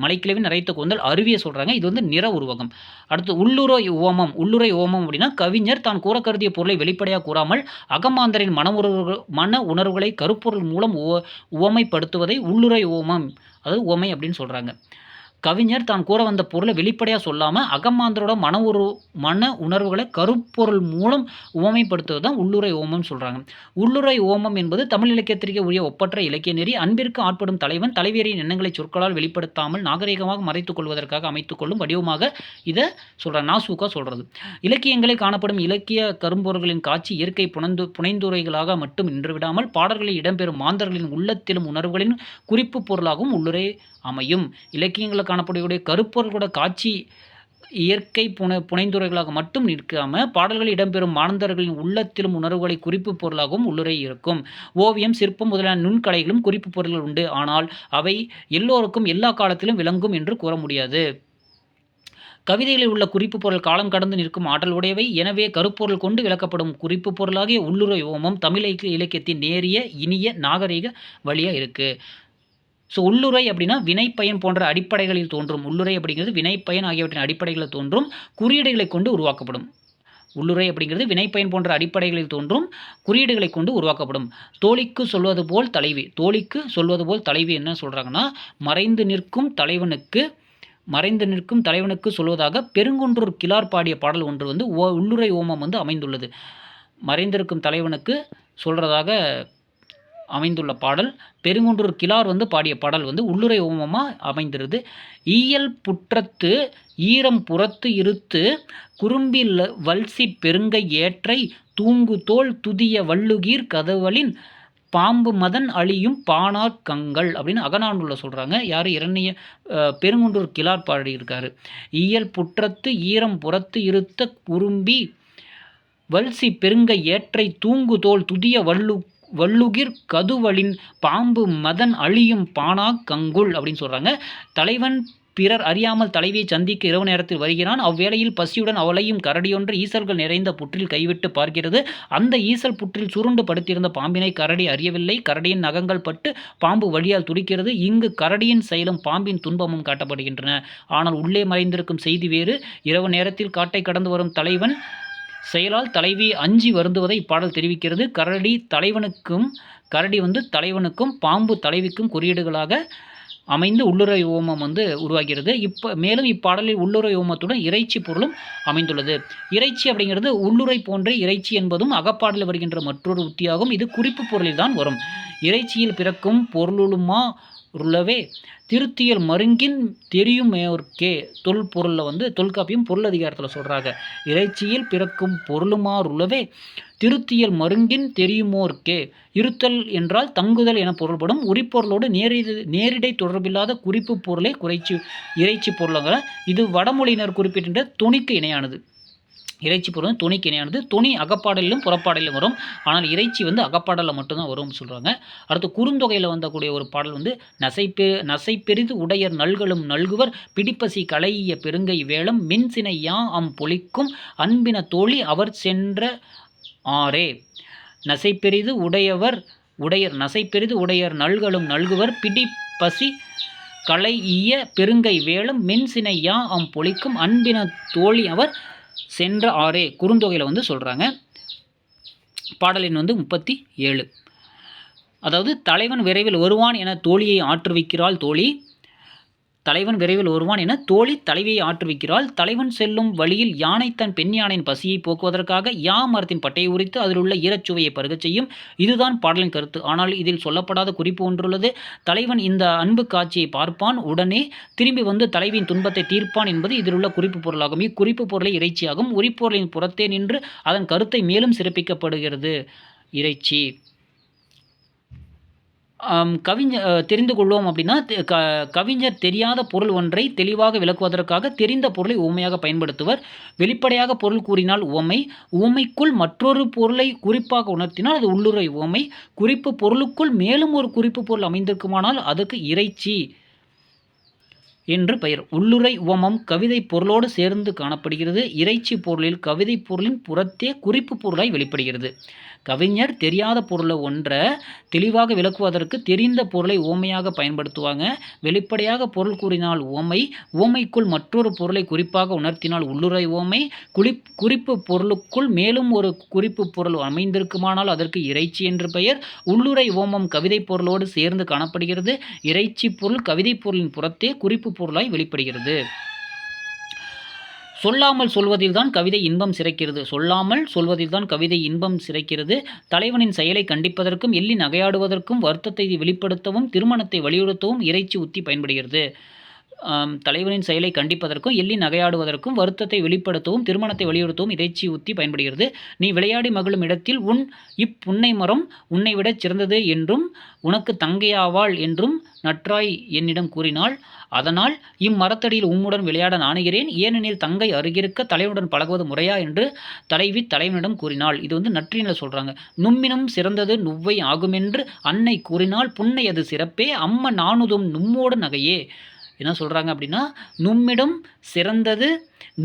அருவியை சொல்கிறாங்க. இது நிற உருவகம். அடுத்து உள்ளுரை ஓமம். உள்ளுரை ஓமம் அப்படின்னா கவிஞர் தான் கூற கருதிய பொருளை வெளிப்படையாக கூறாமல் அகமாந்தரின் மன உணர்வுகளை கருப்பொருள் மூலம் உவமைப்படுத்துவதை உள்ளுரை ஓமம் அதாவது உவமை அப்படின்னு சொல்கிறாங்க. கவிஞர் தான் கூற வந்த பொருளை வெளிப்படையாக சொல்லாமல் அகமாந்தரோட மன உணர்வுகளை கருப்பொருள் மூலம் உவமைப்படுத்துவது தான் உள்ளுரை ஓமம்னு சொல்கிறாங்க. உள்ளுரை ஓமம் என்பது தமிழ் இலக்கியத்திற்கு உரிய ஒப்பற்ற இலக்கிய நெறி. அன்பிற்கு ஆட்படும் தலைவன் தலைவியரின் எண்ணங்களை சொற்களால் வெளிப்படுத்தாமல் நாகரிகமாக மறைத்துக் கொள்வதற்காக அமைத்துக்கொள்ளும் வடிவமாக இதை சொல்கிறாங்க. நாசூக்கா சொல்கிறது. இலக்கியங்களில் காணப்படும் இலக்கிய கரும்பொருள்களின் காட்சி இயற்கை புனைந்துரைகளாக மட்டும் நின்றுவிடாமல் பாடல்களில் இடம்பெறும் மாந்தர்களின் உள்ளத்திலும் உணர்வுகளின் குறிப்பு பொருளாகவும் உள்ளுரை அமையும். இலக்கியங்களில் காணப்படக்கூடிய கருப்பொருள்களோட காட்சி இயற்கை புனைந்துரைகளாக மட்டும் நிற்காமல் பாடல்களில் இடம்பெறும் மாந்தர்களின் உள்ளத்திலும் உணர்வுகளை குறிப்பு பொருளாகவும் உள்ளுரை இருக்கும். ஓவியம் சிற்பம் முதலான நுண்கலைகளும் குறிப்பு பொருள்கள் உண்டு. ஆனால் அவை எல்லோருக்கும் எல்லா காலத்திலும் விளங்கும் என்று கூற முடியாது. கவிதைகளில் உள்ள குறிப்பு பொருள் காலம் கடந்து நிற்கும் ஆற்றல் உடையவை. எனவே கருப்பொருள் கொண்டு விளக்கப்படும் குறிப்பு பொருளாகிய உள்ளுரை ஓமம் தமிழ் இலக்கியத்தின் நேரிய இனிய நாகரிக வழியாக இருக்குது. ஸோ உள்ளுரை அப்படின்னா வினைப்பயன் போன்ற அடிப்படைகளில் தோன்றும். உள்ளுரை அப்படிங்கிறது வினைப்பயன் ஆகியவற்றின் அடிப்படைகளில் தோன்றும் குறியீடுகளை கொண்டு உருவாக்கப்படும். உள்ளுரை அப்படிங்கிறது வினைப்பயன் போன்ற அடிப்படைகளில் தோன்றும் குறியீடுகளை கொண்டு உருவாக்கப்படும். தோழிக்கு சொல்வது போல் தலைவி என்ன சொல்கிறாங்கன்னா மறைந்து நிற்கும் தலைவனுக்கு சொல்வதாக பெருங்குன்றூர் கிழார் பாடிய பாடல் ஒன்று உள்ளுரை ஓமம் அமைந்துள்ளது. மறைந்திருக்கும் தலைவனுக்கு சொல்கிறதாக அமைந்துள்ள பாடல் பெருங்குன்றூர் கிழார் பாடிய பாடல் உள்ளுரை ஓமமாக அமைந்திருது. ஈயல் புற்றத்து ஈரம் புறத்து இருத்து குறும்பி வல்சி பெருங்கை ஏற்றை தூங்கு தோல் துதிய வள்ளுகீர் கதவலின் பாம்பு மதன் அழியும் பானார் கங்கள் அப்படின்னு அகநானூரில் சொல்கிறாங்க. யார் பெருங்குன்றூர் கிழார் பாடியிருக்காரு. ஈயல் புற்றத்து ஈரம் புறத்து இருத்த குறும்பி வல்சி பெருங்கை ஏற்றை தூங்கு தோல் துதிய வள்ளுகிர் கதுவலின் பாம்பு மதன் அழியும் பானா கங்குல் அப்படின்னு சொல்கிறாங்க. தலைவன் பிறர் அறியாமல் தலைவியை சந்திக்க இரவு நேரத்தில் வருகிறான். அவ்வேளையில் பசியுடன் அவளையும் கரடியொன்று ஈசல்கள் நிறைந்த புற்றில் கைவிட்டு பார்க்கிறது. அந்த ஈசல் புற்றில் சுருண்டு படுத்திருந்த பாம்பினை கரடி அறியவில்லை. கரடியின் நகங்கள் பட்டு பாம்பு வழியால் துடிக்கிறது. இங்கு கரடியின் செயலும் பாம்பின் துன்பமும் காட்டப்படுகின்றன. ஆனால் உள்ளே மறைந்திருக்கும் செய்தி வேறு. இரவு நேரத்தில் காட்டை கடந்து வரும் தலைவன் செயலால் தலைவி அஞ்சி வருந்துவதை இப்பாடல் தெரிவிக்கிறது. கரடி தலைவனுக்கும் பாம்பு தலைவிக்கும் குறியீடுகளாக அமைந்து உள்ளுரை ஓமம் உருவாகிறது. மேலும் இப்பாடலில் உள்ளுரை ஓமத்துடன் இறைச்சி பொருளும் அமைந்துள்ளது. இறைச்சி அப்படிங்கிறது உள்ளுரை போன்ற இறைச்சி என்பதும் அகப்பாடலில் வருகின்ற மற்றொரு உத்தியாகும். இது குறிப்பு பொருளில் தான் வரும். இறைச்சியில் பிறக்கும் பொருளுமா ருளவே திருத்தியல் மருங்கின் தெரியுமோர்க்கே. தொல்பொருளில் தொல்காப்பியம் பொருள் அதிகாரத்தில் சொல்கிறாங்க. இறைச்சியில் பிறக்கும் பொருளுமாறுள்ளவே திருத்தியல் மருங்கின் தெரியுமோர்க்கே. இருத்தல் என்றால் தங்குதல் என பொருள்படும். உரிப்பொருளோடு நேரிடை தொடர்பில்லாத குறிப்பு பொருளே இறைச்சி பொருளாக. இது வடமொழியினர் குறிப்பிட்ட தொனிக்கு இணையானது. இறைச்சி பொருள் துணிக்கு இணையானது. துணி அகப்பாடலிலும் புறப்பாடலிலும் வரும். ஆனால் இறைச்சி அகப்பாடலில் மட்டும்தான் வரும்னு சொல்கிறாங்க. அடுத்து குறுந்தொகையில் வந்தக்கூடிய ஒரு பாடல் நசைப்பெரிது உடையர் நல்களும் நல்குவர் பிடிப்பசி களைய பெருங்கை வேளம் மின்சினை பொலிக்கும் அன்பின தோழி அவர் சென்ற ஆரே. நசைப்பெரிது உடையர் நல்களும் நல்குவர் பிடிப்பசி களைய பெருங்கை வேளம் மின்சினை பொலிக்கும் அன்பின தோழி அவர் சென்ற ஆரே. குறுந்தொகையில் சொல்கிறாங்க. பாடலின் 37. அதாவது தலைவன் விரைவில் வருவான் என தோழியை ஆற்றுவிக்கிறாள் தோழி. தலைவன் விரைவில் வருவான் என தோழி தலைவியை ஆற்றுவிக்கிறாள். தலைவன் செல்லும் வழியில் யானை தன் பெண் யானையின் பசியை போக்குவதற்காக மரத்தின் பட்டையை உரித்து அதில் உள்ள ஈரச்சுவையை பருகச் செய்யும். இதுதான் பாடலின் கருத்து. ஆனால் இதில் சொல்லப்படாத குறிப்பு ஒன்றுள்ளது. தலைவன் இந்த அன்பு காட்சியை பார்ப்பான், உடனே திரும்பி தலைவியின் துன்பத்தை தீர்ப்பான் என்பது இதில் உள்ள குறிப்பு பொருளாகும். இக்குறிப்பு பொருளை இறைச்சியாகும். உரிப்பொருளின் புறத்தே நின்று அதன் கருத்தை மேலும் சிறப்பிக்கப்படுகிறது. இறைச்சி தெரிந்து கொள்வோம் அப்படின்னா, கவிஞர் தெரியாத பொருள் ஒன்றை தெளிவாக விளக்குவதற்காக தெரிந்த பொருளை உவமையாக பயன்படுத்துவர். வெளிப்படையாக பொருள் கூறினால் உவமை, உவமைக்குள் மற்றொரு பொருளை குறிப்பாக உணர்த்தினால் அது உள்ளுரை உவமை. குறிப்பு பொருளுக்குள் மேலும் ஒரு குறிப்பு பொருள் அமைந்திருக்குமானால் அதற்கு இறைச்சி என்று பெயர். உள்ளுரை உவமம் கவிதை பொருளோடு சேர்ந்து காணப்படுகிறது. இறைச்சி பொருளில் கவிதை பொருளின் புறத்தே குறிப்பு பொருளாய் வெளிப்படுகிறது. கவிஞர் தெரியாத பொருளை ஒன்றை தெளிவாக விளக்குவதற்கு தெரிந்த பொருளை உவமையாக பயன்படுத்துவாங்க. வெளிப்படையாக பொருள் கூறினால் உவமை, உவமைக்குள் மற்றொரு பொருளை குறிப்பாக உணர்த்தினால் உள்ளுரை உவமை. குறிப்பு பொருளுக்குள் மேலும் ஒரு குறிப்பு பொருள் அமைந்திருக்குமானால் அதற்கு இறைச்சி என்று பெயர். உள்ளுரை உவமம் கவிதை பொருளோடு சேர்ந்து காணப்படுகிறது. இறைச்சி பொருள் கவிதை பொருளின் புறத்தே குறிப்பு பொருளாய் வெளிப்படுகிறது. சொல்லாமல் சொல்வதில்தான் கவிதை இன்பம் சிறைக்கிறது. தலைவனின் செயலை கண்டிப்பதற்கும் எள்ளி நகையாடுவதற்கும் வருத்தத்தை வெளிப்படுத்தவும் திருமணத்தை வலியுறுத்தவும் இறைச்சி உத்தி பயன்படுகிறது. தலைவனின் செயலை கண்டிப்பதற்கும் எள்ளி நகையாடுவதற்கும் வருத்தத்தை வெளிப்படுத்தவும் திருமணத்தை வலியுறுத்தவும் இறைச்சி உத்தி பயன்படுகிறது. நீ விளையாடி மகிழும் இடத்தில் இப்புன்னை மரம் உன்னை விட சிறந்தது என்றும் உனக்கு தங்கையாவாள் என்றும் நற்றாய் என்னிடம் கூறினாள். அதனால் இம்மரத்தடியில் உம்முடன் விளையாட நாணுகிறேன். ஏனெனில் தங்கை அருகிருக்க தலைவனுடன் பழகுவது முறையா என்று தலைவி தலைவனிடம் கூறினாள். இது நற்றினில் சொல்கிறாங்க. நும்மினும் சிறந்தது நுவ்வை ஆகுமென்று அன்னை கூறினால் புன்னை அது சிறப்பே அம்ம நாணுதும் நும்மோடு நகையே. என்ன சொல்கிறாங்க அப்படின்னா, நும்மிடம் சிறந்தது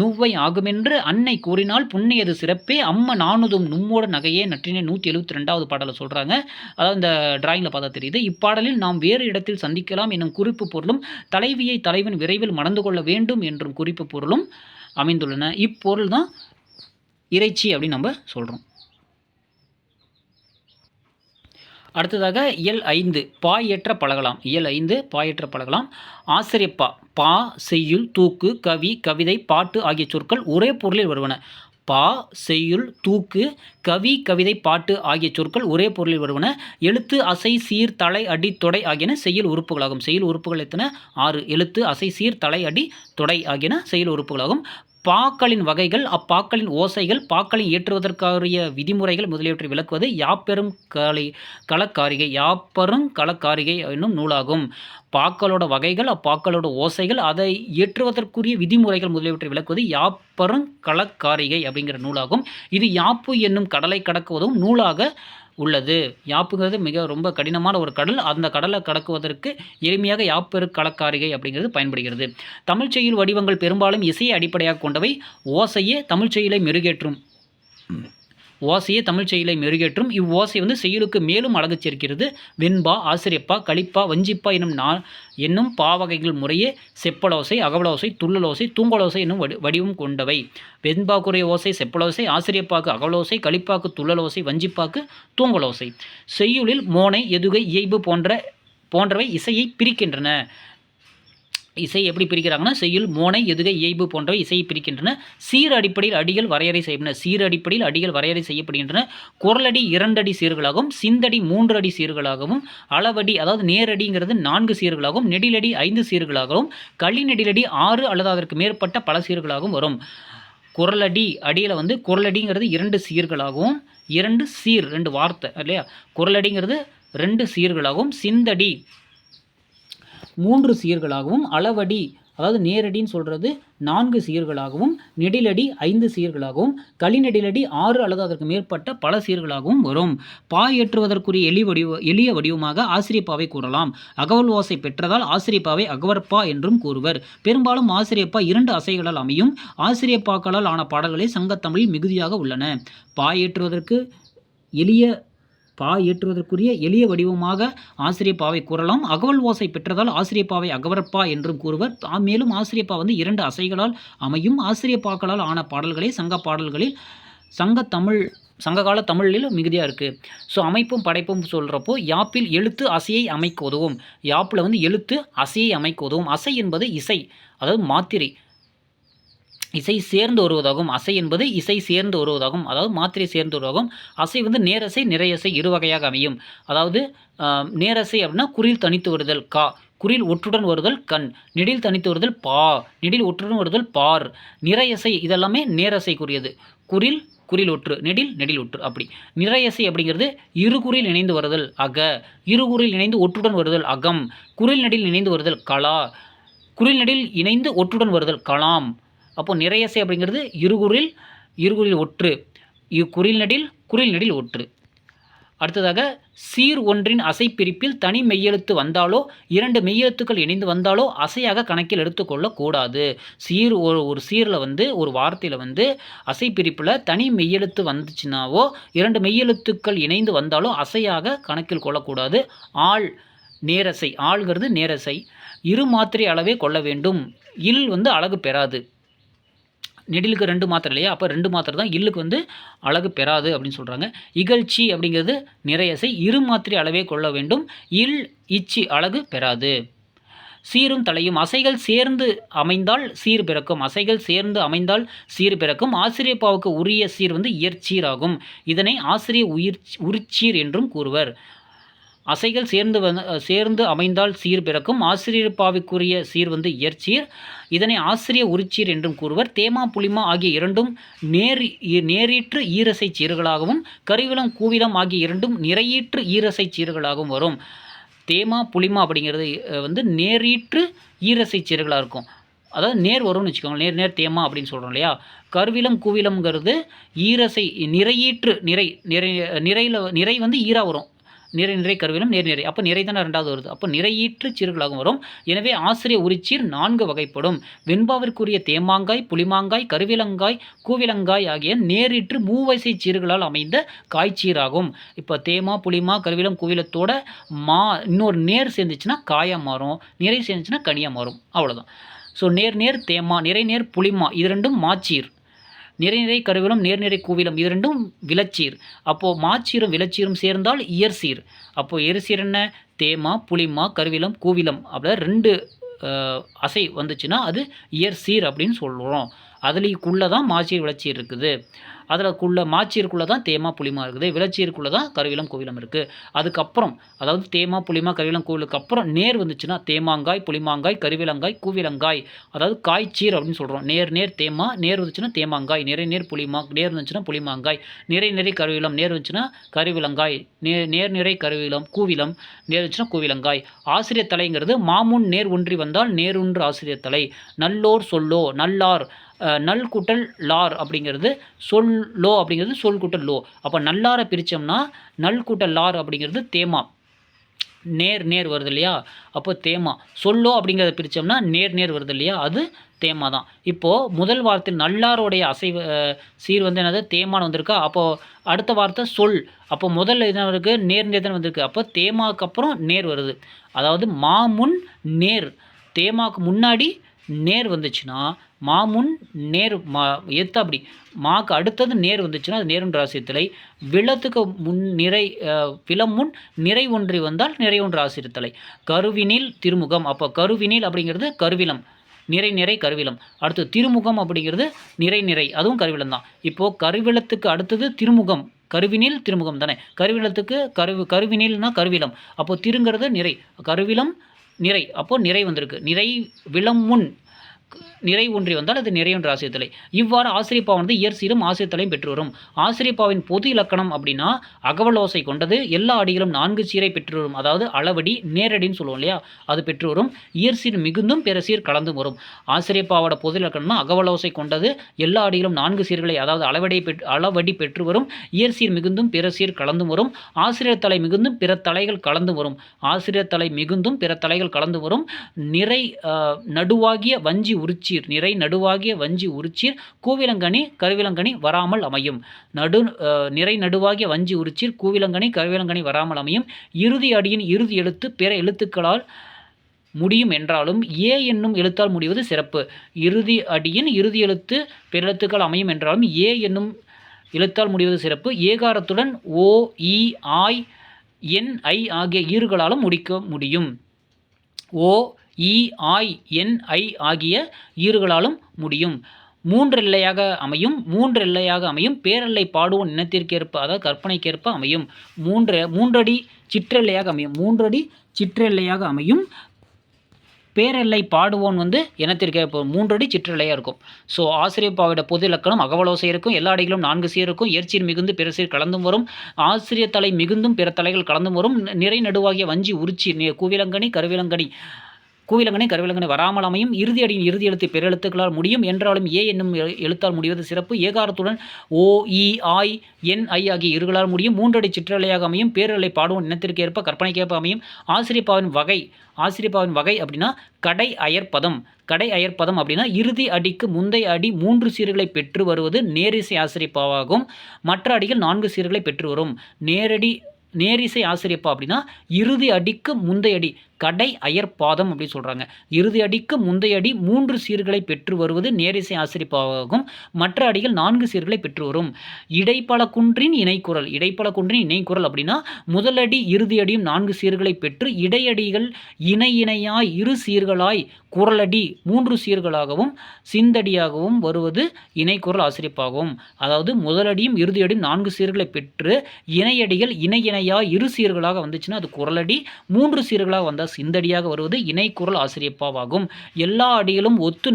நுவ்வை ஆகுமென்று அன்னை கூறினால் புண்ணியது சிறப்பே அம்ம நாணுதும் நும்மோட நகையே. நற்றினை 172வது பாடலில் சொல்கிறாங்க. அதாவது இந்த டிராயிங்கில் பார்த்தா தெரியுது. இப்பாடலில் நாம் வேறு இடத்தில் சந்திக்கலாம் என்னும் குறிப்பு பொருளும் தலைவியை தலைவன் விரைவில் மணந்து கொள்ள வேண்டும் என்றும் குறிப்பு பொருளும் அமைந்துள்ளன. இப்பொருள் தான் இறைச்சி அப்படின்னு நம்ம சொல்கிறோம். அடுத்ததாக இயல் 5 பாயற்ற பழகலாம். இயல் 5 பாயற்ற பழகலாம். ஆசிரியப்பா பா செய்யுள் தூக்கு கவி கவிதை பாட்டு ஆகிய சொற்கள் ஒரே பொருளில் வருவன. பா செய்யுள் தூக்கு கவி கவிதை பாட்டு ஆகிய சொற்கள் ஒரே பொருளில் வருவன. எழுத்து அசை சீர் தலை அடி தொடை ஆகியன செய்யுள் உறுப்புகளாகும். செய்யுள் உறுப்புகள் எத்தனை? 6. எழுத்து அசை சீர் தலை அடி தொடை ஆகியன செய்யுள் உறுப்புகளாகும். பாக்களின் வகைகள், அப்பாக்களின் ஓசைகள், பாக்களை ஏற்றுவதற்கான விதிமுறைகள் முதலியவற்றை விளக்குவது யாப்பெரும் களக்காரிகை என்னும் நூலாகும். பாக்களோட வகைகள், அப்பாக்களோட ஓசைகள், அதை ஏற்றுவதற்குரிய விதிமுறைகள் முதலியவற்றை விளக்குவது யாப்பெரும் களக்காரிகை அப்படிங்கிற நூலாகும். இது யாப்பு என்னும் கடலை கடக்குவதும் நூலாக உள்ளது. யாப்புங்கிறது ரொம்ப கடினமான ஒரு கடல். அந்த கடலை கடக்குவதற்கு எளிமையாக யாப்பெரு களக்காரிகை அப்படிங்கிறது பயன்படுகிறது. தமிழ் செய்யுள் வடிவங்கள் பெரும்பாலும் இசையை அடிப்படையாக கொண்டவை. ஓசையே தமிழ் செய்யுளை மெருகேற்றும். இவ்வோசை செய்யுளுக்கு மேலும் அழகு சேர்க்கிறது. வெண்பா, ஆசிரியப்பா, களிப்பா, வஞ்சிப்பா என்னும் பாவகைகள் முறையே செப்பலோசை, அகவலோசை, துள்ளலோசை, தூங்கலோசை என்னும் வடிவம் கொண்டவை. வெண்பாக்குரிய ஓசை செப்பலோசை, ஆசிரியப்பாக்கு அகவலோசை, களிப்பாக்கு துள்ளலோசை, வஞ்சிப்பாக்கு தூங்கலோசை. செய்யுளில் மோனை, எதுகை, இயைபு போன்றவை இசையை பிரிக்கின்றன. இசை எப்படி பிரிக்கிறாங்கன்னா செய்யுள், மோனை, எதுகை, இயைபு போன்றவை இசையை பிரிக்கின்றன. சீர் அடிப்படையில் அடிகள் வரையறை செய்யப்படுகின்றன. சீர் அடிப்படையில் அடிகள் வரையறை செய்யப்படுகின்றன. குரலடி 2 அடி சீர்களாகவும், சிந்தடி 3 அடி சீர்களாகவும், அளவடி அதாவது நேரடிங்கிறது 4 சீர்களாகவும், நெடிலடி 5 சீர்களாகவும், களி நெடிலடி 6 அல்லது அதற்கு மேற்பட்ட பல சீர்களாகவும் வரும். குரலடி அடியில் வந்து குரலடிங்கிறது 2 சீர்களாகவும், 2 சீர் 2 வார்த்தை இல்லையா, குரலடிங்கிறது 2 சீர்களாகவும், சிந்தடி 3 சீர்களாகவும், அளவடி அதாவது நேரடின்னு சொல்கிறது 4 சீர்களாகவும், நெடிலடி 5 சீர்களாகவும், களிநெடிலடி 6 அல்லது அதற்கு மேற்பட்ட பல சீர்களாகவும் வரும். பா ஏற்றுவதற்குரிய எளிய வடிவமாக ஆசிரியப்பாவை கூறலாம். அகவல் ஓசை பெற்றதால் ஆசிரியப்பாவை அகவற்பா என்றும் கூறுவர். பெரும்பாலும் ஆசிரியப்பா 2 அசைகளால் அமையும். ஆசிரியப்பாக்களால் ஆன பாடல்களே சங்கத்தமிழில் மிகுதியாக உள்ளன. பா ஏற்றுவதற்குரிய எளிய வடிவமாக ஆசிரியப்பாவை கூறலாம். அகவல் ஓசை பெற்றதால் ஆசிரியப்பாவை அகவற்பா என்றும் கூறுவர். மேலும் ஆசிரியப்பா வந்து 2 அசைகளால் அமையும். ஆசிரியப்பாக்களால் ஆன பாடல்களே சங்ககால தமிழில் மிகுதியாக இருக்குது. ஸோ அமைப்பும் படைப்பும் சொல்கிறப்போ யாப்பில் எழுத்து அசையை அமைக்க உதவும். யாப்பில் வந்து எழுத்து அசையை அமைக்க உதவும். அசை என்பது இசை, அதாவது மாத்திரை, இசை சேர்ந்து வருவதாகும். அசை என்பது இசை சேர்ந்து வருவதாகும், அதாவது மாத்திரை சேர்ந்து வருவதாகும். அசை வந்து நேரசை, நிறையசை 2 வகையாக அமையும். அதாவது நேரசை அப்படின்னா குறில் தனித்து வருதல் கா, குறில் ஒற்றுடன் வருதல் கண், நெடில் தனித்து வருதல் பா, நெடில் ஒற்றுடன் வருதல் பார். நிறையசை இதெல்லாமே நேரசைக்குரியது. குறில் ஒற்று, நெடில் ஒற்று. அப்படி நிறையசை அப்படிங்கிறது இருகுறில் இணைந்து வருதல் அக, இருகுறில் இணைந்து ஒற்றுடன் வருதல் அகம், குறில் நெடில் இணைந்து வருதல் கலா, குறில் நெடில் இணைந்து ஒற்றுடன் வருதல் கலாம். அப்போ நிறையசை அப்படிங்கிறது இருகுறில் ஒற்று, குறில் நெடில் ஒற்று. அடுத்ததாக சீர் ஒன்றின் அசை பிரிப்பில் தனி மெய்யெழுத்து வந்தாலோ 2 மெய்யெழுத்துக்கள் இணைந்து வந்தாலோ அசையாக கணக்கில் எடுத்துக்கொள்ளக்கூடாது. ஒரு சீரில் வந்து ஒரு வார்த்தையில் வந்து அசை பிரிப்பில் தனி மெய்யெழுத்து வந்துச்சுனாவோ 2 மெய்யெழுத்துக்கள் இணைந்து வந்தாலோ அசையாக கணக்கில் கொள்ளக்கூடாது. ஆள் நேரசை, ஆள்கிறது நேரசை, 2 மாத்திரை அளவே கொள்ள வேண்டும். இல் வந்து அழகு பெறாது. நெடிலுக்கு 2 மாத்திரை இல்லையா, அப்போ 2 மாத்திரை தான், இல்லுக்கு வந்து அழகு பெறாது அப்படின்னு சொல்கிறாங்க. இகழ்ச்சி அப்படிங்கிறது நிறையசை, 2 மாத்திரை அளவே கொள்ள வேண்டும். இச்சி அழகு பெறாது. சீரும் தலையும் அசைகள் சேர்ந்து அமைந்தால் சீர் பிறக்கும். அசைகள் சேர்ந்து அமைந்தால் சீர் பிறக்கும். ஆசிரியப்பாவுக்கு உரிய சீர் வந்து இயற்சீர் ஆகும். இதனை ஆசிரிய உரிச்சீர் என்றும் கூறுவர். அசைகள் சேர்ந்து அமைந்தால் சீர் பிறக்கும். ஆசிரியப்பாவுக்குரிய சீர் வந்து இயற்சீர். இதனை ஆசிரிய உரிச்சீர் என்றும் கூறுவர். தேமா புளிமா ஆகிய 2ம் நேரீற்று ஈரசை சீர்களாகவும், கருவிலம் கூவிலம் ஆகிய 2ம் நிறையீற்று ஈரசை சீர்களாகவும் வரும். தேமா புளிமா அப்படிங்கிறது வந்து நேரீற்று ஈரசை சீர்களாக இருக்கும், அதாவது நேர் வரும்னு வச்சுக்கோங்க. நேர் தேமா அப்படின்னு சொல்கிறோம் இல்லையா. கருவிலம் கூவிலம்ங்கிறது ஈரசை நிறையீற்று நிறை வந்து ஈரா வரும். நிறை கருவிலம் நிறை, அப்போ நிறை தானே 2வது வருது, அப்போ நிறையீற்று சீர்களாகவும் வரும். எனவே ஆசிரிய உரிச்சீர் 4 வகைப்படும். வெண்பாவிற்குரிய தேமாங்காய், புளிமாங்காய், கருவிலங்காய், கூவிலங்காய் ஆகிய நேரீற்று மூவசை சீர்களால் அமைந்த காய்ச்சீராகும். இப்போ தேமா புளிமா கருவிலம் கூவிலத்தோட இன்னொரு நேர் சேர்ந்துச்சுன்னா காயாக மாறும், நிறை சேர்ந்துச்சுன்னா கனியாக மாறும், அவ்வளோதான். ஸோ நேர் தேமா, நிறை புளிமா இது 2ம் மாச்சீர். நிறை கருவிலம் நேர்நிறை கூவிலம் இது 2ம் விளச்சீர். அப்போது மாச்சீரும் விளச்சீரும் சேர்ந்தால் இயற்சீர். அப்போது எரிசீர் என்ன, தேமா புளிமா கருவிலம் கூவிலம் அப்படி 2 அசை வந்துச்சுன்னா அது இயற்சீர் அப்படின்னு சொல்கிறோம். அதுக்குள்ளே தான் மாச்சீர் விளச்சீர் இருக்குது. அதில் மாச்சீருக்குள்ளே தான் தேமா புளிமா இருக்குது, விளச்சீருக்குள்ளே தான் கருவிலம் கூவிலம் இருக்குது. அதுக்கப்புறம் அதாவது தேமா புளிமா கருவிலம் கூவிலுக்கு அப்புறம் நேர் வந்துச்சுன்னா தேமாங்காய் புளிமாங்காய் கருவிலங்காய் கூவிலங்காய், அதாவது காய்ச்சீர் அப்படின்னு சொல்கிறோம். நேர் தேமா, நேர் வந்துச்சுன்னா தேமாங்காய், நேர் புளிமா, நேர் வந்துச்சுன்னா புளிமாங்காய், நிறை கருவிலம், நேர் வந்துச்சுன்னா கருவிலங்காய், நிறை கருவிலம் கூவிலம், நேர் வந்துச்சுன்னா கூவிலங்காய். ஆசிரியர் தலைங்கிறது மாமுன் நேர் ஒன்றி வந்தால் நேருன்று ஆசிரியர் தலை. நல்லோர் சொல்லோ, நல்லார் நல் கூட்டல் லார் அப்படிங்கிறது சொல்லோ அப்படிங்கிறது சொல் கூட்டல் லோ. அப்போ நல்லாரை பிரித்தோம்னா நல் கூட்டல் லார் அப்படிங்கிறது தேமா, நேர் வருது இல்லையா, அப்போ தேமா. சொல்லோ அப்படிங்கிறத பிரித்தோம்னா நேர் வருது இல்லையா, அது தேமா தான். இப்போது முதல் வார்த்தையில் நல்லாரோடைய சீர் வந்து என்னது தேமான்னு வந்திருக்கா, அப்போது அடுத்த வார்த்தை சொல், அப்போ முதல்ல என்ன இருக்குது நேர் தான் வந்திருக்கு, அப்போ தேமாவுக்கு அப்புறம் நேர் வருது. அதாவது மாமுன் நேர், தேமாவுக்கு முன்னாடி நேர் வந்துச்சுன்னா மாமுன் நேர் எத்தாப்படி மாக்கு அடுத்தது நேர் வந்துச்சுன்னா அது நேருன்ற ஆசிரியத்தலை. விளத்துக்கு முன் நிறை விளம் முன் நிறை ஒன்றி வந்தால் நிறை ஒன்று ஆசிரியத்தலை. கருவினில் திருமுகம், அப்போ கருவினில் அப்படிங்கிறது கருவிலம், நிறை நிறை கருவிலம். அடுத்து திருமுகம் அப்படிங்கிறது நிறை நிறை, அதுவும் கருவிலம் தான். இப்போது கருவிலத்துக்கு அடுத்தது திருமுகம், கருவினில் திருமுகம் தானே. கருவிலத்துக்கு கருவினில்னா கருவிலம், அப்போது திருங்கிறது நிறை, கருவிலம் நிறை, அப்போது நிறை வந்திருக்கு. நிறை விளம் முன் நிறை ஒன்றி வந்தால் அது நிறை ஒன்று ஆசிரியத்தலை. இவ்வாறு ஆசிரியப்பாவானது இயற்சீரும் ஆசிரியத்தலையும் பெற்று வரும். ஆசிரியப்பாவின் பொது இலக்கணம் அப்படின்னா அகவலோசை கொண்டது, எல்லா அடிகளும் 4 சீரை பெற்று வரும். அதாவது அளவடி நேரடின்னு சொல்லுவோம் இல்லையா, அது பெற்று வரும். இயற்சீர் மிகுந்தும் பிறசீர் கலந்தும் வரும். ஆசிரியப்பாவோட பொது இலக்கணம்னா அகவலோசை கொண்டது, எல்லா அடிகளும் 4 சீர்களை அதாவது அளவடி பெற்று வரும். இயற்சீர் மிகுந்தும் பிறசீர் கலந்தும் வரும். ஆசிரியர் தலை மிகுந்தும் பிற தலைகள் கலந்து வரும். ஆசிரியர் தலை மிகுந்தும் பிற தலைகள் கலந்து வரும். நிறை நடுவாகிய வஞ்சி உரிச்சீர், நிறை நடுவாகிய வஞ்சி உரிச்சீர் கூவிலங்கனி கருவிலங்கனி வராமல் அமையும். நிறை நடுவாகிய வஞ்சி உரிச்சீர் கூவிலங்கனி கருவிலங்கனி வராமல் அமையும். இறுதி அடியின் இறுதி எழுத்து பிற எழுத்துக்களால் முடியும் என்றாலும் ஏ என்னும் எழுத்தால் முடிவது சிறப்பு. இறுதி அடியின் இறுதி எழுத்து பிற எழுத்துக்கள் அமையும் என்றாலும் ஏ என்னும் எழுத்தால் முடிவது சிறப்பு. ஏகாரத்துடன் ஓ இ ஆய் என் ஐ ஆகிய ஈறுகளாலும் முடிக்க முடியும். ஓ இ ஆய் என் ஐ ஆகிய ஈறுகளாலும் முடியும். 3 எல்லையாக அமையும். 3 எல்லையாக அமையும். பேரெல்லை பாடுவோன் இனத்திற்கேற்ப அதாவது கற்பனைக்கேற்ப அமையும். 3 அடி சிற்றெல்லையாக அமையும். 3 அடி சிற்றெல்லையாக அமையும். பேரெல்லை பாடுவோன் இனத்திற்கேற்ப 3 அடி சிற்றெல்லையாக இருக்கும். ஸோ ஆசிரியப்பாவோட பொது இலக்கணம் அகவலோசை இருக்கும், எல்லா அடிகளும் 4 சீர் இருக்கும், இயற்சீர் மிகுந்து பிற சீர் கலந்தும் வரும், ஆசிரியர் தலை மிகுந்தும் பிற தலைகள் கலந்தும் வரும், நிறை நடுவாகிய வஞ்சி உரிச்சி கூவிலங்கனி கருவிலங்கனி வராமல் அமையும். இறுதி அடியின் இறுதி எழுத்து பிற எழுத்துக்களால் முடியும் என்றாலும் ஏ என்னும் எழுத்தால் முடிவது சிறப்பு. ஏகாரத்துடன் ஓ இ ஆய் என் ஐ ஆகிய இருகளால் முடியும். 3 அடி சிற்றலையாக அமையும். பேரலை பாடுவோன் இனத்திற்கு ஏற்ப கற்பனைக்கேற்ப அமையும். ஆசிரியப்பாவின் வகை அப்படின்னா கடை அயற்பதம். கடை அயற்பதம் அப்படின்னா இறுதி அடிக்கு முந்தைய அடி 3 சீர்களை பெற்று வருவது நேரிசை ஆசிரியப்பாவாகும். மற்ற அடிகள் 4 சீர்களை பெற்று வரும். நேரிசை ஆசிரியப்பா அப்படின்னா இறுதி அடிக்கு முந்தைய அடி கடை அயற்பாதம் அப்படின்னு சொல்கிறாங்க. இறுதி அடிக்கு முந்தைய அடி 3 சீர்களை பெற்று வருவது நேரிசை ஆசிரியப்பாகும். மற்ற அடிகள் 4 சீர்களை பெற்று வரும். இடைப்பலக்குன்றின் இணைக்குரல் அப்படின்னா முதலடி இறுதி அடியும் 4 சீர்களை பெற்று இடையடிகள் இணையாய் 2 சீர்களாய் குரலடி 3 சீர்களாகவும் சிந்தடியாகவும் வருவது இணைக்குரல் ஆசிரியப்பாகும். அதாவது முதலடியும் இறுதியடியும் 4 சீர்களை பெற்று இணையடிகள் இணையாய் 2 சீர்களாக வந்துச்சுன்னா அது குரலடி, 3 சீர்களாக வந்தால் சிந்தடியாக வருவது இணைக்குரல் ஆசிரியப்பாவாகும். எல்லா அடிகளும் ஒத்து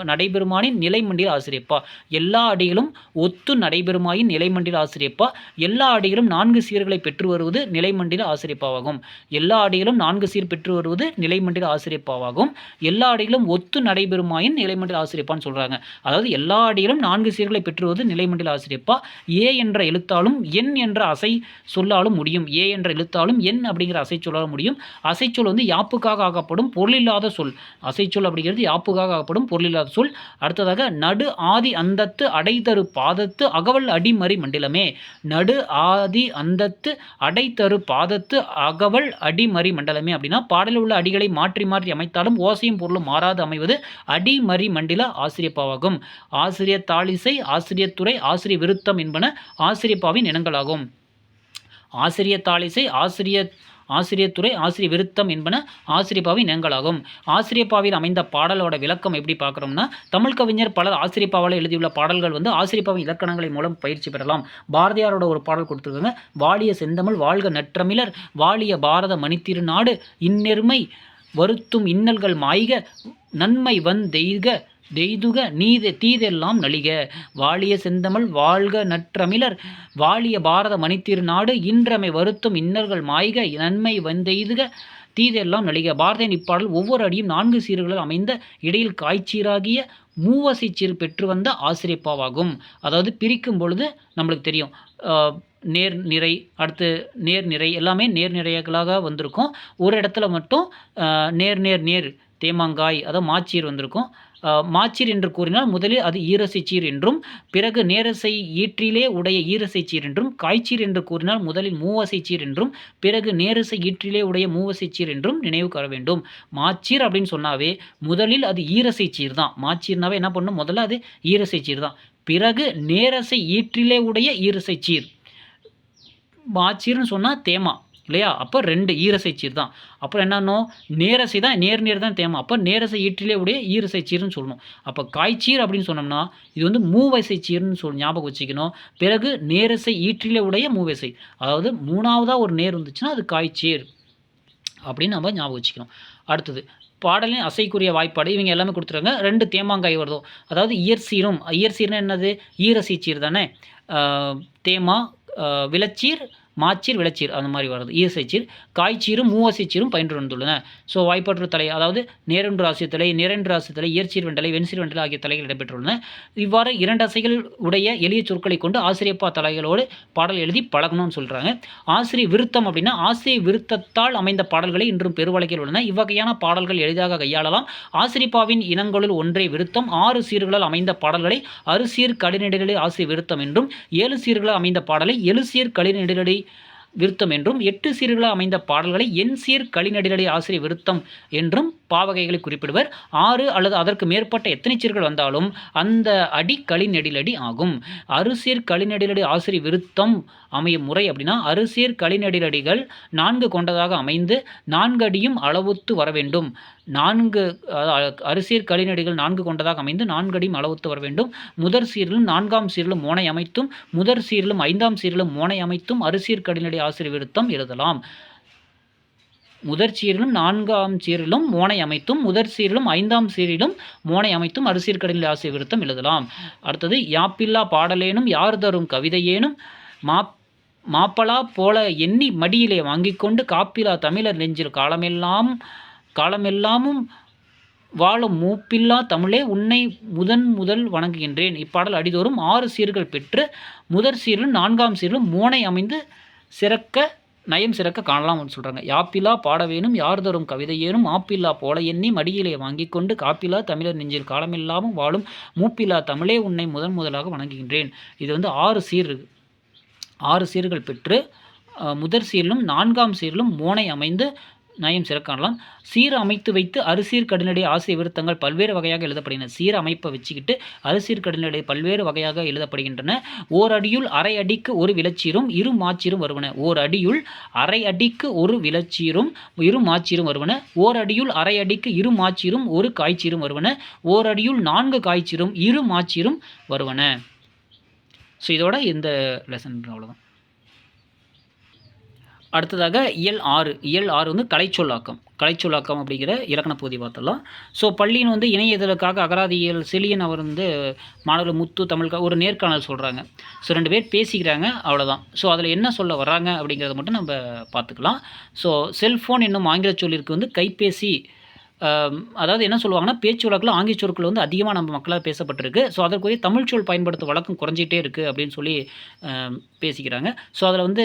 நடைபெறுமானின் நிலைமண்டில் ஆசிரியப்பா. எல்லா அடிகளும் ஒத்து நடைபெறுமாயின் நிலைமண்டில் ஆசிரியப்பா. எல்லா அடிகளும் 4 சீர்களை பெற்று வருவது நிலைமண்டில் ஆசிரியப்பாவாகும். எல்லா அடிகளும் 4 சீர் பெற்று வருவது நிலைமண்டில் ஆசிரியப்பாவாகும். எல்லா அடிகளும் ஒத்து நடைபெறுமாயின் நிலைமண்டில் ஆசிரியப்பான்னு சொல்றாங்க. அதாவது எல்லா அடிகளும் 4 சீர்களை பெற்றுவது நிலைமண்டில் ஆசிரியப்பா. ஏ என்ற எழுத்தாலும் என் என்ற அசை சொல்லாலும் முடியும். ஏ என்ற எழுத்தாலும் என் அப்படிங்கிற அசை சொல்லாலும் முடியும். அசைச்சொல் யாப்புக்காக ஆகப்படும் பொருளில்லாத சொல். அசைச்சொல் அப்படிங்கிறது யாப்புக்காக ஆகப்படும் பொருளில்லாத சொல். அடுத்ததாக நடு ஆதி அந்தத்து அடைதரு பாதத்து அகவல் அடிமறி மண்டலமே. நடு ஆதி அந்தத்து அடைதரு பாதத்து அகவல் அடிமறி மண்டலமே அப்படின்னா பாடலில் உள்ள அடிகளை மாற்றி மாற்றி அமைத்தாலும் ஓசையும் பொருளும் மாறாது அமைவது அடிமறி மண்டில ஆசிரியப்பாவாகும். ஆசிரியர் தாளிசை, ஆசிரியத்துறை, ஆசிரிய விருத்தம் என்பன ஆசிரியப்பாவின் இனங்களாகும். ஆசிரியர் தாளிசை, ஆசிரியத்துறை, ஆசிரிய விருத்தம் என்பன ஆசிரியப்பாவின் இனங்களாகும். ஆசிரியப்பாவில் அமைந்த பாடலோட விளக்கம் எப்படி பார்க்குறோம்னா, தமிழ் கவிஞர் பலர் ஆசிரியப்பாவால் எழுதியுள்ள பாடல்கள் ஆசிரியப்பாவின் இலக்கணங்களை மூலம் பயிற்சி பெறலாம். பாரதியாரோட ஒரு பாடல் கொடுத்துருக்காங்க. வாழிய செந்தமிழ் வாழ்க நற்றமிழர், வாழிய பாரத மணித்திருநாடு, இன்னெருமை வருத்தும் இன்னல்கள் மாய்க, நன்மை தெய்துக தீதெல்லாம் நலிக. வாழிய செந்தமிழ் வாழ்க நற்றமிழர், வாழிய பாரத மணித்திருநாடு, இன்றமை வருத்தும் இன்னல்கள் மாய்க, நன்மை வந்தெய்துக தீதெல்லாம் நலிக. பாரதியின் இப்பாடல் ஒவ்வொரு அடியும் 4 சீர்களில் அமைந்த இடையில் காய்ச்சீராகிய மூவசை சீர் பெற்று வந்த ஆசிரியப்பாவாகும். அதாவது பிரிக்கும் பொழுது நம்மளுக்கு தெரியும், நேர் நிறை, அடுத்து நேர் நிறை, எல்லாமே நேர்நிறைகளாக வந்திருக்கும். ஒரு இடத்துல மட்டும் நேர் தேமாங்காய், அதாவது மாச்சீர் வந்திருக்கும். மாச்சீர் என்று கூறினால் முதலில் அது ஈரசைச்சீர் என்றும், பிறகு நேரசை ஈற்றிலே உடைய ஈரசைச்சீர் என்றும், காய்ச்சீர் என்று கூறினால் முதலில் மூவசைச்சீர் என்றும், பிறகு நேரசை ஈற்றிலே உடைய மூவசைச்சீர் என்றும் நினைவு கொள்ள வேண்டும். மாச்சீர் அப்படின்னு சொன்னாவே முதலில் அது ஈரசைச்சீர் தான். மாச்சீர்னாவே என்ன பண்ணும், முதல்ல அது ஈரசைச்சீர் தான். பிறகு நேரசை ஈற்றிலே உடைய ஈரசைச்சீர். மாச்சீர்னு சொன்னால் தேமா இல்லையா, அப்போ 2 ஈரசைச்சீர் தான். அப்புறம் என்னன்னோ நேரசை தான், நேர் தான் தேமா, அப்போ நேரசை ஈற்றிலே உடைய ஈரசைச்சீர்னு சொல்லணும். அப்போ காய்ச்சீர் அப்படின்னு சொன்னோம்னா இது வந்து மூவசைச்சீர்னு ஞாபகம் வச்சுக்கணும். பிறகு நேரசை ஈற்றிலே உடைய மூவசை, அதாவது 3ஆவதாக ஒரு நேர் இருந்துச்சுன்னா அது காய்ச்சீர் அப்படின்னு நம்ம ஞாபகம் வச்சுக்கணும். அடுத்தது பாடலின் அசைக்குரிய வாய்ப்பாடு இவங்க எல்லாமே கொடுத்துருங்க. 2 தேமாங்காய் வருதோ, அதாவது இயற்சீரும், இயற்சீர்னா என்னது, ஈரசைச்சீர் தானே. தேமா விளச்சீர், மாச்சீர், விளச்சீர் அந்த மாதிரி வருது. ஈரசைச்சீர், காய்ச்சீரும் மூவசைச்சீரும் பயின்று வந்துள்ளன. ஸோ வாய்ப்பாற்று தலை, அதாவது நேரென்று ஆசிய தலை, நிறென்று ஆசிய தலை, இயற்சீர் வெண்டலை, வெண்சீர் வெண்டலை ஆகிய தலைகள் இடம்பெற்றுள்ளன. இவ்வாறு 2 அசைகள் உடைய எளிய சொற்களை கொண்டு ஆசிரியப்பா தலைகளோடு பாடல் எழுதி பழகணும்னு சொல்கிறாங்க. ஆசிரிய விருத்தம் அப்படின்னா ஆசிரிய விருத்தத்தால் அமைந்த பாடல்களை இன்றும் பெருவழக்கில் உள்ளன. இவ்வகையான பாடல்கள் எளிதாக கையாளலாம். ஆசிரியப்பாவின் இனங்களுள் ஒன்றே விருத்தம். 6 சீர்களால் அமைந்த பாடல்களை அறுசீர் கடிநெடிலடி ஆசிரிய விருத்தம் என்றும், 7 சீர்களால் அமைந்த பாடலை எழுசீர் கடிநெடிலடி விருத்தம் என்றும், 8 சீர்களால் அமைந்த பாடல்களை எண்சீர் களிநடிலடி ஆசிரிய விருத்தம் என்றும் பாவகைகளை குறிப்பிடுவர். 6 அல்லது அதற்கு மேற்பட்ட எத்தனை சீர்கள் வந்தாலும் அந்த அடி களிநெடிலடி ஆகும். அறுசீர் களிநெடிலடி ஆசிரிய விருத்தம் அமையும் முறை அப்படின்னா, அறுசீர் களிநெடிலடிகள் 4 கொண்டதாக அமைந்து 4 அடியும் அளவுத்து வர வேண்டும். 4 அறுசீர் களிநெடிகள் 4 கொண்டதாக அமைந்து 4 அடியும் அளவுத்து வர வேண்டும். முதற் சீரிலும் 4ஆம் சீரிலும் மோனை அமைத்தும், முதற் சீரிலும் 5ஆம் சீரிலும் மோனை அமைத்தும் அறுசீர் களிநெடி ஆசிரிய விருத்தம் எழுதலாம். முதற் சீரிலும் 4ஆம் சீரிலும் மோனை அமைத்தும், முதற் சீரிலும் 5ஆம் சீரிலும் மோனை அமைத்தும் அறுசீர் கடிநெடிலடி ஆசிரிய விருத்தம் எழுதலாம். அடுத்தது யாப்பில்லா பாடலேனும் யார் தரும் கவிதையேனும் மாப்பலா போல எண்ணி மடியிலே வாங்கிக் கொண்டு காப்பிலா தமிழர் நெஞ்சில் காலமெல்லாமும் வாழும் மூப்பில்லா தமிழே உன்னை முதல் வணங்குகின்றேன். இப்பாடல் அடிதோறும் 6 சீர்கள் பெற்று முதற் சீரிலும் 4ஆம் சீரிலும் மோனை அமைந்து நயம் சிறக்க காணலாம்னு சொல்கிறாங்க. யாப்பிலா பாடவேனும் யார் தரும் கவிதையேனும் மாப்பில்லா போல எண்ணி மடியிலே வாங்கி கொண்டு காப்பிலா தமிழர் நெஞ்சில் காலமெல்லாமும் வாழும் மூப்பில்லா தமிழே உன்னை முதலாக வணங்குகின்றேன். இது வந்து 6 சீர்கள் பெற்று முதற் சீரிலும் 4ஆம் சீரிலும் மோனை அமைந்து நயம் சிறக்காணலாம். சீர் அமைத்து வைத்து அறுசீர் கடிநெடி ஆசிரிய விருத்தங்கள் பல்வேறு வகையாக எழுதப்படுகின்றன. சீர் அமைப்பை வச்சுக்கிட்டு அறுசீர் கடிநெடி பல்வேறு வகையாக எழுதப்படுகின்றன. ஓர் அடியுள் அரை அடிக்கு ஒரு விளச்சீரும் இரு மாச்சீரும் வருவன. ஓர் அடியுள் அரை அடிக்கு ஒரு விளச்சீரும் இரு மாச்சீரும் வருவன. ஓர் அடியுள் அரை அடிக்கு இரு மாச்சீரும் ஒரு காய்ச்சீரும் வருவன. ஓர் அடியுள் 4 காய்ச்சீரும் இரு மாச்சீரும் வருவன. ஸோ இதோட இந்த லெசன் அவ்வளோதான். அடுத்ததாக இயல் 6 வந்து கலைச்சொல்லாக்கம் அப்படிங்கிற இலக்கண பகுதி பார்த்தலாம். ஸோ பள்ளியின் வந்து இணைய இதழுக்காக அகராதியியல் செலியன் அவர் வந்து மாணவர்கள் முத்து தமிழுக்காக ஒரு நேர்காணல் சொல்கிறாங்க. ஸோ 2 பேர் பேசிக்கிறாங்க, அவ்வளோதான். ஸோ அதில் என்ன சொல்ல வர்றாங்க அப்படிங்கிறத மட்டும் நம்ம பார்த்துக்கலாம். ஸோ செல்ஃபோன் என்னும் ஆங்கில சொல்லிற்கு வந்து கைபேசி, அதாவது என்ன சொல்லுவாங்கன்னா பேச்சு வழக்கில் ஆங்கில சொற்கள் வந்து அதிகமாக நம்ம மக்களால் பேசப்பட்டிருக்கு. ஸோ அதற்குரிய தமிழ் சொல் பயன்படுத்தும் வழக்கம் குறைஞ்சிட்டே இருக்குது அப்படின்னு சொல்லி பேசிக்கிறாங்க. ஸோ அதில் வந்து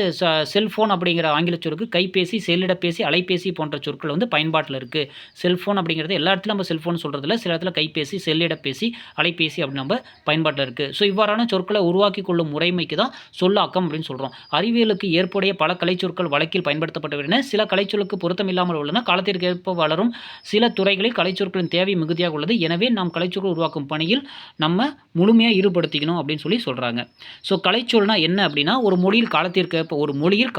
செல்ஃபோன் அப்படிங்கிற ஆங்கில சொற்கு கைபேசி, செல்லிடப்பேசி, அலைபேசி போன்ற சொற்கள் வந்து பயன்பாட்டில் இருக்குது. செல்ஃபோன் அப்படிங்கிறது எல்லா இடத்துலையும் நம்ம செல்ஃபோன் சொல்கிறதில்ல, சில இடத்துல கைபேசி, செல்லிடப்பேசி, அலைபேசி அப்படின்னு நம்ம பயன்பாட்டில் இருக்குது. ஸோ இவ்வாறான சொற்களை உருவாக்கி கொள்ளும் முறைமைக்கு தான் சொல்லாக்கம் அப்படின்னு சொல்கிறோம். அறிவியலுக்கு ஏற்புடைய பல கலைச்சொற்கள் வழக்கில் பயன்படுத்தப்பட்டு சில கலைச்சொலுக்கு பொருத்தமில்லாமல் உள்ளன. காலத்திற்கு ஏற்ப வளரும் சில துறைகளில் கலைச்சொற்களின் தேவை மிகுதியாக உள்ளது. எனவே நாம் கலைச்சொற்கள் உருவாக்கும் பணியில் நம்ம முழுமையாக ஈடுபடுத்திக்கணும் அப்படின்னு சொல்லி சொல்கிறாங்க. ஸோ கலைச்சொல்னா என்ன அப்படின்னா, ஒரு மொழியில்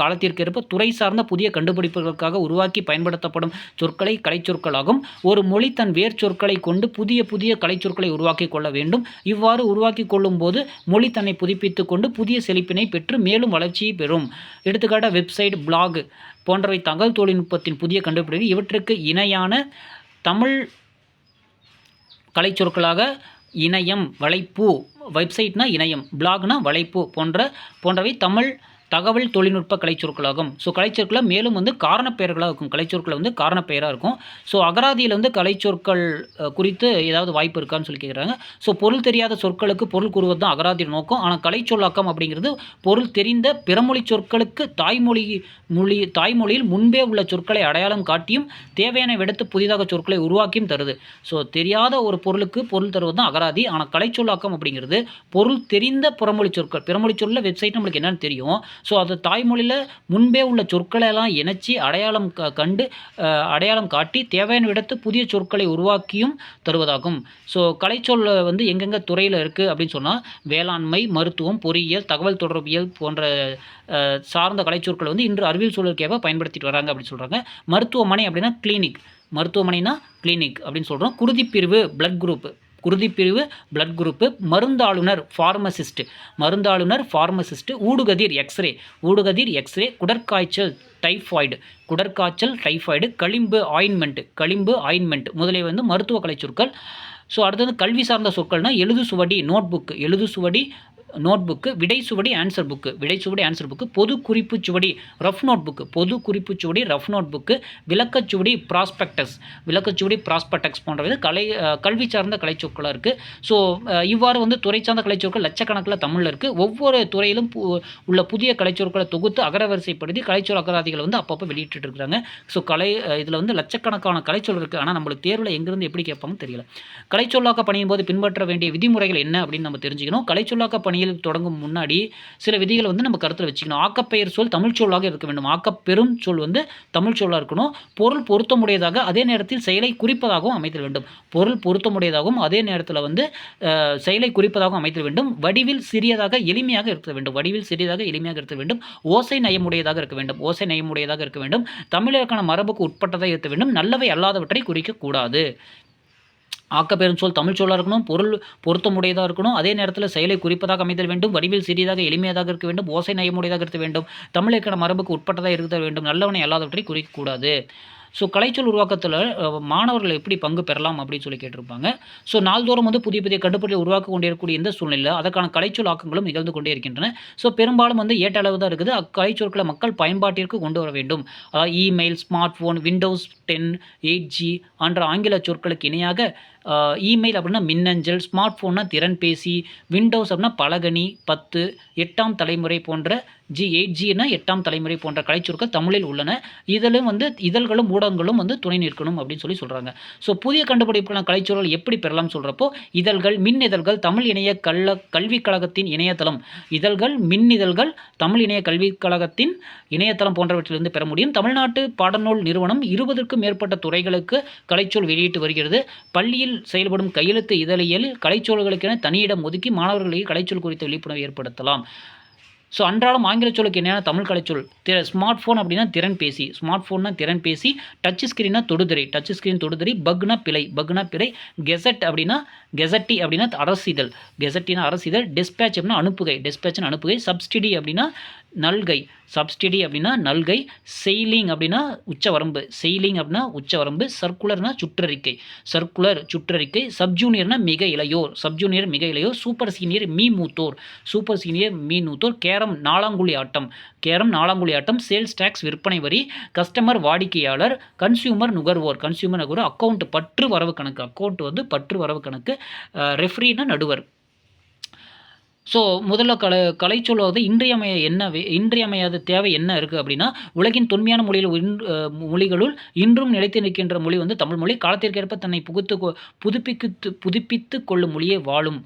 காலத்திற்கேற்ப துறை சார்ந்த புதிய கண்டுபிடிப்புகளுக்காக உருவாக்கி பயன்படுத்தப்படும் சொற்களை கலைச்சொற்களாகும். ஒரு மொழி தன் வேர் சொற்களை கொண்டு புதிய கலைச்சொற்களை உருவாக்கி கொள்ள வேண்டும். இவ்வாறு உருவாக்கி கொள்ளும் போது மொழி தன்னை புதுப்பித்து கொண்டு புதிய செழிப்பினை பெற்று மேலும் வளர்ச்சியை பெறும். எடுத்துக்காட்டாக வெப்சைட், பிளாக் போன்றவை தகவல் தொழில்நுட்பத்தின் புதிய கண்டுபிடிப்பு. இவற்றுக்கு இணையான தமிழ் கலைச்சொற்களாக இணையம், வலைப்பூ, வெப்சைட்னா இணையம், பிளாக்னா வலைப்பூ போன்றவை தமிழ் தகவல் தொழில்நுட்ப கலைச்சொற்களாகும். ஸோ கலைச்சொற்களை மேலும் வந்து காரணப்பெயர்களாக இருக்கும். கலைச்சொற்களை வந்து காரணப்பெயராக இருக்கும். ஸோ அகராதியில் வந்து கலைச்சொற்கள் குறித்து ஏதாவது வாய்ப்பு இருக்கான்னு சொல்லி கேட்குறாங்க. ஸோ பொருள் தெரியாத சொற்களுக்கு பொருள் கூறுவது தான் அகராதியின் நோக்கம். ஆனால் கலைச்சொல்லாக்கம் அப்படிங்கிறது பொருள் தெரிந்த பிறமொழி சொற்களுக்கு தாய்மொழியில் முன்பே உள்ள சொற்களை அடையாளம் காட்டியும் தேவையான விடத்து புதிதாக சொற்களை உருவாக்கியும் தருது. ஸோ தெரியாத ஒரு பொருளுக்கு பொருள் தருவது தான் அகராதி. ஆனால் கலைச்சொல்லாக்கம் அப்படிங்கிறது பொருள் தெரிந்த பிறமொழி சொற்கள். பிறமொழி சொல்ல வெப்சைட் நம்மளுக்கு என்னன்னு தெரியும். ஸோ அது தாய்மொழியில் முன்பே உள்ள சொற்களை எல்லாம் இணைச்சி அடையாளம் காட்டி தேவையான விடத்து புதிய சொற்களை உருவாக்கியும் தருவதாகும். ஸோ கலைச்சொல் வந்து எங்கெங்கே துறையில் இருக்குது அப்படின்னு சொன்னால் வேளாண்மை, மருத்துவம், பொறியியல், தகவல் தொடர்பியல் போன்ற சார்ந்த கலைச்சொற்கள் வந்து இன்று அறிவியல் சூழலுக்கேற்ப பயன்படுத்திட்டு வராங்க அப்படின்னு சொல்கிறாங்க. மருத்துவமனை அப்படின்னா கிளினிக், மருத்துவமனைனா கிளினிக் அப்படின்னு சொல்கிறோம். குருதிப்பிரிவு பிளட் குரூப்பு, மருந்தாளுநர் ஃபார்மசிஸ்ட், ஊடுகதிர் எக்ஸ்ரே, குடற்காய்ச்சல் டைஃபாய்டு, களிம்பு ஆயின்மெண்ட் முதலிய வந்து மருத்துவ கலைச்சொற்கள். ஸோ அடுத்தது கல்வி சார்ந்த சொற்கள்னால் எழுதுசுவடி நோட்புக்கு, விடைச்சுவடி ஆன்சர் புக்கு, பொது குறிப்புச் சுவடி ரஃப் நோட்புக்கு, விளக்கச்சுவடி ப்ராஸ்பெக்டஸ் போன்றவை கல்வி சார்ந்த கலைச்சொற்களாக இருக்குது. ஸோ இவ்வாறு வந்து துறை சார்ந்த கலைச்சொற்கள் லட்சக்கணக்கில் தமிழில் இருக்குது. ஒவ்வொரு துறையிலும் உள்ள புதிய கலைச்சொற்களை தொகுத்து அகரவரிசைப்படுத்தி கலைச்சொல் அகராதிகளை வந்து அப்பப்போ வெளியிட்டு இருக்கிறாங்க. ஸோ இதில் வந்து லட்சக்கணக்கான கலைச்சொல் இருக்குது. ஆனால் நம்மளுக்கு தேர்வில் எங்கேருந்து எப்படி கேட்பாங்கன்னு தெரியல. கலைச்சொல்லாக்க பணியும் போது பின்பற்ற வேண்டிய விதிமுறைகள் என்ன அப்படின்னு நம்ம தெரிஞ்சுக்கணும். கலைச்சொல்லாக்க பணியில் தொடங்கும் முன்னாடி சில விதிகளை வந்து நம்ம கருத்தில் வச்சுக்கணும். ஆக்கப்பெயர் சொல் தமிழ் சொல்லாக இருக்க வேண்டும். ஆக்கப்பெரும் சொல் வந்து தமிழ் சொல்லாக இருக்கணும். பொருள் பொருத்தமுடையதாக அதே நேரத்தில் செயலை குறிப்பதாகவும் அமைத்தல் வேண்டும். பொருள் பொருத்தமுடையதாகவும் அதே நேரத்தில் வந்து செயலை குறிப்பதாகவும் அமைத்தல் வேண்டும். வடிவில் சிறியதாக எளிமையாக இருக்க வேண்டும். ஓசை நயமுடையதாக இருக்க வேண்டும். தமிழருக்கான மரபுக்கு உட்பட்டதாக இருக்க வேண்டும். நல்லவை அல்லாதவற்றை குறிக்கக்கூடாது. ஆக்கப்பெரும் சொல் தமிழ் சொல்லாக இருக்கணும். பொருள் பொருத்தமுடையதாக இருக்கணும். அதே நேரத்தில் செயலை குறிப்பதாக அமைதல் வேண்டும். வடிவில் சிறியதாக எளிமையாக இருக்க வேண்டும். ஓசை நயமுடையதாக இருக்க வேண்டும். தமிழருக்கான மரபுக்கு உட்பட்டதாக இருக்க வேண்டும். நல்லவனை அல்லாதவற்றை குறிக்கக்கூடாது. ஸோ கலைச்சொல் உருவாக்கத்தில் மாணவர்கள் எப்படி பங்கு பெறலாம் அப்படின்னு சொல்லி கேட்டிருப்பாங்க. ஸோ நாள்தோறும் வந்து புதிய கண்டுபிடிப்பை உருவாக்க கொண்டிருக்கக்கூடிய இந்த சூழ்நிலையில் அதற்கான கலைச்சொல் ஆக்கங்களும் நிகழ்ந்து கொண்டே இருக்கின்றன. ஸோ பெரும்பாலும் வந்து ஏற்ற அளவு தான் இருக்குது. அக்கலைச்சொற்களை மக்கள் பயன்பாட்டிற்கு கொண்டு வர வேண்டும். அதாவது email, smart phone, Windows 10, 8G என்ற ஆங்கில சொற்களுக்கு இணையாக இமெயில் அப்படின்னா மின்னஞ்சல், ஸ்மார்ட் ஃபோன்னா திறன்பேசி, விண்டோஸ் அப்படின்னா பலகணி, 10, 8ஆம் தலைமுறை போன்ற 8Gனா 8ஆம் தலைமுறை போன்ற கலைச்சொற்கள் தமிழில் உள்ளன. இதிலும் வந்து இதழ்களும் ஊடகங்களும் வந்து துணை நிற்கணும் அப்படின்னு சொல்கிறாங்க. ஸோ புதிய கண்டுபிடிப்புக்கான கலைச்சொற்கள் எப்படி பெறலாம் சொல்கிறப்போ மின் இதழ்கள் தமிழ் இணைய கல்விக் கழகத்தின் இணையதளம், மின் இதழ்கள் தமிழ் இணைய கல்விக் கழகத்தின் இணையதளம் போன்றவற்றிலிருந்து பெற முடியும். தமிழ்நாட்டு பாடநூல் நிறுவனம் 20க்கும் மேற்பட்ட துறைகளுக்கு கலைச்சொல் வெளியிட்டு வருகிறது. பள்ளியில் செயல்படும் கையெழுத்து இதழியலில் கலைச்சொல்களுக்கென தனியிடம் ஒதுக்கி மாணவர்களுக்கு கலைச்சொல் குறித்த விழிப்புணர்வு ஏற்படுத்தலாம். ஸோ அன்றாடம் ஆங்கில சொல்லுக்கு என்னென்ன தமிழ் கலைச்சொல் ஸ்மார்ட் ஃபோன் அப்படின்னா திறன்பேசி, டச் ஸ்க்ரீன் தொடுதிரை, பக்னா பிழை, கெசட் அப்படின்னா அரசிதழ், டிஸ்பேட்ச் அப்படின்னா அனுப்புகை, சப்சிடி அப்படின்னா நல்கை, செயிலிங் அப்படின்னா உச்சவரம்பு, சர்க்குலர்னா சுற்றறிக்கை, சப்ஜூனியர்னா மிக இளையோர், சூப்பர் சீனியர் மீ மூத்தோர், கேரம் நாளாங்குழி ஆட்டம், சேல்ஸ் டாக்ஸ் விற்பனை வரி, கஸ்டமர் வாடிக்கையாளர், கன்சியூமர் நுகர்வோர், அக்கவுண்ட் பற்று வரவு கணக்கு, ரெஃப்ரினா நடுவர். ஸோ முதல்ல கலைச்சொல் இன்றியமையாத தேவை என்ன இருக்குது அப்படின்னா, உலகின் தொன்மையான மொழிகளுள் இன்றும் நிலைத்து நிற்கின்ற மொழி வந்து தமிழ் மொழி. காலத்திற்கேற்ப தன்னை புதுப்பித்து கொள்ளும் மொழியே வாழும்.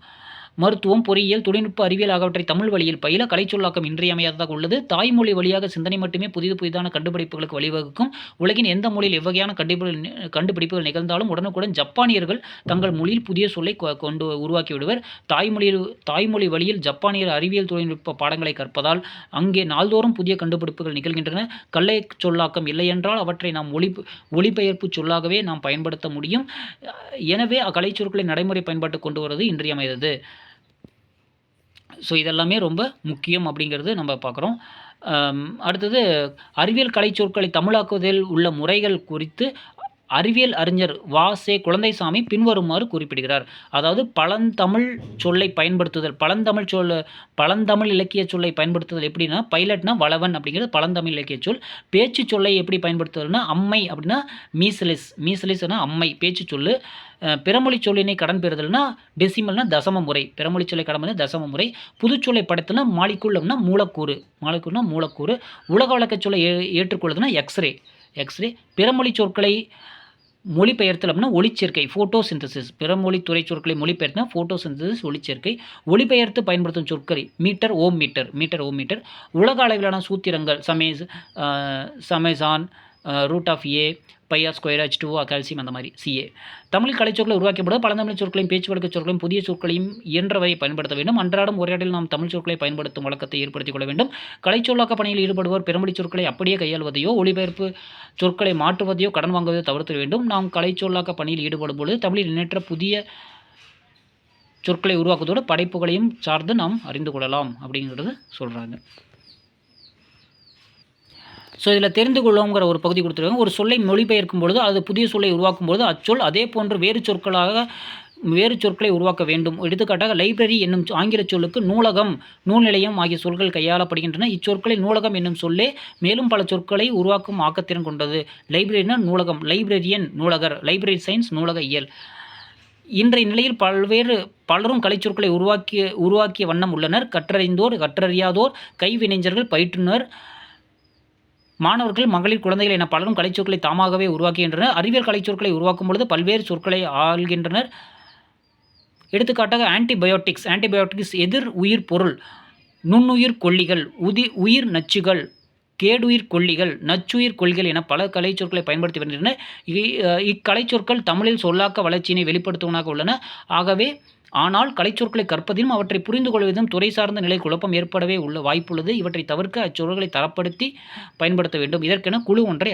மருத்துவம், பொறியியல், தொழில்நுட்ப, அறிவியல் ஆகியவற்றை தமிழ் வழியில் பயில கலைச்சொல்லாக்கம் இன்றியமையாததாக உள்ளது. தாய்மொழி வழியாக சிந்தனை மட்டுமே புதிதான கண்டுபிடிப்புகளுக்கு வழிவகுக்கும். உலகின் எந்த மொழியில் எவ்வகையான கண்டுபிடிப்புகள் நிகழ்ந்தாலும் உடனுக்குடன் ஜப்பானியர்கள் தங்கள் மொழியில் புதிய சொல்லை கொண்டு உருவாக்கி விடுவர். தாய்மொழி வழியில் ஜப்பானியர் அறிவியல் தொழில்நுட்ப பாடங்களை கற்பதால் அங்கே நாள்தோறும் புதிய கண்டுபிடிப்புகள் நிகழ்கின்றன. கலைச்சொல்லாக்கம் இல்லையென்றால் அவற்றை நாம் ஒளிபெயர்ப்பு சொல்லாகவே நாம் பயன்படுத்த முடியும். எனவே கலைச்சொற்களை நடைமுறை பயன்பாட்டு கொண்டு வருவது இன்றியமையாதது. ஸோ இதெல்லாமே ரொம்ப முக்கியம் அப்படிங்கிறது நம்ம பார்க்குறோம். அடுத்தது அறிவியல் கலைச்சொற்களை தமிழாக்குவதில் உள்ள முறைகள் குறித்து அறிவியல் அறிஞர் வா.செ. குழந்தைசாமி பின்வருமாறு குறிப்பிடுகிறார். அதாவது பழந்தமிழ் சொல்லை பயன்படுத்துதல், பழந்தமிழ் இலக்கிய சொல்லை பயன்படுத்துதல் எப்படின்னா, பைலட்னா வளவன் அப்படிங்கிறது பழந்தமிழ் இலக்கிய சொல். பேச்சு சொல்லை எப்படி பயன்படுத்துதல்னா, அம்மை அப்படின்னா மீசலிஸ்னா அம்மை பேச்சு சொல்லு. பிறமொழி சொல்லினை கடன் பெறுதல்னா டெசிமல்னா தசம முறை. பிறமொழி சொல்லை கடன் பெறுதல் தசம முறை. புதுச்சொல்லை படைத்தல்னா மாலிக்குள்ளம்னா மூலக்கூறு. உலக வழக்க சொல்லை ஏற்றுக்கொள்ளுதுன்னா எக்ஸ்ரே. பிறமொழி சொற்களை மொழிபெயர்த்தல் அப்படின்னா ஒளிச்சேர்க்கை ஃபோட்டோசிந்தசிஸ். பிறமொழி துறை சொற்களை மொழிபெயர்த்தினா ஃபோட்டோசிந்தசிஸ் ஒளிச்சேர்க்கை. ஒளிபெயர்த்து பயன்படுத்தும் சொற்கள் மீட்டர் ஓம் மீட்டர். உலக அளவிலான சூத்திரங்கள் சமேசான் root of A πr² H2O calcium அந்த மாதிரி CA. தமிழ் கலைச்சொற்களை உருவாக்கப்படும் பழந்தமிழ் சொற்களையும் பேச்சு வழக்கு சொற்களையும் புதிய சொற்களையும் இயன்றவை பயன்படுத்த வேண்டும். அன்றாடம் உரையாடலில் நாம் தமிழ் சொற்களை பயன்படுத்தும் வழக்கத்தை ஏற்படுத்திக் கொள்ள வேண்டும். கலைச்சொல்லாக்க பணியில் ஈடுபடுவோர் பிறமொழி சொற்களை அப்படியே கையாள்வதையோ ஒளிபெயர்ப்பு சொற்களை மாற்றுவதையோ கடன் வாங்குவதையோ தவிர்க்க வேண்டும். நாம் கலைச்சொல்லாக்க பணியில் ஈடுபடும் பொழுது தமிழில் எண்ணற்ற புதிய சொற்களை உருவாக்குவதோடு படைப்புகளையும் சார்ந்து நாம் அறிந்து கொள்ளலாம் அப்படிங்கிறது சொல்கிறாங்க. ஸோ இதில் தெரிந்து கொள்ளுங்கிற ஒரு பகுதி கொடுத்துருக்காங்க. ஒரு சொல்லை மொழிபெயர்க்கும் பொழுது அது புதிய சொல்லை உருவாக்கும் பொழுது அச்சொல் அதே போன்று வேறு சொற்களை உருவாக்க வேண்டும். எடுத்துக்காட்டாக லைப்ரரி என்னும் ஆங்கில சொல்லுக்கு நூலகம், நூல் நிலையம் ஆகிய சொற்கள் கையாளப்படுகின்றன. இச்சொற்களில் நூலகம் என்னும் சொல்லே மேலும் பல சொற்களை உருவாக்கும் ஆக்கத்திறன் கொண்டது. லைப்ரரினா நூலகம், லைப்ரரியன் நூலகர், லைப்ரரி சயின்ஸ் நூலக இயல். இன்றைய நிலையில் பலரும் கலைச்சொற்களை உருவாக்கிய வண்ணம் உள்ளனர். கற்றறிந்தோர், கற்றறியாதோர், கைவினைஞர்கள், பயிற்றுனர், மாணவர்கள், மகளிர், குழந்தைகள் என பலரும் கலைச்சொற்களை தாமாகவே உருவாக்குகின்றனர். அறிவியல் கலைச்சொற்களை உருவாக்கும் பொழுது பல்வேறு சொற்களை ஆள்கின்றனர். எடுத்துக்காட்டாக ஆன்டிபயோட்டிக்ஸ் எதிர் உயிர் பொருள், நுண்ணுயிர் கொல்லிகள், உயிர் நச்சுகள், கேடுயிர் கொல்லிகள், நச்சுயிர் கொல்லிகள் என பல கலைச்சொற்களை பயன்படுத்தி வருகின்றன. இக்கலைச்சொற்கள் தமிழில் சொல்லாக்க வளர்ச்சியினை வெளிப்படுத்துவதாக உள்ளன. ஆனால் கலைச்சொற்களை கற்பதிலும் அவற்றை புரிந்து கொள்வதும் துறை சார்ந்த நிலை குழப்பம் ஏற்படவே வாய்ப்புள்ளது. இவற்றை தவிர்க்க அச்சொற்களை தரப்படுத்தி பயன்படுத்த வேண்டும். இதற்கென குழு ஒன்றை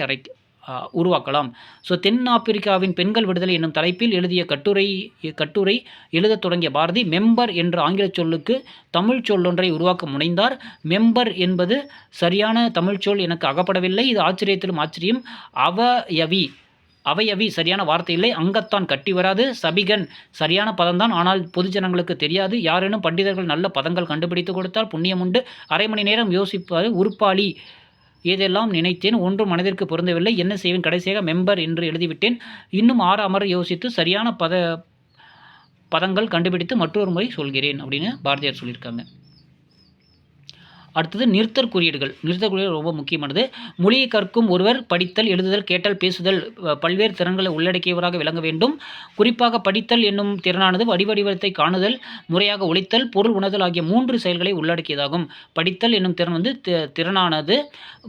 உருவாக்கலாம். ஸோ தென்னாப்பிரிக்காவின் பெண்கள் விடுதலை என்னும் தலைப்பில் எழுதிய கட்டுரை எழுதத் தொடங்கிய பாரதி மெம்பர் என்ற ஆங்கில சொல்லுக்கு தமிழ் சொல்லொன்றை உருவாக்க முனைந்தார். மெம்பர் என்பது சரியான தமிழ் சொல் எனக்கு அகப்படவில்லை. இது ஆச்சரியத்திலும் ஆச்சரியம். அவையவி சரியான வார்த்தை இல்லை. அங்கத்தான் கட்டி வராது. சபிகன் சரியான பதம்தான், ஆனால் பொதுஜனங்களுக்கு தெரியாது. யாரேனும் பண்டிதர்கள் நல்ல பதங்கள் கண்டுபிடித்து கொடுத்தால் புண்ணியம் உண்டு. அரை மணி நேரம் யோசிப்பார் உருப்பாளி. ஏதெல்லாம் நினைத்தேன், ஒன்றும் மனதிற்கு பொருந்தவில்லை. என்ன செய்வேன்? கடைசியாக மெம்பர் என்று எழுதிவிட்டேன். இன்னும் 6 அமர யோசித்து சரியான பதங்கள் கண்டுபிடித்து மற்றொரு முறை சொல்கிறேன் அப்படின்னு பாரதியார் சொல்லியிருக்காங்க. அடுத்தது நிறுத்தற் குறியீடுகள் ரொம்ப முக்கியமானது. மொழியை கற்கும் ஒருவர் படித்தல், எழுதுதல், கேட்டல், பேசுதல் பல்வேறு திறன்களை உள்ளடக்கியவராக விளங்க வேண்டும். குறிப்பாக படித்தல் என்னும் திறனானது வடிவத்தை காணுதல், முறையாக ஒலித்தல், பொருள் உணர்தல் ஆகிய 3 செயல்களை உள்ளடக்கியதாகும். படித்தல் என்னும் திறனானது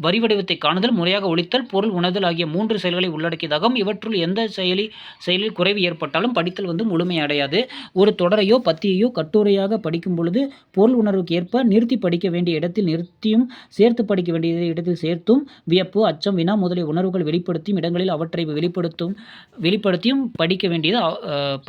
வடிவத்தை காணுதல், முறையாக ஒலித்தல், பொருள் உணர்தல் ஆகிய 3 செயல்களை உள்ளடக்கியதாகும். இவற்றுள் எந்த செயலில் குறைவு ஏற்பட்டாலும் படித்தல் முழுமையடையாது. ஒரு தொடரையோ பத்தியையோ கட்டுரையாக படிக்கும் பொழுது பொருள் உணர்வுக்கு ஏற்ப நிறுத்தி படிக்க வேண்டிய இடத்தில் நிறுத்தியும், சேர்த்து படிக்க வேண்டிய இடத்தில் சேர்த்தும், வியப்பு, அச்சம், வினா முதலிய உணர்வுகள் வெளிப்படுத்தியும் இடங்களில் அவற்றை வெளிப்படுத்தியும் படிக்க வேண்டியது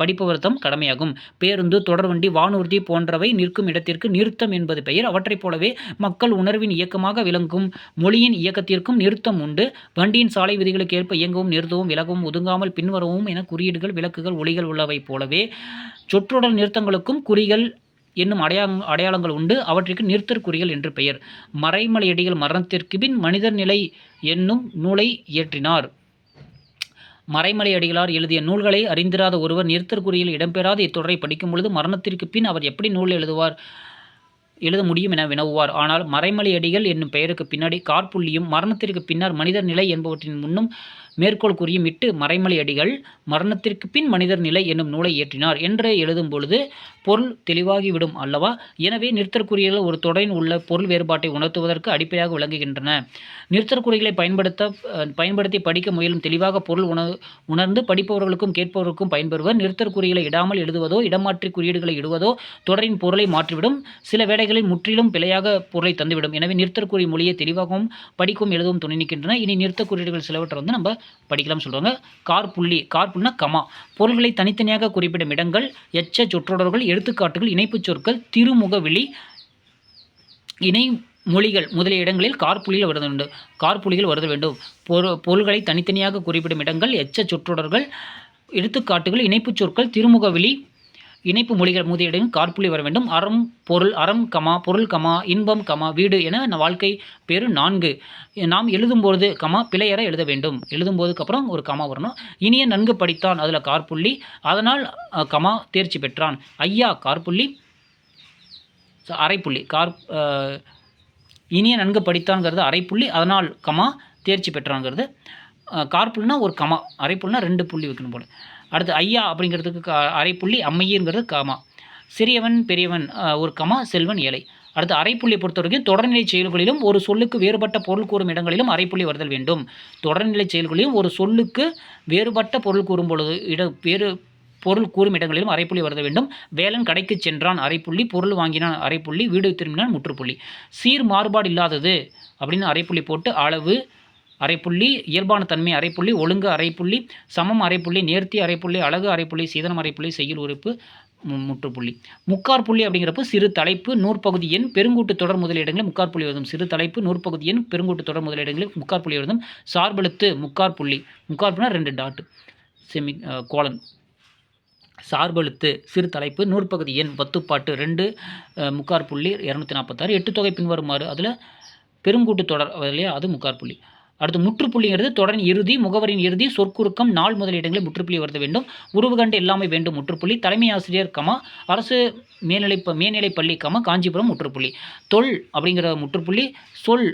படிப்பவர் தம் கடமையாகும். பேருந்து, தொடர்வண்டி, வானூர்தி போன்றவை நிற்கும் இடத்திற்கு நிறுத்தம் என்பது பெயர். அவற்றைப் போலவே மக்கள் உணர்வின் இயக்கமாக விளங்கும் மொழியின் இயக்கத்திற்கும் நிறுத்தம் உண்டு. வண்டியின் சாலை விதிகளுக்கு ஏற்ப இயங்கவும், நிறுத்தவும், விலகவும், ஒதுங்காமல் பின்வரவும் என குறியீடுகள், விளக்குகள், ஒலிகள் உள்ளவை போலவே சொற்றொடர் நிறுத்தங்களுக்கும் குறிகள் என்னும் அடையாளங்கள் உண்டு. அவற்றிற்கு நிறுத்தற் குறிகள் என்று பெயர். மறைமலையடிகள் மரணத்திற்கு பின் மனிதர் நிலை என்னும் நூலை இயற்றினார். மறைமலையடிகளார் எழுதிய நூல்களை அறிந்திராத ஒருவர் நிறுத்தற் குறியில் இடம்பெறாத இத்தொடரை படிக்கும் பொழுது மரணத்திற்கு பின் அவர் எப்படி நூல் எழுத முடியும் என வினவுவார். ஆனால் மறைமலையடிகள் என்னும் பெயருக்கு பின்னாடி காற்புள்ளியும் மரணத்திற்கு பின்னர் மனிதர் நிலை என்பவற்றின் முன்னும் மேற்கோள் குறியும் இட்டு மறைமலையடிகள் மரணத்திற்கு பின் மனிதர் நிலை என்னும் நூலை இயற்றினார் என்று எழுதும் பொழுது பொருள் தெளிவாகிவிடும் அல்லவா? எனவே நிறுத்தற்குறிகள் ஒரு தொடரின் உள்ள பொருள் வேறுபாட்டை உணர்த்துவதற்கு அடிப்படையாக விளங்குகின்றன. நிறுத்தற்குறிகளை பயன்படுத்தி படிக்க முயலும் தெளிவாக பொருள் உணர்ந்து படிப்பவர்களுக்கும் கேட்பவர்களுக்கும் பயன்பெறுவர். நிறுத்தற்குறிகளை இடாமல் எழுதுவதோ இடமாற்றி குறியீடுகளை இடுவதோ தொடரின் பொருளை மாற்றிவிடும். சில வேளைகளில் முற்றிலும் பிழையாக பொருளை தந்துவிடும். எனவே நிறுத்தற்குறி மொழியை தெளிவாகவும் படிக்கவும் எழுதவும் துணை நிற்கின்றன. இனி நிறுத்தற்குறியீடுகள் சிலவற்றை நம்ம படிக்கலாம் சொல்றாங்க. கார்புள்ளினா கமா. பொருள்களை தனித்தனியாக குறிப்பிடும் இடங்கள், எச்ச சொற்றொடர்கள், எடுத்துக்காட்டுகள், இணைப்புச் சொற்கள், திருமுகவிலி, மொழிகள் முதலிய இடங்களில் காற்புள்ளிகள் வருதல் வேண்டும். காற்புள்ளிகள் வருதல் வேண்டும். பொருள்களை தனித்தனியாக குறிப்பிடும் இடங்கள், எச்ச சொற்றொடர்கள், எடுத்துக்காட்டுகள், இணைப்புச் சொற்கள், திருமுகவெளி, இணைப்பு மொழிகள் முதலிய இடங்களில் காற்புள்ளி வர வேண்டும். அறம், பொருள், அறம் கமா பொருள் கமா இன்பம் கமா வீடு என வாழ்க்கை பேரு 4 நாம் எழுதும்போது கமா பிழையற எழுத வேண்டும். எழுதும்போதுக்கு அப்புறம் ஒரு கமா வரணும். இனிய நன்கு படித்தான், அதில் காற்புள்ளி, அதனால் கமா தேர்ச்சி பெற்றான். ஐயா காற்புள்ளி அரைப்புள்ளி, இனிய நன்கு படித்தான்ங்கிறது அரைப்புள்ளி, அதனால் கமா தேர்ச்சி பெற்றாங்கிறது காற்புள்ளினா ஒரு கமா, அரைப்புள்ளினா 2 புள்ளி வைக்கணும் போல. அடுத்து ஐயா அப்படிங்கிறதுக்கு அரைப்புள்ளி, அம்மையங்கிறது கமா. சிறியவன் பெரியவன் ஒரு கமா, செல்வன் ஏழை. அடுத்து அரைப்புள்ளியை பொறுத்த வரைக்கும் தொடர்நிலை செயல்களிலும் ஒரு சொல்லுக்கு வேறுபட்ட பொருள் கூறும் இடங்களிலும் அரைப்புள்ளி வருதல் வேண்டும். தொடர்நிலை செயல்களிலும் ஒரு சொல்லுக்கு வேறுபட்ட பொருள் கூறும் பொழுது வேறு பொருள் கூறும் இடங்களிலும் அரைப்புள்ளி வருத வேண்டும். வேலன் கடைக்கு சென்றான் அரைப்புள்ளி, பொருள் வாங்கினான் அரைப்புள்ளி, வீடு திரும்பினான் முற்றுப்புள்ளி. சீர் மாறுபாடு இல்லாதது அப்படின்னு அரைப்புள்ளி போட்டு அளவு அரைப்புள்ளி, இயல்பான தன்மை அரைப்புள்ளி, ஒழுங்கு அரைப்புள்ளி, சமம் அரைப்புள்ளி, நேர்த்தி அரைப்புள்ளி, அழகு அரைப்புள்ளி, சீதனம் அரைப்புள்ளி, செய்யுள் உறுப்பு முற்றுப்புள்ளி. முக்காற்புள்ளி அப்படிங்கிறப்ப சிறு தலைப்பு நூற்பகுதி எண் பெருங்கூட்டு தொடர் முதலிய இடங்களில் முக்காற்புள்ளி எழுதும். சிறு தலைப்பு நூற்பகுதி எண் பெருங்கூட்டு தொடர் முதலிய இடங்களில் முக்காற்புள்ளி எழுதும். சார்பெழுத்து முக்காற்புள்ளி, முக்காற்புனா 2 டாட் செமி கோலன். சார்பெழுத்து சிறு தலைப்பு நூற்பகுதி எண் பத்துப்பாட்டு 2 முக்காற்புள்ளி 246. 8 தொகை பின்வருமாறு, அதில் பெருங்கூட்டு தொடர் இல்லையா, அது முக்காற்புள்ளி. அடுத்து முற்றுப்புள்ளிங்கிறது தொடரின் இறுதி, முகவரின் இறுதி, சொற்குறுக்கம், நாள் முதலிய இடங்களில் முற்றுப்புள்ளி வருத வேண்டும். உருவு கண்டு எல்லாமே வேண்டும் முற்றுப்புள்ளி. தலைமை ஆசிரியர் கமா அரசு மேல்நிலைப் பள்ளி கமா காஞ்சிபுரம் முற்றுப்புள்ளி. தொல் அப்படிங்கிற முற்றுப்புள்ளி. சொல்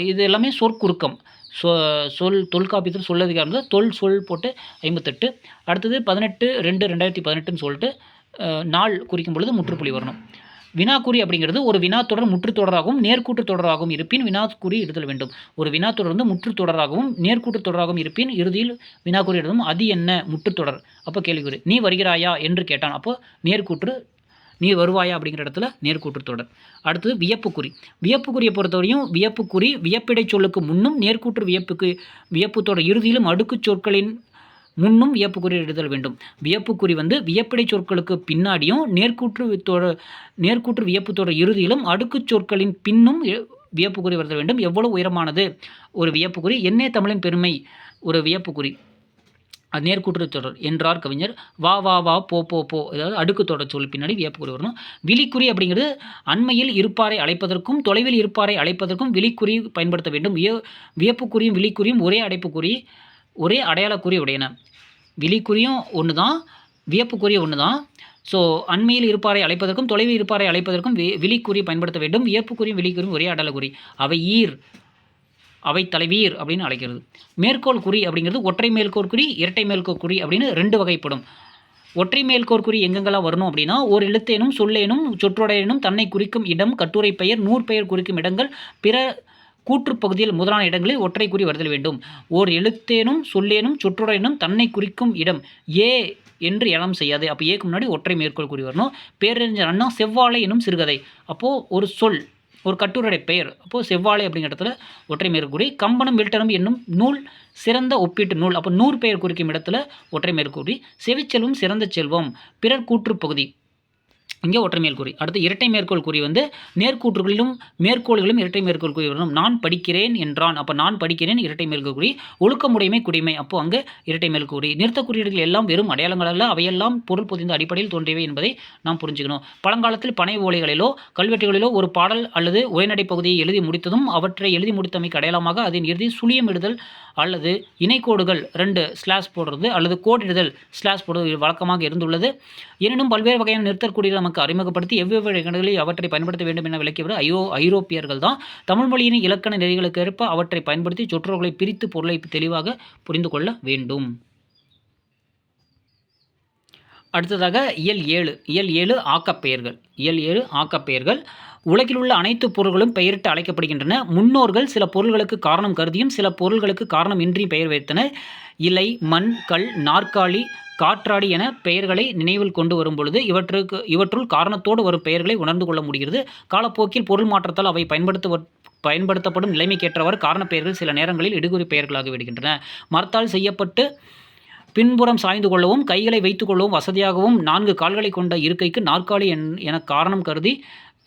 இது எல்லாமே சொற்குறுக்கம். சொல் தொல்காப்பியத்தில் சொல்லதிகாரம் தொல் சொல் போட்டு 58. அடுத்தது 18/2/2018 சொல்லிட்டு நாள் குறிக்கும் பொழுது முற்றுப்புள்ளி வரணும். வினாக்குறி அப்படிங்கிறது ஒரு வினாத்தொடர் முற்றுத்தொடராகவும் நேர்கூட்டு தொடராகவும் இருப்பின் வினாக்குறி இடுதல் வேண்டும். ஒரு வினாத்தொடர் வந்து முற்றுத்தொடராகவும் நேர்கூட்டு தொடராகவும் இருப்பின் இறுதியில் வினாக்குறி எழுதும். அது என்ன முற்றுத்தொடர்? அப்போ கேள்விக்குறி. நீ வருகிறாயா என்று கேட்டான், அப்போ நேர்கூற்று. நீ வருவாயா அப்படிங்கிற இடத்துல நேர்கூட்டு தொடர். அடுத்தது வியப்புக்குறி. வியப்புக்குறியை பொறுத்தவரையும் வியப்புக்குறி வியப்பிடை சொல்லுக்கு முன்னும் நேர்கூற்று வியப்பு தொடர் இறுதியிலும் அடுக்குச் சொற்களின் முன்னும் வியப்புக்குறி எழுதல் வேண்டும். வியப்புக்குறி வந்து வியப்பிடை சொற்களுக்கு பின்னாடியும் நேர்கூற்று வியப்பு தொடர் இறுதியிலும் அடுக்குச் சொற்களின் பின்னும் வியப்புக்குறி வருதல் வேண்டும். எவ்வளவு உயரமானது ஒரு வியப்புக்குறி? என்னே தமிழின் பெருமை ஒரு வியப்புக்குறி. அது நேர்கூற்று தொடர். என்றார் கவிஞர். வா வா வா போ போ போ, அதாவது அடுக்கு தொடர் சொல் பின்னாடி வியப்புக்குறி வரணும். விழிக்குறி அப்படிங்கிறது அண்மையில் இருப்பாரை அழைப்பதற்கும் தொலைவில் இருப்பாரை அழைப்பதற்கும் விழிக்குறி பயன்படுத்த வேண்டும். வியப்புக்குறியும் விழிக்குறியும் ஒரே அடைப்புக்குறி, ஒரே அடையாளக்குறி உடையன. விழிக்குறியும் ஒன்று தான், வியப்புக்குறியும் ஒன்று தான். ஸோ அண்மையில் இருப்பாரை அழைப்பதற்கும் தொலைவில் இருப்பாரை அழைப்பதற்கும் விழிக்குறி பயன்படுத்த வேண்டும். வியப்புக்குறியும் விழிக்குறியும் ஒரே அடையாளக்குறி. அவை ஈர், அவை தலைவீர் அப்படின்னு அழைக்கிறது. மேற்கோள் குறி அப்படிங்கிறது ஒற்றை மேற்கோள் குறி, இரட்டை மேற்கோள் குறி அப்படின்னு 2 வகைப்படும். ஒற்றை மேற்கோள் குறி எங்கெங்கெல்லாம் வரணும் அப்படின்னா, ஓர் எழுத்தேனும் சொல்லேனும் சொற்றொடரேனும் தன்னை குறிக்கும் இடம், கட்டுரை பெயர், நூற்பெயர் குறிக்கும் இடங்கள், பிற கூற்றுப்பகுதியில் முதலான இடங்களில் ஒற்றை குறி வருதல் வேண்டும். ஓர் எழுத்தேனும் சொல்லேனும் சொற்றொடரேனும் தன்னை குறிக்கும் இடம் ஏ என்று எழம் செய்யாது. அப்போ ஏக்கு முன்னாடி ஒற்றை மேற்கோள் குறி வரணும். பேரறிஞர் அண்ணா செவ்வாழை எனும் சிறுகதை, அப்போது ஒரு சொல் ஒரு கட்டுரை பெயர், அப்போது செவ்வாழை அப்படிங்கிற இடத்துல ஒற்றை மேற்கூறி. கம்பனும் மில்டனும் என்னும் நூல் சிறந்த ஒப்பீட்டு நூல், அப்போ நூற்பெயர் குறிக்கும் இடத்துல ஒற்றை மேற்கூறி. செவிச்செல்வம் சிறந்த செல்வம், பிறர் கூற்றுப்பகுதி, இங்கே ஒற்றை மேற்கூறி. அடுத்து இரட்டை மேற்கோள் குறி வந்து நேர்கூற்றுகளிலும் மேற்கோள்களிலும் இரட்டை மேற்கோள் குறி வரணும். நான் படிக்கிறேன் என்றான், அப்போ நான் படிக்கிறேன் இரட்டை மேற்கோள் குறி. ஒழுக்கமுடைமை குடிமை, அப்போ அங்கே இரட்டை மேற்கூறி. நிறுத்த குறியீடுகள் எல்லாம் வெறும் அடையாளங்கள் அல்ல, அவையெல்லாம் பொருள் பொதிந்த அடிப்படையில் தோன்றியவை என்பதை நாம் புரிஞ்சுக்கணும். பழங்காலத்தில் பனை ஓலைகளிலோ கல்வெட்டுகளிலோ ஒரு பாடல் அல்லது உரைநடை பகுதியை எழுதி முடித்ததும் அவற்றை எழுதி முடித்தமைக்கு அடையாளமாக அதன் இறுதி சுழியம் இடுதல் அல்லது இணைக்கோடுகள் 2 ஸ்லாஷ் போடுறது அல்லது கோடிடுதல் ஸ்லாஷ் போடுறது வழக்கமாக இருந்துள்ளது. எனினும் பல்வேறு வகையான நிறுத்தற்குறிகளை நமக்கு அறிமுகப்படுத்தி எவ்வேறு இடங்களில் அவற்றை பயன்படுத்த வேண்டும் என விளக்கியவர் ஐரோப்பியர்கள் தான். தமிழ் மொழியின் இலக்கண நெறிகளுக்கு ஏற்ப அவற்றை பயன்படுத்தி சொற்றொடர்களை பிரித்து பொருளை தெளிவாக புரிந்து கொள்ள வேண்டும். அடுத்ததாக இயல் 7 ஆக்கப்பெயர்கள். இயல் 7 ஆக்கப்பெயர்கள். உலகில் உள்ள அனைத்து பொருள்களும் பெயரிட்டு அழைக்கப்படுகின்றன. முன்னோர்கள் சில பொருள்களுக்கு காரணம் கருதியும் சில பொருள்களுக்கு காரணம் இன்றி பெயர் வைத்தனர். இலை, மண், கல், நாற்காலி, காற்றாடி என பெயர்களை நினைவில் கொண்டு வரும் பொழுது இவற்றுள் காரணத்தோடு வரும் பெயர்களை உணர்ந்து கொள்ள முடிகிறது. காலப்போக்கில் பொருள் மாற்றத்தால் அவை பயன்படுத்தப்படும் நிலைமைக்கேற்றவாறு காரண பெயர்கள் சில நேரங்களில் இடுகுறி பெயர்களாக விடுகின்றன. மரத்தால் செய்யப்பட்டு பின்புறம் சாய்ந்து கொள்ளவும் கைகளை வைத்துக் கொள்ளவும் வசதியாகவும் 4 கால்களை கொண்ட இருக்கைக்கு நாற்காலி என காரணம் கருதி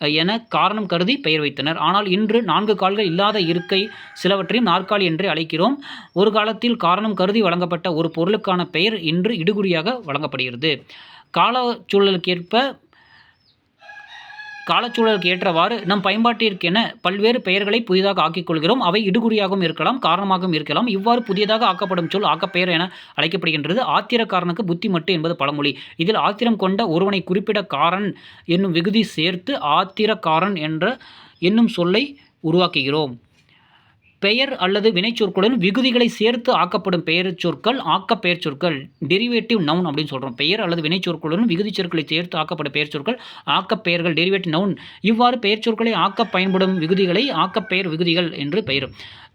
என காரணம் கருதி பெயர் வைத்தனர். ஆனால் இன்று 4 கால்கள் இல்லாத இருக்கை சிலவற்றையும் நாற்காலி என்றே அழைக்கிறோம். ஒரு காலத்தில் காரணம் கருதி வழங்கப்பட்ட ஒரு பொருளுக்கான பெயர் இன்று இடுகுறியாக வழங்கப்படுகிறது. காலச்சூழலுக்கு ஏற்றவாறு நம் பயன்பாட்டிற்கென பல்வேறு பெயர்களை புதிதாக ஆக்கிக் கொள்கிறோம். அவை இடுகுறியாகவும் இருக்கலாம், காரணமாகவும் இருக்கலாம். இவ்வாறு புதியதாக ஆக்கப்படும் சொல் ஆக்கப்பெயர் என அழைக்கப்படுகின்றது. ஆத்திரக்காரனுக்கு புத்தி மட்டு என்பது பழமொழி. இதில் ஆத்திரம் கொண்ட ஒருவனை குறிப்பிட காரன் என்னும் விகுதி சேர்த்து ஆத்திரக்காரன் என்னும் சொல்லை உருவாக்குகிறோம். பெயர் அல்லது வினைச்சொற்களுடன் விகுதிகளை சேர்த்து ஆக்கப்படும் பெயர் சொற்கள் ஆக்கப்பெயர் சொற்கள். டெரிவேட்டிவ் நவுன் அப்படின்னு சொல்கிறோம். பெயர் அல்லது வினைச்சொற்களுடன் விகுதி சொற்களை சேர்த்து ஆக்கப்படும் பெயர் சொற்கள் ஆக்கப்பெயர்கள், டெரிவேட்டிவ் நவுன். இவ்வாறு பெயர் சொற்களை ஆக்க பயன்படும் விகுதிகளை ஆக்கப்பெயர் விகுதிகள் என்று பெயர்.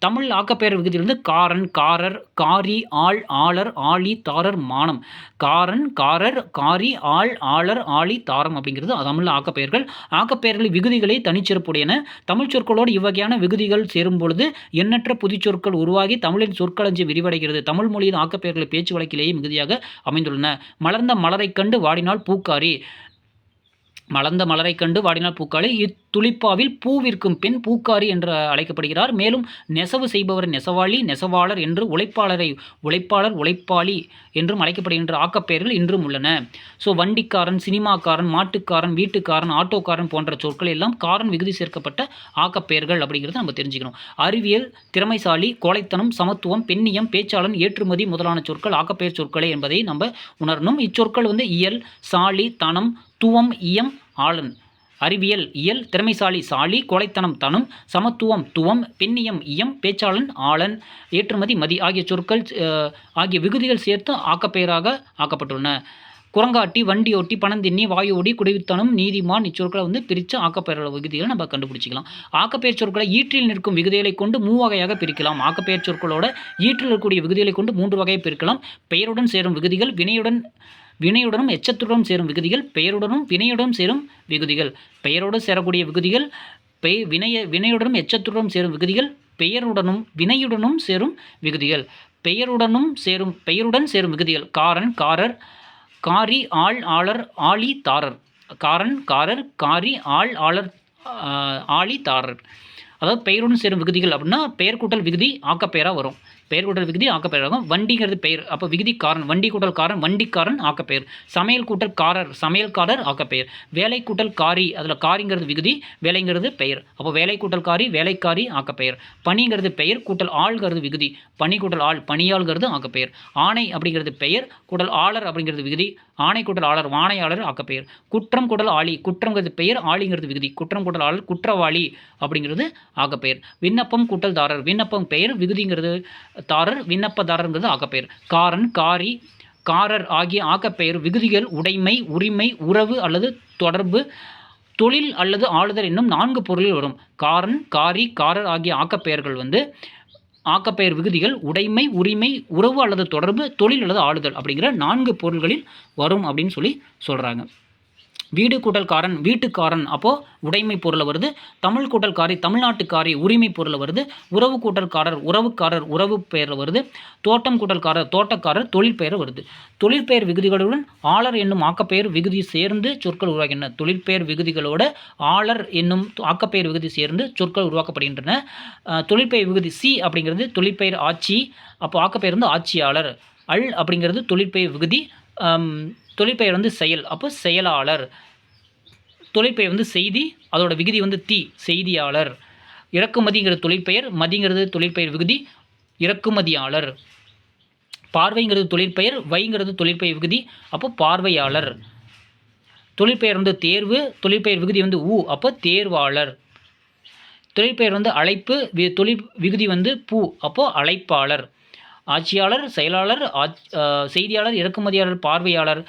தமிழ் ஆக்கப்பெயர் விகுதியிலிருந்து காரன், காரர், காரி, ஆள், ஆளர், ஆழி, தாரர், மானம். காரன், காரர், காரி, ஆள், ஆளர், ஆழி, தாரம் அப்படிங்கிறது தமிழ் ஆக்கப்பெயர்கள். ஆக்கப்பெயர்கள் விகுதிகளை தனிச்சிறப்புடையன. தமிழ் சொற்களோடு இவ்வகையான விகுதிகள் சேரும் பொழுது எண்ணற்ற புதிச்சொற்கள் உருவாகி தமிழின் சொற்களஞ்சி விரிவடைகிறது. தமிழ் மொழியின் ஆக்கப்பெயர்கள் பேச்சு வழக்கிலேயே மிகுதியாக அமைந்துள்ளன. மலர்ந்த மலரைக் கண்டு வாடினால் பூக்காரி. மலர்ந்த மலரைக் கண்டு வாடினால் பூக்காரி. இத்துளிப்பாவில் பூ விற்கும் பெண் பூக்காரி என்று அழைக்கப்படுகிறார். மேலும் நெசவு செய்பவர் நெசவாளி, நெசவாளர் என்று, உழைப்பாளரை உழைப்பாளர், உழைப்பாளி என்றும் அழைக்கப்படுகின்ற ஆக்கப்பெயர்கள் இன்றும் உள்ளன. வண்டிக்காரன், சினிமாக்காரன், மாட்டுக்காரன், வீட்டுக்காரன், ஆட்டோக்காரன் போன்ற சொற்கள் எல்லாம் காரன் விகுதி சேர்க்கப்பட்ட ஆக்கப்பெயர்கள் அப்படிங்கிறத நம்ம தெரிஞ்சுக்கணும். அறிவியல், திறமைசாலி, கோழைத்தனம், சமத்துவம், பெண்ணியம், பேச்சாளன், ஏற்றுமதி முதலான சொற்கள் ஆக்கப்பெயர் சொற்களே என்பதை நம்ம உணரணும். இச்சொற்கள் இயல், சாலி, தனம், துவம், இயம், ஆளன். அறிவியல் இயல், திறமைசாலி சாலி, கோழைத்தனம் தனம், சமத்துவம் துவம், பெண்ணியம் இயம், பேச்சாளன் ஆளன், ஏற்றுமதி மதி ஆகிய சொற்கள் ஆகிய விகுதிகள் சேர்த்து ஆக்கப்பெயராக ஆக்கப்பட்டுள்ளன. குரங்காட்டி, வண்டியோட்டி, பணந்தின்னி, வாயோடி, குடித்தனம், நீதிமான் இச்சொற்களை பிரித்து ஆக்கப்பெயர் விகுதிகளை நம்ம கண்டுபிடிச்சிக்கலாம். ஆக்கப்பெயர் சொற்களை ஈற்றில் நிற்கும் விகுதிகளை கொண்டு 3 வகையாக பிரிக்கலாம். ஆக்கப்பெயர் சொற்களோட ஈற்றில் இருக்கக்கூடிய விகுதிகளை கொண்டு 3 வகையை பிரிக்கலாம். பெயருடன் சேரும் விகுதிகள், வினையுடனும் எச்சத்துடன் சேரும் விகுதிகள், பெயருடனும் வினையுடன் சேரும் விகுதிகள். பெயரோடு சேரக்கூடிய விகுதிகள், வினையுடனும் எச்சத்துடன் சேரும் விகுதிகள், பெயருடனும் வினையுடனும் சேரும் விகுதிகள். பெயருடன் சேரும் விகுதிகள் காரன், காரர், காரி, ஆள், ஆளர், ஆழி, தாரர். காரன், காரர், காரி, ஆள், ஆளர், ஆழி, தாரர். அதாவது பெயருடன் சேரும் விகுதிகள் அப்படின்னா பெயர் கூட்டல் விகுதி ஆக்கப்பெயராக வரும். பெயர் கூட்டல் விகுதி ஆக்கப்பெயராகும். வண்டிங்கிறது பெயர், அப்போ விகுதி காரன், வண்டி கூட்டல் காரன், வண்டிக்காரன் ஆக்கப்பெயர். சமையல் கூட்டல் காரர், சமையல்காரர் ஆக்கப்பெயர். வேலை கூட்டல் காரி, அதில் காரிங்கிறது விகுதி, வேலைங்கிறது பெயர், அப்போ வேலை கூட்டல் காரி, வேலைக்காரி ஆக்கப்பெயர். பணிங்கிறது பெயர் கூட்டல் ஆள்கிறது விகுதி, பணி கூட்டல் ஆள், பணியாள்கிறது ஆக்கப்பெயர். ஆணை அப்படிங்கிறது பெயர் கூட்டல் ஆளர் அப்படிங்கிறது விகுதி, ஆணை கூட்டல் ஆளர், வாணையாளர் ஆக்கப்பெயர். குற்றம் கூட்டல் ஆளி, குற்றங்கிறது பெயர், ஆளிங்கிறது விகுதி, குற்றம் கூட்டல் ஆளர், குற்றவாளி அப்படிங்கிறது ஆக்கப்பெயர். விண்ணப்பம் கூட்டல் தாரர், விண்ணப்பம் பெயர், விகுதிங்கிறது தாரர், விண்ணப்பதாரர்ங்கிறது ஆக்கப்பெயர். காரன், காரி, காரர் ஆகிய ஆக்கப்பெயர் விகுதிகள் உடைமை, உரிமை, உறவு அல்லது தொடர்பு, தொழில் அல்லது ஆளுதல் என்னும் 4 பொருளில் வரும். காரன், காரி, காரர் ஆகிய ஆக்கப்பெயர்கள் ஆக்கப்பெயர் விகுதிகள் உடைமை, உரிமை, உறவு அல்லது தொடர்பு, தொழில் அல்லது ஆளுதல் அப்படிங்கிற 4 பொருள்களில் வரும் அப்படின்னு சொல்கிறாங்க. வீடு கூட்டல் காரன், வீட்டுக்காரன் அப்போது உடைமை பொருளை வருது. தமிழ் கூட்டல் காரி, தமிழ்நாட்டுக்காரி உரிமை பொருளை வருது. உறவு கூட்டல் காரர், உறவுக்காரர் உறவு பெயரில் வருது. தோட்டம் கூட்டல் காரர், தோட்டக்காரர் தொழில் பெயர் வருது. தொழிற்பெயர் விகுதிகளுடன் ஆளர் என்னும் ஆக்கப்பெயர் விகுதி சேர்ந்து சொற்கள் உருவாகின்றன. தொழிற்பெயர் விகுதிகளோட ஆளர் என்னும் ஆக்கப்பெயர் விகுதி சேர்ந்து சொற்கள் உருவாக்கப்படுகின்றன. தொழிற்பெயர் விகுதி சி அப்படிங்கிறது தொழிற்பெயர் ஆட்சி, அப்போ ஆக்கப்பெயர் ஆட்சியாளர். அல் அப்படிங்கிறது தொழிற்பெயர் விகுதி, தொழிற்பெயர் செயல், அப்போ செயலாளர். தொழிற்பெயர் செய்தி, அதோட விகுதி தி, செய்தியாளர். இறக்குமதிங்கிறது தொழிற்பெயர், மதிங்கிறது தொழிற்பெயர் விகுதி, இறக்குமதியாளர். பார்வைங்கிறது தொழிற்பெயர், வைங்கிறது தொழிற்பெயர் விகுதி, அப்போ பார்வையாளர். தொழிற்பெயர் தேர்வு, தொழிற்பெயர் விகுதி ஊ, அப்போ தேர்வாளர். தொழிற்பெயர் அழைப்பு, தொழில் விகுதி பூ, அப்போ அழைப்பாளர். ஆட்சியாளர், செயலாளர், செய்தியாளர், இறக்குமதியாளர், பார்வையாளர்,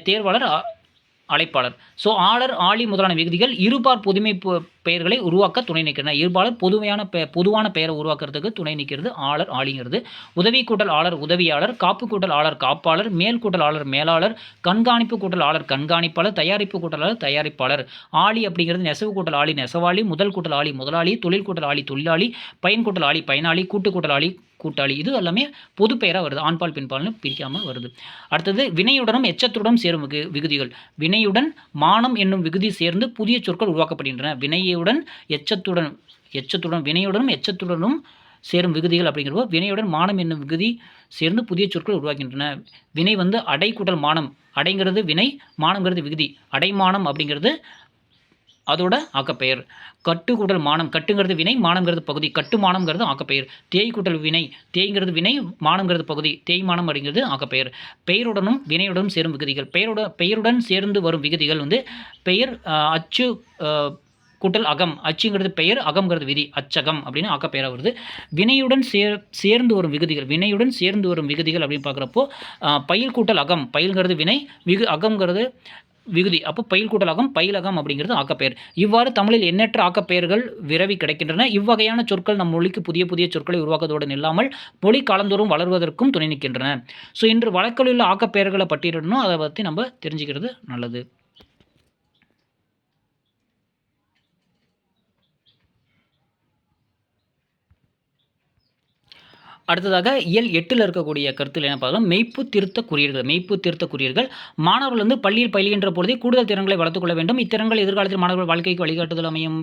தேர்வாளர், அழைப்பாளர். ஆளர், ஆளி முதலான விகுதிகள் இருபால் பொதுமை பெயர்களை உருவாக்க துணை நிற்கின்றன. இருபாலர் பொதுவான பெயரை உருவாக்குறதுக்கு துணை நிற்கிறது ஆளர், ஆளிங்கிறது. உதவி கூட்டல் ஆளர், உதவியாளர். காப்பு கூட்டல் ஆளர், காப்பாளர். மேல் கூட்டல் ஆளர், மேலாளர். கண்காணிப்பு கூட்டல் ஆளர், கண்காணிப்பாளர். தயாரிப்பு கூட்டல் ஆளர், தயாரிப்பாளர். ஆளி அப்படிங்கிறது நெசவு கூட்டல் ஆளி, நெசவாளி. முதல் கூட்டல் ஆளி, முதலாளி. தொழில் கூட்டல் ஆளி, தொழிலாளி. பயன் கூட்டல் ஆளி, பயனாளி. கூட்டு கூட்டல் ஆளி, கூட்டாளி. இது எல்லாமே பொது பெயராக வருது, ஆண்பால் பெண்பால்னு பிரிக்காமல் வருது. அடுத்தது வினையுடனும் எச்சத்துடன் சேரும் விகுதிகள். வினையுடன் மானம் என்னும் விகுதி சேர்ந்து புதிய சொற்கள் உருவாக்கப்படுகின்றன. வினையுடன் வினையுடனும் எச்சத்துடனும் சேரும் விகுதிகள் அப்படிங்கிறப்போ வினையுடன் மானம் என்னும் விகுதி சேர்ந்து புதிய சொற்கள் உருவாகின்றன. வினை வந்து அடை கூட்டல் மானம். அடைங்கிறது வினை, மானம்ங்கிறது விகுதி. அடைமானம் அப்படிங்கிறது அதோட ஆக்கப்பெயர். கட்டு கூட்டல் மானம். கட்டுங்கிறது வினை, மானம்ங்கிறது பகுதி. கட்டுமானம்ங்கிறது ஆக்கப்பெயர். தேய் கூட்டல் வினை. தேய்ங்கிறது வினை, மானம்ங்கிறது பகுதி. தேய்மானம் அப்படிங்கிறது ஆக்கப்பெயர். பெயருடனும் வினையுடனும் சேரும் விகுதிகள். பெயருடன் சேர்ந்து வரும் விகுதிகள் வந்து பெயர், அச்சு கூட்டல் அகம். அச்சுங்கிறது பெயர், அகம்ங்கிறது விதி. அச்சகம் அப்படின்னு ஆக்கப்பெயராக வருது. வினையுடன் சேர்ந்து வரும் விகுதிகள். வினையுடன் சேர்ந்து வரும் விகுதிகள் அப்படின்னு பார்க்குறப்போ பயில் கூட்டல் அகம். பயில்ங்கிறது வினை, அகம்ங்கிறது விகுதி. அப்போ பயில் கூட்டல் அகம், பயிலகம் அப்படிங்கிறது ஆக்கப்பெயர். இவ்வாறு தமிழில் எண்ணற்ற ஆக்கப்பெயர்கள் விரவி கிடைக்கின்றன. இவ்வகையான சொற்கள் நம் மொழிக்கு புதிய புதிய சொற்களை உருவாக்குவதோடு இல்லாமல் மொழி காலந்தோறும் வளர்வதற்கும் துணை நிற்கின்றன. ஸோ இன்று வழக்கில் உள்ள ஆக்கப்பெயர்களை பட்டியலிடணும். அதை பற்றி நம்ம தெரிஞ்சுக்கிறது நல்லது. அடுத்ததாக இயல் 8ல் இருக்கக்கூடிய கருத்தில் என்ன பார்க்கலாம், மெய்ப்பு திருத்த குறியீடுகள். மெய்ப்பு திருத்த குறியீடுகள் மாணவர்கள் வந்து பள்ளியில் பயில்கின்ற பொழுதே கூடுதல் திறன்களை வளர்த்துக்கொள்ள வேண்டும். இத்திறன்கள் எதிர்காலத்தில் மாணவர்கள் வாழ்க்கைக்கு வழிகாட்டுதல் அமையும்.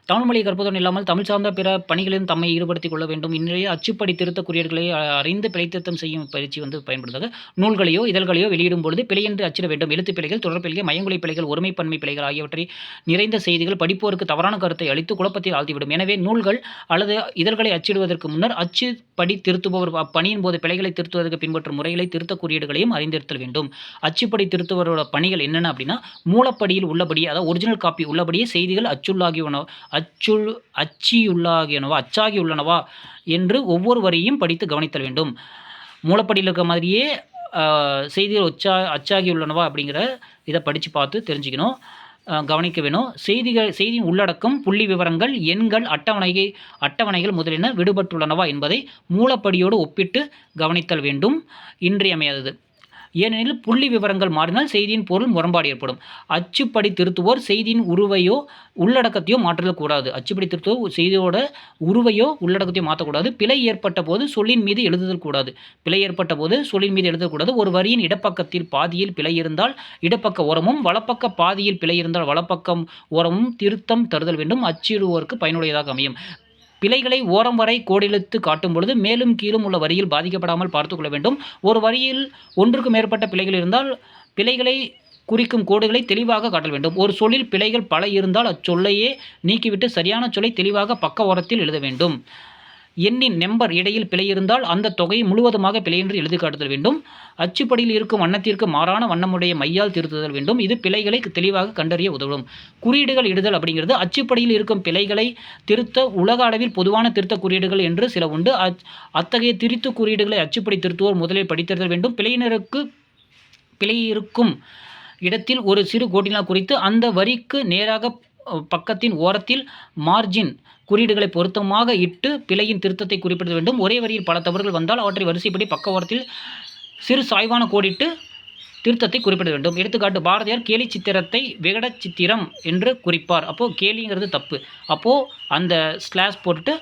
தமிழ் மொழியை கற்பதுடன் இல்லாமல் தமிழ் சார்ந்த பிற பணிகளிலும் தம்மை ஈடுபடுத்திக் கொள்ள வேண்டும். இன்றைய அச்சுப்படி திருத்த குறியீடுகளை அறிந்து பிழைத்திருத்தம் செய்யும் பயிற்சி வந்து பயன்படுதாக நூல்களையோ இதழ்களையோ வெளியிடும் பொழுது பிழையின்றி அச்சிட வேண்டும். எழுத்து பிழைகள், தொடர் பிழைகள், மயங்கொலி பிழைகள், ஒருமைப்பன்மை பிழைகள் ஆகியவற்றை நிறைந்த செய்திகள் படிப்போருக்கு தவறான கருத்தை அளித்து குழப்பத்தில் ஆழ்த்திவிடும். எனவே நூல்கள் அல்லது இதழ்களை அச்சிடுவதற்கு முன்னர் அச்சுப்படி திருத்துபவர் பணியின் போது பிழைகளை திருத்துவதற்கு பின்பற்றும் முறைகளை திருத்த குறியீடுகளையும் அறிந்திருத்தல் வேண்டும். அச்சுப்படி திருத்துவரோட பணிகள் என்னென்ன அப்படின்னா, மூலப்படியில் உள்ளபடியே, அதாவது ஒரிஜினல் காப்பி உள்ளபடியே செய்திகள் அச்சாகியுள்ளனவா என்று ஒவ்வொரு வரியும் படித்து கவனித்தல் வேண்டும். மூலப்படியில் இருக்க மாதிரியே செய்திகள் அச்சாகியுள்ளனவா அப்படிங்கிற இதை படித்து பார்த்து தெரிஞ்சுக்கணும், கவனிக்க வேணும். செய்தியின் உள்ளடக்கம், புள்ளி விவரங்கள், எண்கள், அட்டவணைகள் முதலியன விடுபட்டுள்ளனவா என்பதை மூலப்படியோடு ஒப்பிட்டு கவனித்தல் வேண்டும். இன்றியமையாதது. ஏனெனில் புள்ளி விவரங்கள் மாறினால் செய்தியின் பொருள் முரண்பாடு ஏற்படும். அச்சுப்படி திருத்துவோர் செய்தியின் உருவையோ உள்ளடக்கத்தையோ மாற்றுதல் கூடாது. அச்சுப்படி திருத்துவோர் செய்தியோட உருவையோ உள்ளடக்கத்தையோ மாற்றக்கூடாது. பிழை ஏற்பட்ட போது சொல்லின் மீது எழுதுதல் கூடாது. ஒரு வரியின் இடப்பக்கத்தில் பாதியில் பிழை இருந்தால் இடப்பக்க ஓரமும், வலப்பக்க பாதியில் பிழை இருந்தால் வலப்பக்கம் ஓரமும் திருத்தம் தருதல் வேண்டும். அச்சிடுவோருக்கு பயனுடையதாக அமையும். பிழைகளை ஓரம் வரை கோடிழுத்து காட்டும் பொழுது மேலும் கீழும் உள்ள வரியில் பாதிக்கப்படாமல் பார்த்துக் கொள்ள வேண்டும். ஒரு வரியில் ஒன்றுக்கு மேற்பட்ட பிழைகள் இருந்தால் பிழைகளை குறிக்கும் கோடுகளை தெளிவாக காட்டல் வேண்டும். ஒரு சொல்லில் பிழைகள் பல இருந்தால் அச்சொல்லையே நீக்கிவிட்டு சரியான சொல்லை தெளிவாக பக்க ஓரத்தில் எழுத வேண்டும். எண்ணின் நம்பர் இடையில் பிழை இருந்தால் அந்த தொகையை முழுவதுமாக பிழையின்றி எழுதி காட்டுதல் வேண்டும். அச்சுப்படியில் இருக்கும் வண்ணத்திற்கு மாறான வண்ணமுடைய மையால் திருத்துதல் வேண்டும். இது பிழைகளை தெளிவாக கண்டறிய உதவும். குறியீடுகள் இடுதல் அப்படிங்கிறது பிழையில் இருக்கும் பிழைகளை திருத்த உலக அளவில் பொதுவான திருத்த குறியீடுகள் என்று சில உண்டு. அத்தகைய திருத்த குறியீடுகளை அச்சுப்படி திருத்துவோர் முதலில் படித்திருத்தல் வேண்டும். பிழை இருக்கும் இடத்தில் ஒரு சிறு கோட்டினால் குறித்து அந்த வரிக்கு நேராக பக்கத்தின் ஓரத்தில் மார்ஜின் குறியீடுகளை பொருத்தமாக இட்டு பிழையின் திருத்தத்தை குறிப்பிட வேண்டும். ஒரே வரியில் பல தவறுகள் வந்தால் அவற்றை வரிசைப்படி பக்க ஓரத்தில் சிறு சாய்வான கோடிட்டு திருத்தத்தை குறிப்பிட வேண்டும். எடுத்துக்காட்டு, பாரதியார் கேலி சித்திரத்தை விகட சித்திரம் என்று குறிப்பார். அப்போது கேலிங்கிறது தப்பு. அப்போது அந்த ஸ்லாஷ் போட்டுட்டு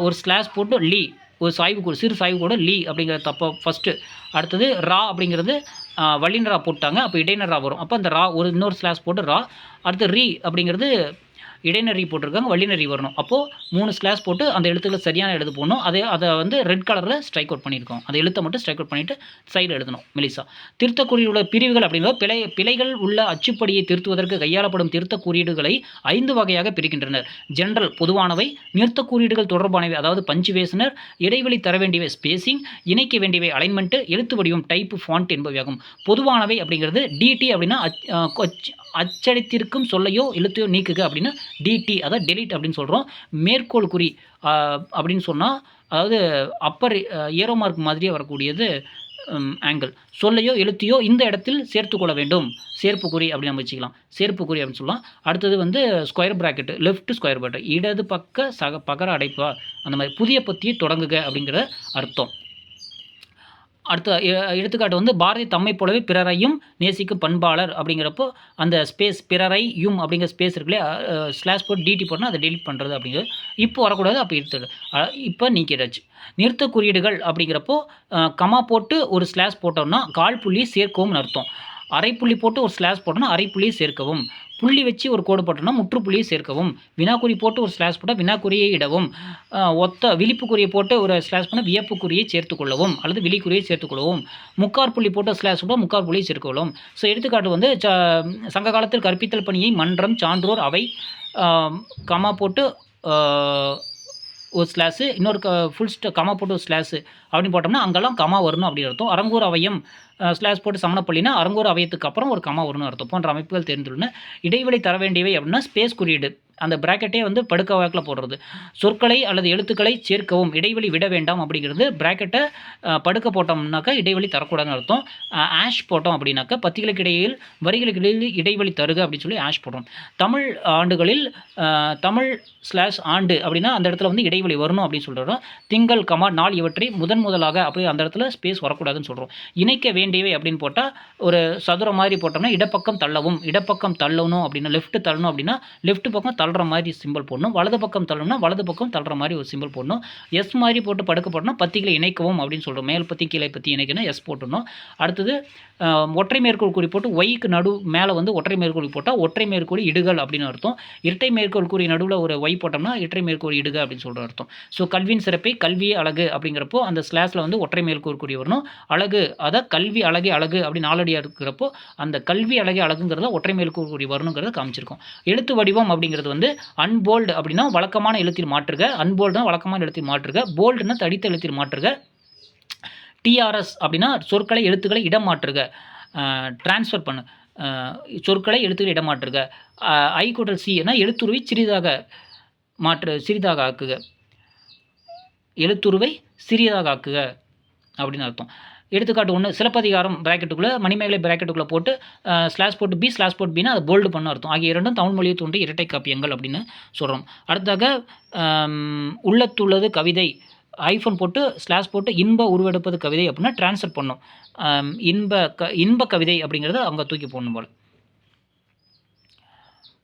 ஒரு ஸ்லாஷ் போட்டு லீ, ஒரு சிறு சாய்வு கூட லீ அப்படிங்கிற தப்போ ஃபஸ்ட்டு. அடுத்தது ரா அப்படிங்கிறது வல்லின ரா போட்டாங்க, அப்போ இடையினர் ரா வரும். அப்போ அந்த ரா இன்னொரு ஸ்லாஷ் போட்டு ரா. அடுத்து ரீ அப்படிங்கிறது இடைநறி போட்டிருக்காங்க, வல்லினரி வரணும். அப்போது 3 ஸ்லாஷ் போட்டு அந்த எழுத்துக்களை சரியான எழுத்து போடணும். அதை வந்து ரெட் கலரில் ஸ்ட்ரைக் அவுட் பண்ணியிருக்கோம். அந்த எழுத்தை மட்டும் ஸ்ட்ரைக் அவுட் பண்ணிவிட்டு சைடில் எழுதணும் மெலிசா. திருத்தக் குறியீடுள்ள பிரிவுகள் அப்படிங்கிற பிழைகள் உள்ள அச்சுப்படியை திருத்துவதற்கு கையாளப்படும் திருத்தக் குறியீடுகளை 5 வகையாக பிரிக்கின்றனர். ஜெனரல் பொதுவானவை, நிறுத்தக் குறியீடுகள் தொடர்பானவை அதாவது பஞ்சுவேஷனர், இடைவெளி தர வேண்டியவை ஸ்பேசிங், இணைக்க வேண்டியவை அலைன்மெண்ட், எழுத்து வடிவம் டைப், ஃபாண்ட் என்பவையாகும். பொதுவானவை அப்படிங்கிறது டிடி அப்படின்னா அச்சடித்திருக்கும் சொல்லையோ எழுத்தையோ நீக்குக அப்படின்னு டிடி, அதாவது டெலிட் அப்படின்னு சொல்கிறோம். மேற்கோள் குறி அப்படின்னு சொன்னால் அதாவது அப்பர் ஏரோ மார்க் மாதிரியே வரக்கூடியது ஆங்கிள். சொல்லையோ எழுத்தையோ இந்த இடத்தில் சேர்த்துக்கொள்ள வேண்டும். சேர்ப்பு குறி அப்படின்னு நம்ம வச்சுக்கலாம். சேர்ப்பு குறி அப்படின்னு சொல்லலாம். அடுத்தது வந்து square bracket, left square bracket, இடது பக்க பகர அடைப்பா, அந்த மாதிரி புதிய பத்தியை தொடங்குக அப்படிங்கிற அர்த்தம். அடுத்த எடுத்துக்காட்டு வந்து பாரதி தம்மை போலவே பிறரையும் நேசிக்கும் பண்பாளர் அப்படிங்கிறப்போ அந்த ஸ்பேஸ் பிறரையும் அப்படிங்கிற ஸ்பேஸ் இருக்குல்லையே, ஸ்லாஷ் போட்டு டிடி போட்டோன்னா அதை டெலிட் பண்ணுறது அப்படிங்கிறது இப்போ வரக்கூடாது, அப்போ எடுத்துடு இப்போ நீக்கிடாச்சு. நிறுத்த குறியீடுகள் அப்படிங்கிறப்போ கமா போட்டு ஒரு ஸ்லாஷ் போட்டோம்னா கால் புள்ளி சேர்க்கவும் அர்த்தம். அரைப்புள்ளி போட்டு ஒரு ஸ்லாஷ் போட்டோம்னா அரைப்புள்ளியை சேர்க்கவும். புள்ளி வச்சு ஒரு கோடு போட்டோம்னா முற்றுப்புள்ளியை சேர்க்கவும். வினாக்குறி போட்டு ஒரு ஸ்லாஷ் போட்டால் வினாக்குறியை இடவும். ஒத்த விழிப்புக்குறியை போட்டு ஒரு ஸ்லாஷ் பண்ணால் வியப்புக்குறியை சேர்த்துக்கொள்ளவும் அல்லது விழிக்குறியை சேர்த்துக்கொள்ளவும். முக்கார் புள்ளி போட்டு ஸ்லாஷ் போட்டால் முக்கார் புள்ளியை சேர்த்துக்கொள்ளவும். ஸோ எடுத்துக்காட்டு வந்து சங்க காலத்தில் கற்பித்தல் பணியை மன்றம், சான்றோர், அவை, கமா போட்டு ஒரு ஸ்லாஷு, இன்னொரு கமா போட்டு ஒரு ஸ்லாஷு அப்படின்னு போட்டோம்னா அங்கெல்லாம் கமா வரணும் அப்படின்னு அர்த்தம். அரங்கூர் அவையம் ஸ்லாஷ் போட்டு சமணப்பள்ளினா அரங்கூர் அவையத்துக்கு அப்புறம் ஒரு கமா வரணும் அர்த்தம். போன்ற அமைப்புகள் தெரிந்துள்ளன. இடைவெளி தர வேண்டியவை அப்படின்னா ஸ்பேஸ் குறியீடு, அந்த ப்ராக்கெட்டே வந்து படுக்க வாக்கில் போடுறது. சொற்களை அல்லது எழுத்துக்களை சேர்க்கவும், இடைவெளி விட வேண்டாம் அப்படிங்கிறது. ப்ராக்கெட்டை படுக்க போட்டோம்னாக்கா இடைவெளி தரக்கூடாதுன்னு அர்த்தம். ஆஷ் போட்டோம் அப்படின்னாக்கா பத்திகளுக்கு இடையில் வரிகளுக்கு இடையில் இடைவெளி தருக அப்படின்னு சொல்லி ஆஷ் போடுறோம். தமிழ் ஆண்டுகளில் தமிழ் ஸ்லாஷ் ஆண்டு அப்படின்னா அந்த இடத்துல வந்து இடைவெளி வரணும் அப்படின்னு சொல்கிறோம். திங்கள், கமா, நாள் இவற்றை முதலாக அப்படி அந்த இடத்துல ஸ்பேஸ் வரக்கூடாதுன்னு சொல்கிறோம். இணைக்க வேண்டியவை அப்படின்னு போட்டால் ஒரு சதுரம் மாதிரி போட்டோம்னா இடப்பக்கம் தள்ளவும், இடப்பக்கம் தள்ளணும் அப்படின்னா லெஃப்ட் தள்ளணும் அப்படின்னா லெஃப்ட் பக்கம் தள்ளுற மாதிரி சிம்பிள் போடணும். வலது பக்கம் தள்ளணும்னா வலது பக்கம் தள்ளுற மாதிரி ஒரு சிம்பிள் போடணும். எஸ் மாதிரி போட்டு படுக்க போட்டோம்னா பத்திகளை இணைக்கவும் அப்படின்னு சொல்கிறோம். மேல் பத்தி கீழே பற்றி இணைக்கணும், எஸ் போட்டணும். அடுத்தது ஒற்றை மேற்கோள் குறி போட்டு ஒய்க்கு நடு மேலே வந்து ஒற்றை மேற்கோள் போட்டால் ஒற்றை மேற்கோள் இடுகள் அப்படின்னு அர்த்தம். இரட்டை மேற்கோள் குறி நடுவில் ஒரு ஒய் போட்டோம்னா இரட்டை மேற்கோள் இடுக அப்படின்னு சொல்கிற அர்த்தம். ஸோ கல்வியின் சிறப்பை கல்வி அழகு அப்படிங்கிறப்போ அந்த ஸ்லாஷில் வந்து ஒற்றை மேற்கோள் குறி வரணும். அழகு அதை கல்வி அழகு அழகு அப்படி நாலடியாக இருக்கிறப்போ அந்த கல்வி அழகு அழகுங்கிறத ஒற்றை மேற்கோள் குறி வரணுங்கிறத காமிச்சிருக்கோம். எழுத்து வடிவம் அப்படிங்கிறது வந்து அன்போல்டு அப்படின்னா வழக்கமான எழுத்தில் மாற்றுக, அன்போல்டுனா வழக்கமான எழுத்தில் மாற்றுக, போல்டுனா தடித்த எழுத்தில் மாற்றுக, டிஆர்எஸ் அப்படின்னா சொற்களை எழுத்துக்களை இடம் மாற்றுக, டிரான்ஸ்ஃபர் பண்ணு, சொற்களை எழுத்துக்களை இடம் மாற்றுக, I+C எழுத்துருவை சிறிதாக ஆக்குக, எழுத்துருவை சிறியதாக ஆக்குக அப்படின்னு அர்த்தம். எடுத்துக்காட்டு 1 சிலப்பதிகாரம் ப்ராக்கெட்டுக்குள்ளே மணிமேகலை ப்ராக்கெட்டுக்குள்ளே போட்டு ஸ்லாஷ் போட்டு பி ஸ்லாஷ் போட்டு பின்னா அது போல்டு பண்ண அர்த்தம். ஆகிய இரண்டும் தமிழ் மொழியை தோன்றிய இரட்டை காப்பியங்கள் அப்படின்னு சொல்கிறோம். அடுத்தாக உள்ளத்துள்ளது கவிதை ஐஃபோன் போட்டு ஸ்லாஷ் போட்டு இன்ப உருவெடுப்பது கவிதை அப்படின்னா ட்ரான்ஸ்ஃபர் பண்ணணும். இன்ப கவிதை அப்படிங்கிறத அவங்க தூக்கி போடணும் போல்.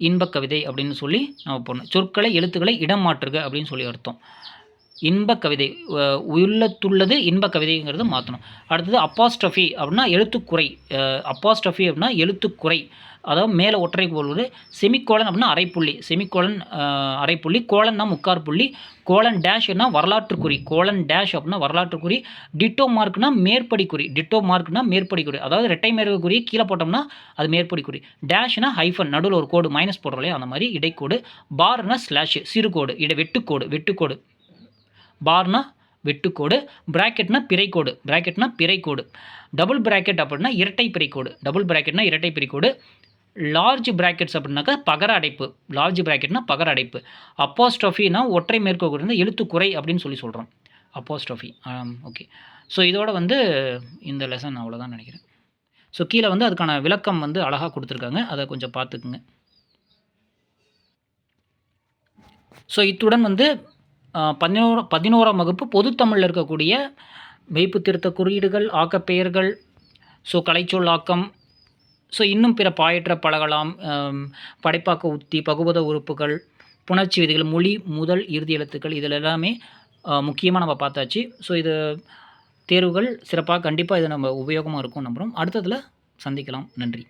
இன்ப கவிதை அப்படின்னு சொல்லி நம்ம போடணும். சொற்களை எழுத்துக்களை இடம் மாற்றுக அப்படின்னு சொல்லி அர்த்தம். இன்ப கவிதை உள்ளத்துள்ளது இன்ப கவிதைங்கிறது மாற்றணும். அடுத்தது அப்பாஸ்ட்ரஃபி அப்படின்னா எழுத்துக்குறை, அப்பாஸ்ட்ரஃபி அப்படின்னா எழுத்துக்குறை, அதாவது மேலே ஒற்றை கோல், செமிக்கோலன் அப்படின்னா அரைப்புள்ளி, செமிக்கோலன் அரைப்புள்ளி, கோலன்னா முக்கார் புள்ளி, கோலன் டேஷ்னா வரலாற்றுக்குறி, கோலன் டேஷ் அப்படின்னா வரலாற்றுக்குறி, டிட்டோ மார்க்னா மேற்படிக்குறி, டிட்டோ மார்க்னா மேற்படிக்குறி, அதாவது ரெட்டை மேற்கோள் கீழே போட்டோம்னா அது மேற்படிக்குறி, டேஷ்னா ஹைஃபன் நடுவில் ஒரு கோடு மைனஸ் போடுறோம் இல்லையா அந்த மாதிரி இடைக்கோடு, பார்னா ஸ்லாஷ் சிறுகோடு, வெட்டுக்கோடு, பார்னா வெட்டுக்கோடு, பிராக்கெட்னா பிறைக்கோடு, டபுள் பிராக்கெட் அப்படின்னா இரட்டை பிறைக்கோடு, லார்ஜ் பிராக்கெட்ஸ் அப்படின்னாக்கா பகர அடைப்பு, அப்போஸ்ட்ரோஃபினா ஒற்றை மேற்கோள் இருந்தால் எழுத்துக்குறை அப்படின்னு சொல்கிறோம். அப்போஸ்ட்ரோஃபி. ஓகே. ஸோ இதோட வந்து இந்த லெசன் அவ்வளோதான் நினைக்கிறேன். ஸோ கீழே வந்து அதுக்கான விளக்கம் வந்து அழகாக கொடுத்துருக்காங்க, அதை கொஞ்சம் பார்த்துக்குங்க. ஸோ இத்துடன் வந்து 11ஆம் வகுப்பு பொதுத்தமிழில் இருக்கக்கூடிய மெய்ப்பு திருத்த குறியீடுகள், ஆக்கப்பெயர்கள், ஸோ கலைச்சொல் ஆக்கம், ஸோ இன்னும் பிற பாயற்ற பழகலாம், படைப்பாக்க உத்தி, பகுபத உறுப்புகள், புணர்ச்சி விதிகள், மொழி முதல் இறுதி எழுத்துக்கள், இதில் எல்லாமே முக்கியமாக நம்ம பார்த்தாச்சு. ஸோ இது தேர்வுகள் சிறப்பாக கண்டிப்பாக இது நம்ம உபயோகமாக இருக்கும் நம்புகிறோம். அடுத்ததில் சந்திக்கலாம். நன்றி.